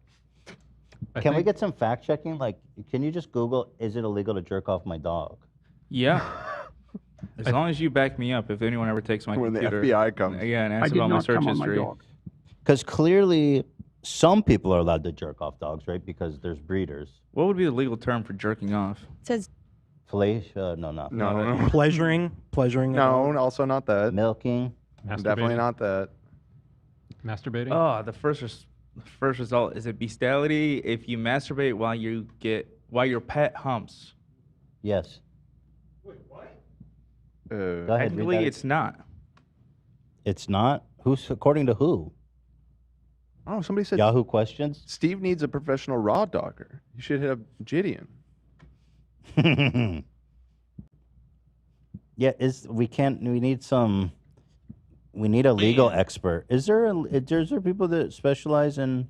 Can we get some fact checking? Like, can you just Google, is it illegal to jerk off my dog? Yeah. As long as you back me up, if anyone ever takes my When the computer. FBI comes. Yeah, and asks about my search history. Because clearly, some people are allowed to jerk off dogs, right? Because there's breeders. What would be the legal term for jerking off? It says Fellatio? No, not. No. Pleasuring. No, also not that. Milking. Definitely not that. Masturbating? Oh, the first First result is it bestiality if you masturbate while your pet humps? Yes. Go ahead, read Technically, that. it's not. It's not? Who's according to who? Oh, somebody said Yahoo questions. Steve needs a professional raw dogger. You should hit up Gideon. Yeah, we need a legal expert. Is there people that specialize in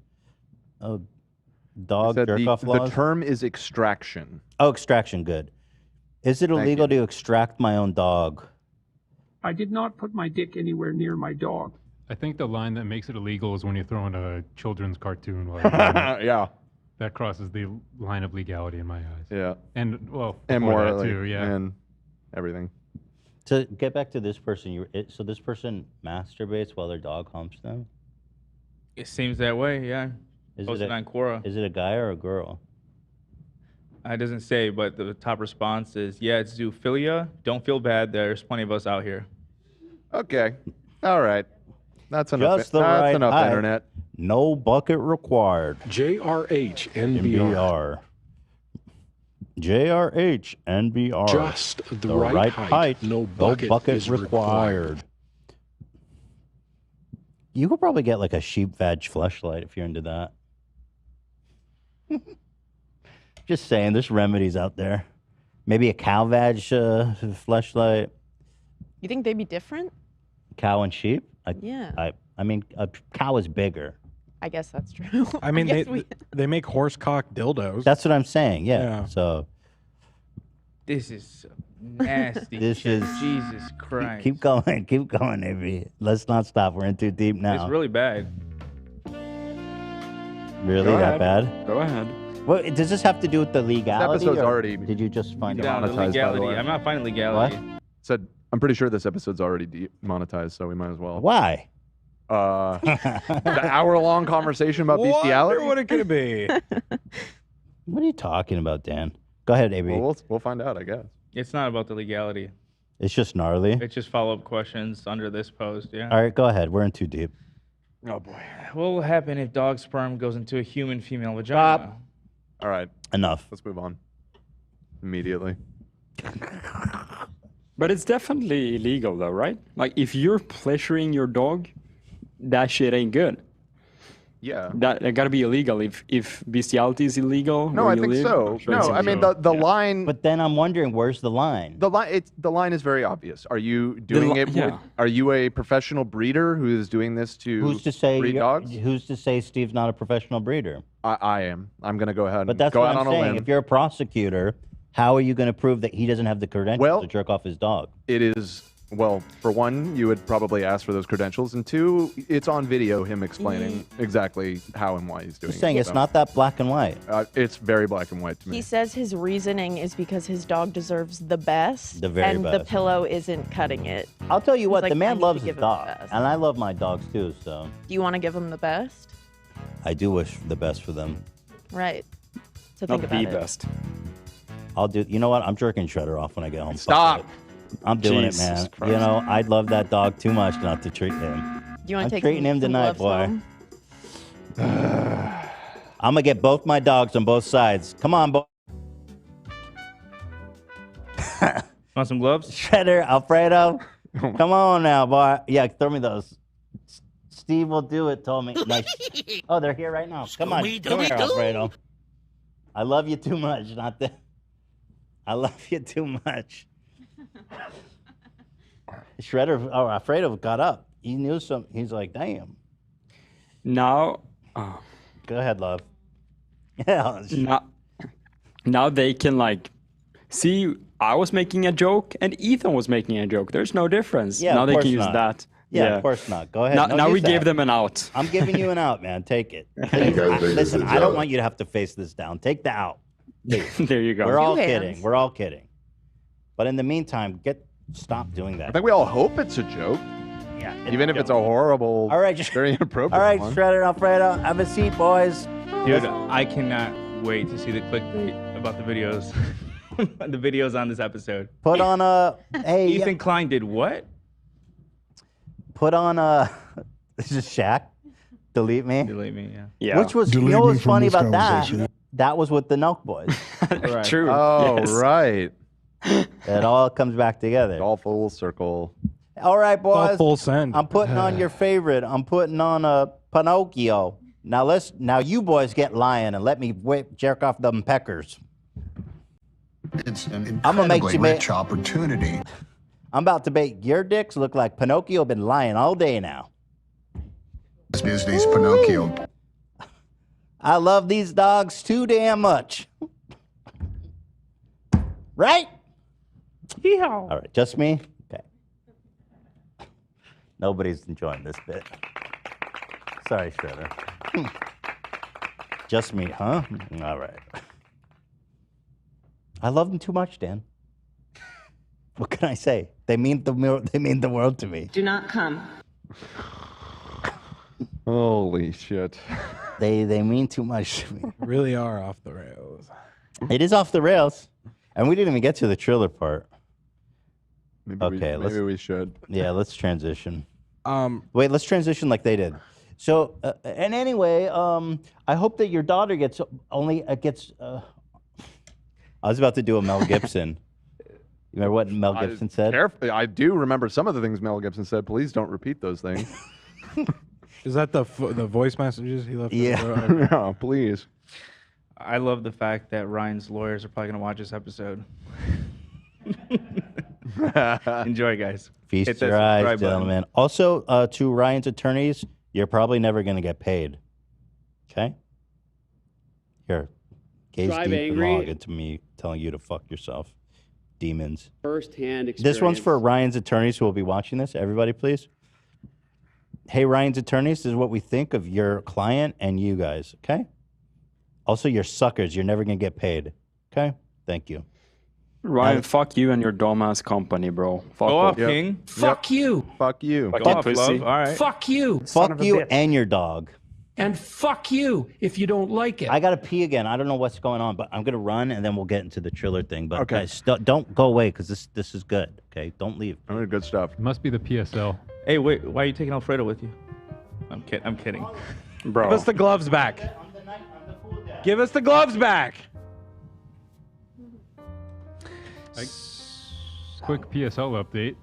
dog Said jerk off laws? The term is extraction. Oh, extraction, good. Is it illegal to extract my own dog? I did not put my dick anywhere near my dog. I think the line that makes it illegal is when you throw in a children's cartoon. While you're doing it. Yeah. That crosses the line of legality in my eyes. Yeah. And well, And before more that too, yeah. and everything. To get back to this person, so this person masturbates while their dog humps them? It seems that way, yeah. Posted on Quora. Is it a guy or a girl? It doesn't say, but the top response is, yeah, it's zoophilia. Don't feel bad. There's plenty of us out here. Okay. All right. That's enough. Just the That's right enough height. internet. No bucket required. JRH NBR. JRH NBR. Just the right height. No bucket is required. You could probably get like a sheep veg fleshlight if you're into that. Just saying, there's remedies out there. Maybe a cow veg fleshlight. You think they'd be different? Cow and sheep? Yeah. I mean, a cow is bigger. I guess that's true. I mean, guess they make horse cock dildos. That's what I'm saying. Yeah. So This is nasty. This shit. is- Jesus Christ. keep going, AB. Let's not stop. We're in too deep now. It's really bad. Really Go that ahead. bad? Go ahead. Well, does this have to do with the legality? episode's or already Did you just find Down out? to Demonetized, by the legality. way. I'm not finding legality. Said I'm pretty sure this episode's already demonetized, so we might as well. Why? The hour-long conversation about bestiality. Wonder what it could be. What are you talking about, Dan? Go ahead, AB. Well, we'll find out, I guess. It's not about the legality. It's just gnarly. It's just follow-up questions under this post, yeah. All right, go ahead. We're in too deep. Oh, boy. What will happen if dog sperm goes into a human female vagina? All right. Enough. Let's move on. Immediately. But it's definitely illegal, though, right? Like, if you're pleasuring your dog, that shit ain't good. Yeah. That gotta be illegal. If bestiality is illegal, No, where I you think live, so. I'm sure No, it's I mean illegal. the line. But then I'm wondering, where's the line? The line is very obvious. Are you doing it? yeah. Are you a professional breeder who is doing this to Who's to say? breed dogs? Who's to say Steve's not a professional breeder? I am. I'm going to go ahead But and that's go what out I'm on a saying. limb. If you're a prosecutor, how are you going to prove that he doesn't have the credentials to jerk off his dog? It is, well, for one, you would probably ask for those credentials, and two, it's on video, him explaining exactly how and why he's doing Just saying, it. it's not that black and white. It's very black and white to me. He says his reasoning is because his dog deserves the best, The very and the best. pillow isn't cutting it. I'll tell you He's what, like, the "I man need to loves give his him the dog, best." and I love my dogs too. So Do you want to give him the best? I do wish the best for them. Right. So Not think the about it. best. I'll do. You know what? I'm jerking Shredder off when I get home. Fuck Stop. it. I'm doing Jesus it, man. Christ. You know, I'd love that dog too much not to treat him. Do you want I'm to take treating him some tonight, gloves boy. home? I'm gonna get both my dogs on both sides. Come on, boy. Want some gloves? Shredder, Alfredo. Come on now, boy. Yeah, throw me those. Steve will do it, told me. Nice. Oh, they're here right now. Come on. Come here, Alfredo. I love you too much, not that. I love you too much. Shredder, oh, Alfredo got up. He knew some. He's like, damn. Now, Go ahead, love. Yeah. now they can like see. I was making a joke and Ethan was making a joke. There's no difference. Yeah, now of they course can use not. that. Yeah, of course not. Go ahead. Now, No, now we use gave that. them an out. I'm giving you an out, man. Take it. Please, listen, I don't want you to have to face this down. Take the out. There you go. We're all Two kidding. hands. We're all kidding. But in the meantime, stop doing I that. think we all hope it's a joke, Yeah. even if it's a horrible, All right, very inappropriate All right, one. Shredder, Alfredo, have a seat, boys. Dude, I cannot wait to see the clickbait about the videos. The videos on this episode. Put on a hey. Ethan Klein did what? Put on a. This is Shaq. Delete me? Delete me, yeah. Yeah. Which was, you Delete know me what's from funny this about that? conversation. That was with the Nelk Boys. Right. True. Oh, yes. right. It all comes back together. All full circle. All right, All boys. full send. I'm putting on your favorite. I'm putting on a Pinocchio. Now you boys get lion and let me jerk off them peckers. It's an I'm gonna make incredibly you ma- rich opportunity. I'm about to make your dicks look like Pinocchio been lying all day now. This business, Pinocchio. I love these dogs too damn much. Right? Yeehaw. All right, just me? Okay. Nobody's enjoying this bit. Sorry, Shredder. Just me, huh? All right. I love them too much, Dan. What can I say? They mean the world to me. Do not come. Holy shit. They mean too much to me. Really are off the rails. It is off the rails. And we didn't even get to the Triller part. Maybe maybe we should. Yeah, let's transition. Wait, let's transition like they did. So, and anyway, I hope that your daughter gets I was about to do a Mel Gibson. You remember what Mel Gibson said? I do remember some of the things Mel Gibson said. Please don't repeat those things. Is that the voice messages he left? Yeah. No, please. I love the fact that Ryan's lawyers are probably going to watch this episode. Enjoy, guys. Feast Hit that your eyes, subscribe button. gentlemen. Also, to Ryan's attorneys, you're probably never going to get paid. Okay? Here. Gaze Drive deep angry. and log into me telling you to fuck yourself. Demons. First-hand experience. This one's for Ryan's attorneys who will be watching this. Everybody, please. Hey, Ryan's attorneys, this is what we think of your client and you guys, okay? Also, you're suckers. You're never going to get paid, okay? Thank you. Ryan, fuck you and your dumbass company, bro. Fuck Go off, off. King. Fuck you. Fuck you. Fuck Go you, off, pussy. love. All right. Fuck you. Fuck you and your dog. And fuck you if you don't like it. I got to pee again. I don't know what's going on, but I'm going to run and then we'll get into the Triller thing. But Okay. guys, don't go away because this is good, okay? Don't leave. Good stuff. It must be the PSL. Hey, wait. Why are you taking Alfredo with you? I'm kidding. Bro. Give us the gloves back. Give us the gloves back. Quick PSL update.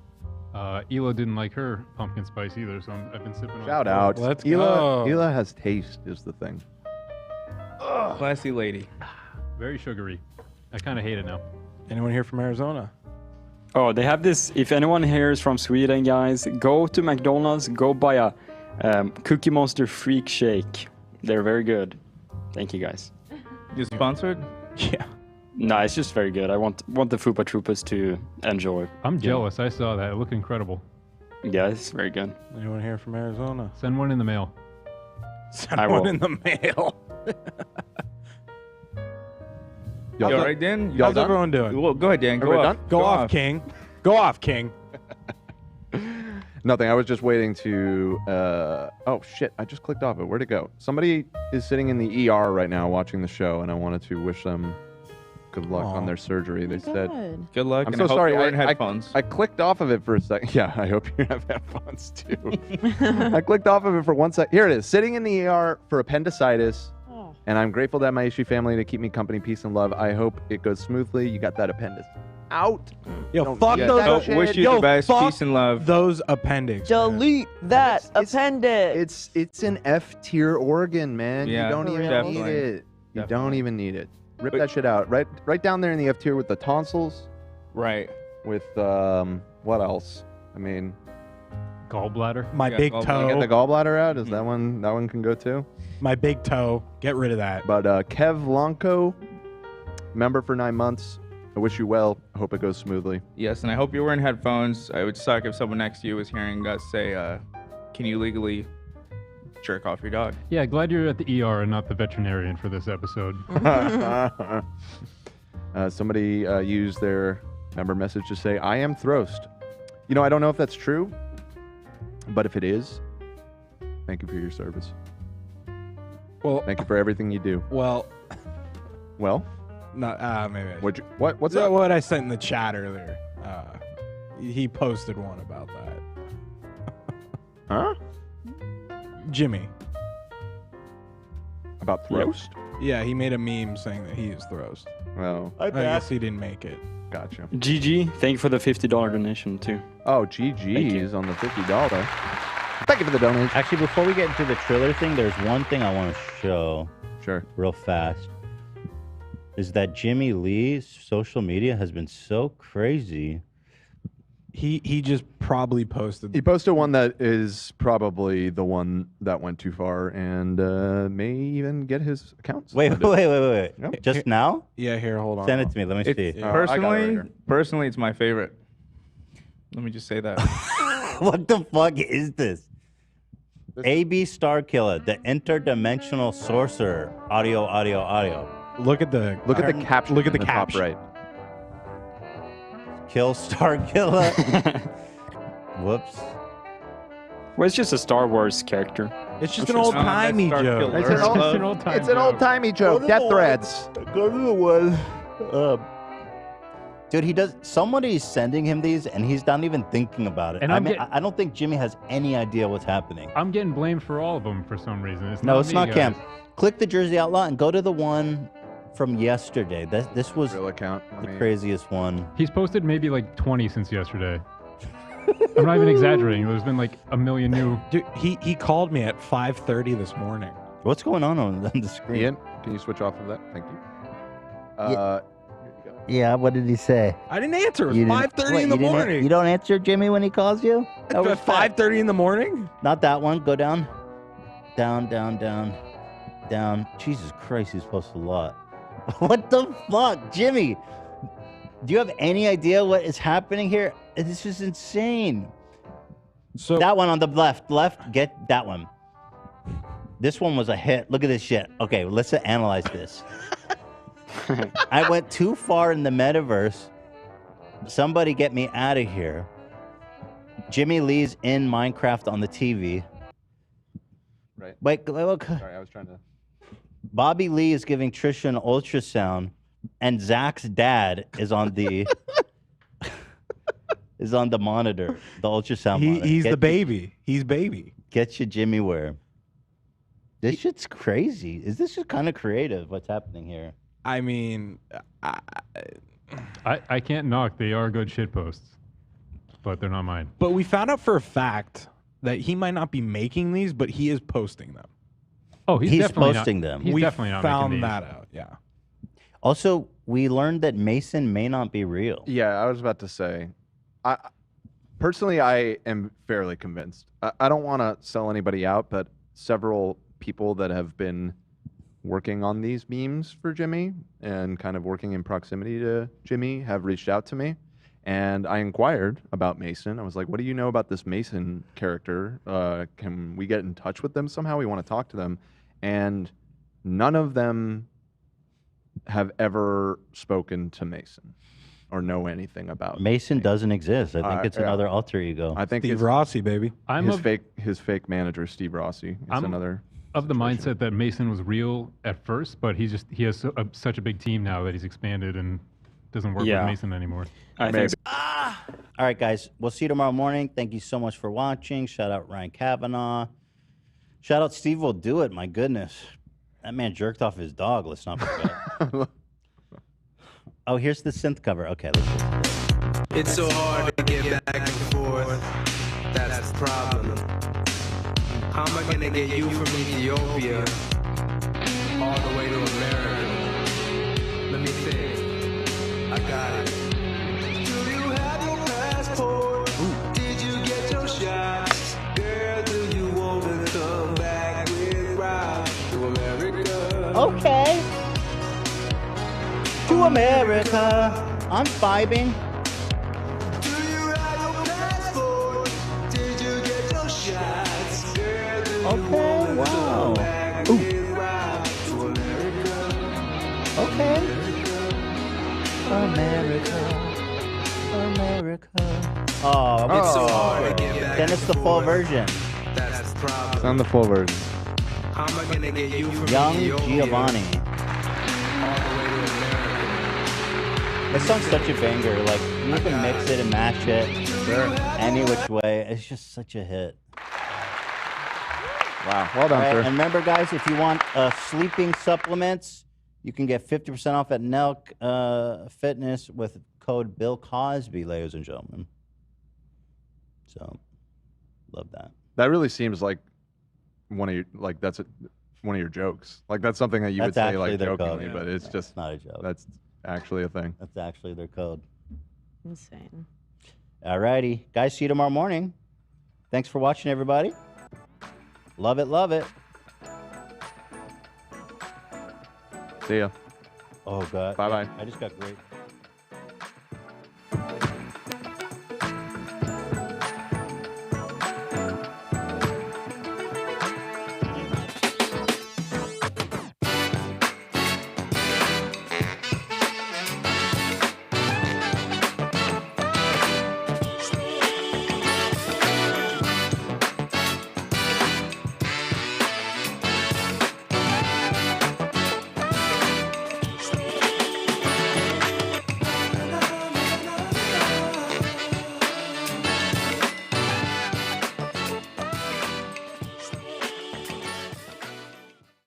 Ela didn't like her pumpkin spice either, so I've been sipping on Shout it. out. Let's Ela, go. Ela has taste is the thing. Classy lady. Very sugary. I kind of hate it now. Anyone here from Arizona? Oh, they have this. If anyone here is from Sweden, guys, go to McDonald's, go buy a Cookie Monster Freak Shake. They're very good. Thank you, guys. You sponsored? Yeah. No, it's just very good. I want the Fupa Troopers to enjoy. I'm jealous. I saw that. It looked incredible. Yeah, it's very good. Anyone here from Arizona? Send one in the mail. Send I one will. in the mail. You all right, Dan? How's everyone doing? Well, go ahead, Dan. Go Everybody off. done? Go off, King. Go off, King. Nothing. I was just waiting to. Oh shit! I just clicked off it. Where'd it go? Somebody is sitting in the ER right now watching the show, and I wanted to wish them good luck on their surgery. They said. Good luck. I'm and so I hope sorry. you're wearing I headphones. clicked off of it for a second. Yeah, I hope you have headphones too. I clicked off of it for 1 second. Here it is. Sitting in the ER for appendicitis. And I'm grateful to have my issue family to keep me company, peace, and love. I hope it goes smoothly. You got that appendix out. Yo, Don't fuck need those. that shit. Wish you the best. fuck Peace and love. Those appendix. Delete that appendix. It's an F tier organ, man. Yeah, you don't even definitely. need it. You don't Definitely. even need it. Rip that shit out. Right down there in the F tier with the tonsils. Right. With what else? I mean, Gallbladder. My Yeah, big gallbladder. toe. get the gallbladder out. Is that one can go too? My big toe. Get rid of that. But Kev Lonko, member for 9 months. I wish you well. I hope it goes smoothly. Yes, and I hope you're wearing headphones. It would suck if someone next to you was hearing us say, "Can you legally jerk off your dog?" Yeah, glad you're at the ER and not the veterinarian for this episode. Somebody used their member message to say, "I am Throst." You know, I don't know if that's true, but if it is, thank you for your service. Well, Thank you for everything you do. well, Well, no, maybe. what's that up? what I sent in the chat earlier? He posted one about that. Huh? Jimmie. About Throst? Yeah, he made a meme saying that he is Throst. Oh. I guess he didn't make it. Gotcha. GG, thank you for the $50 donation too. Oh, GG's on the $50. Thank you for the donation. Actually, before we get into the Triller thing, there's one thing I want to show. Sure. Real fast. Is that Jimmie Lee's social media has been so crazy. He just probably posted. He posted one that is probably the one that went too far and may even get his accounts. Wait. Yep. Just now? Yeah, here, hold on. Send it to me. Let me see. Personally, it's my favorite. Let me just say that. What the fuck is this? AB Starkiller, the interdimensional sorcerer. Audio. Look at the caption. Look at the in top caption. right. Kill Starkiller. Whoops. Well, it's just a Star Wars character. It's just an old-timey joke. It's an old-timey joke. Death threads. Go to the one. Dude, he does. Somebody's sending him these, and he's not even thinking about it. And I don't think Jimmie has any idea what's happening. I'm getting blamed for all of them for some reason. It's No, not it's me, not guys. Cam. Click the Jersey Outlaw and go to the one from yesterday. This was real account. the craziest one. He's posted maybe like 20 since yesterday. I'm not even exaggerating. There's been like a million new. Dude, he called me at 5:30 this morning. What's going on the screen? Ian, can you switch off of that? Thank you. Yeah, what did he say? I didn't answer. It was 5:30 in the morning. You don't answer Jimmie when he calls you? At 5:30 in the morning? Not that one. Go down. Down. Jesus Christ, he's posted a lot. What the fuck? Jimmie, do you have any idea what is happening here? This is insane. So that one on the left, get that one. This one was a hit. Look at this shit. Okay, let's analyze this. I went too far in the metaverse. Somebody get me out of here. Jimmie Lee's in Minecraft on the TV. Right. Wait, look. Sorry, I was trying to. Bobby Lee is giving Trisha an ultrasound, and Zach's dad is on the monitor, the ultrasound monitor. He's the baby. He's baby. Get your Jimmie wear. This shit's crazy. Is this just kind of creative? What's happening here? I mean, I can't knock. They are good shit posts, but they're not mine. But we found out for a fact that he might not be making these, but he is posting them. Oh, he's definitely posting not, them. He's definitely not found making these. that out. Yeah. Also, we learned that Mason may not be real. Yeah, I was about to say. Personally, I am fairly convinced. I don't want to sell anybody out, but several people that have been working on these memes for Jimmie and kind of working in proximity to Jimmie have reached out to me. And I inquired about Mason. I was like, what do you know about this Mason character? Can we get in touch with them somehow? We want to talk to them. And none of them have ever spoken to Mason or know anything about Mason doesn't exist. I think it's yeah. another alter ego. I think Steve his- Rossi, baby. his fake manager, Steve Rossi. It's I'm another. of the mindset that Mason was real at first, but he has such a big team now that he's expanded and doesn't work with Mason anymore. I think so. All right, guys. We'll see you tomorrow morning. Thank you so much for watching. Shout out Ryan Kavanaugh. Shout out Stevewilldoit. My goodness. That man jerked off his dog. Let's not forget. Oh, here's the synth cover. Okay, let's listen to this. It's so hard to get back and forth. That's the problem. How am I gonna get you from Ethiopia all the way to America? Let me think. I got it. Do you have your passport? Did you get your shot? Girl, do you want to come back with Rob to America? Okay. To America. I'm vibing. Okay, wow. Okay. America. Oh, It's so hard to get back then it's the full version. That's the problem. It's on the full version. How am I gonna get you from Young Ethiopia Giovanni. all the way to America? This song's such a banger. Like, you can mix it and mash it any which way. It's just such a hit. Wow. Well done, All right, sir. and remember, guys, if you want sleeping supplements, you can get 50% off at Nelk Fitness with code Bill Cosby, ladies and gentlemen. So, love that. That really seems like one of your one of your jokes. Like that's something that you would That's say like actually their jokingly, code. but it's just not a joke. That's actually a thing. That's actually their code. Insane. All righty. Guys, see you tomorrow morning. Thanks for watching, everybody. Love it, love it. See ya. Oh, God. Bye-bye. I just got great.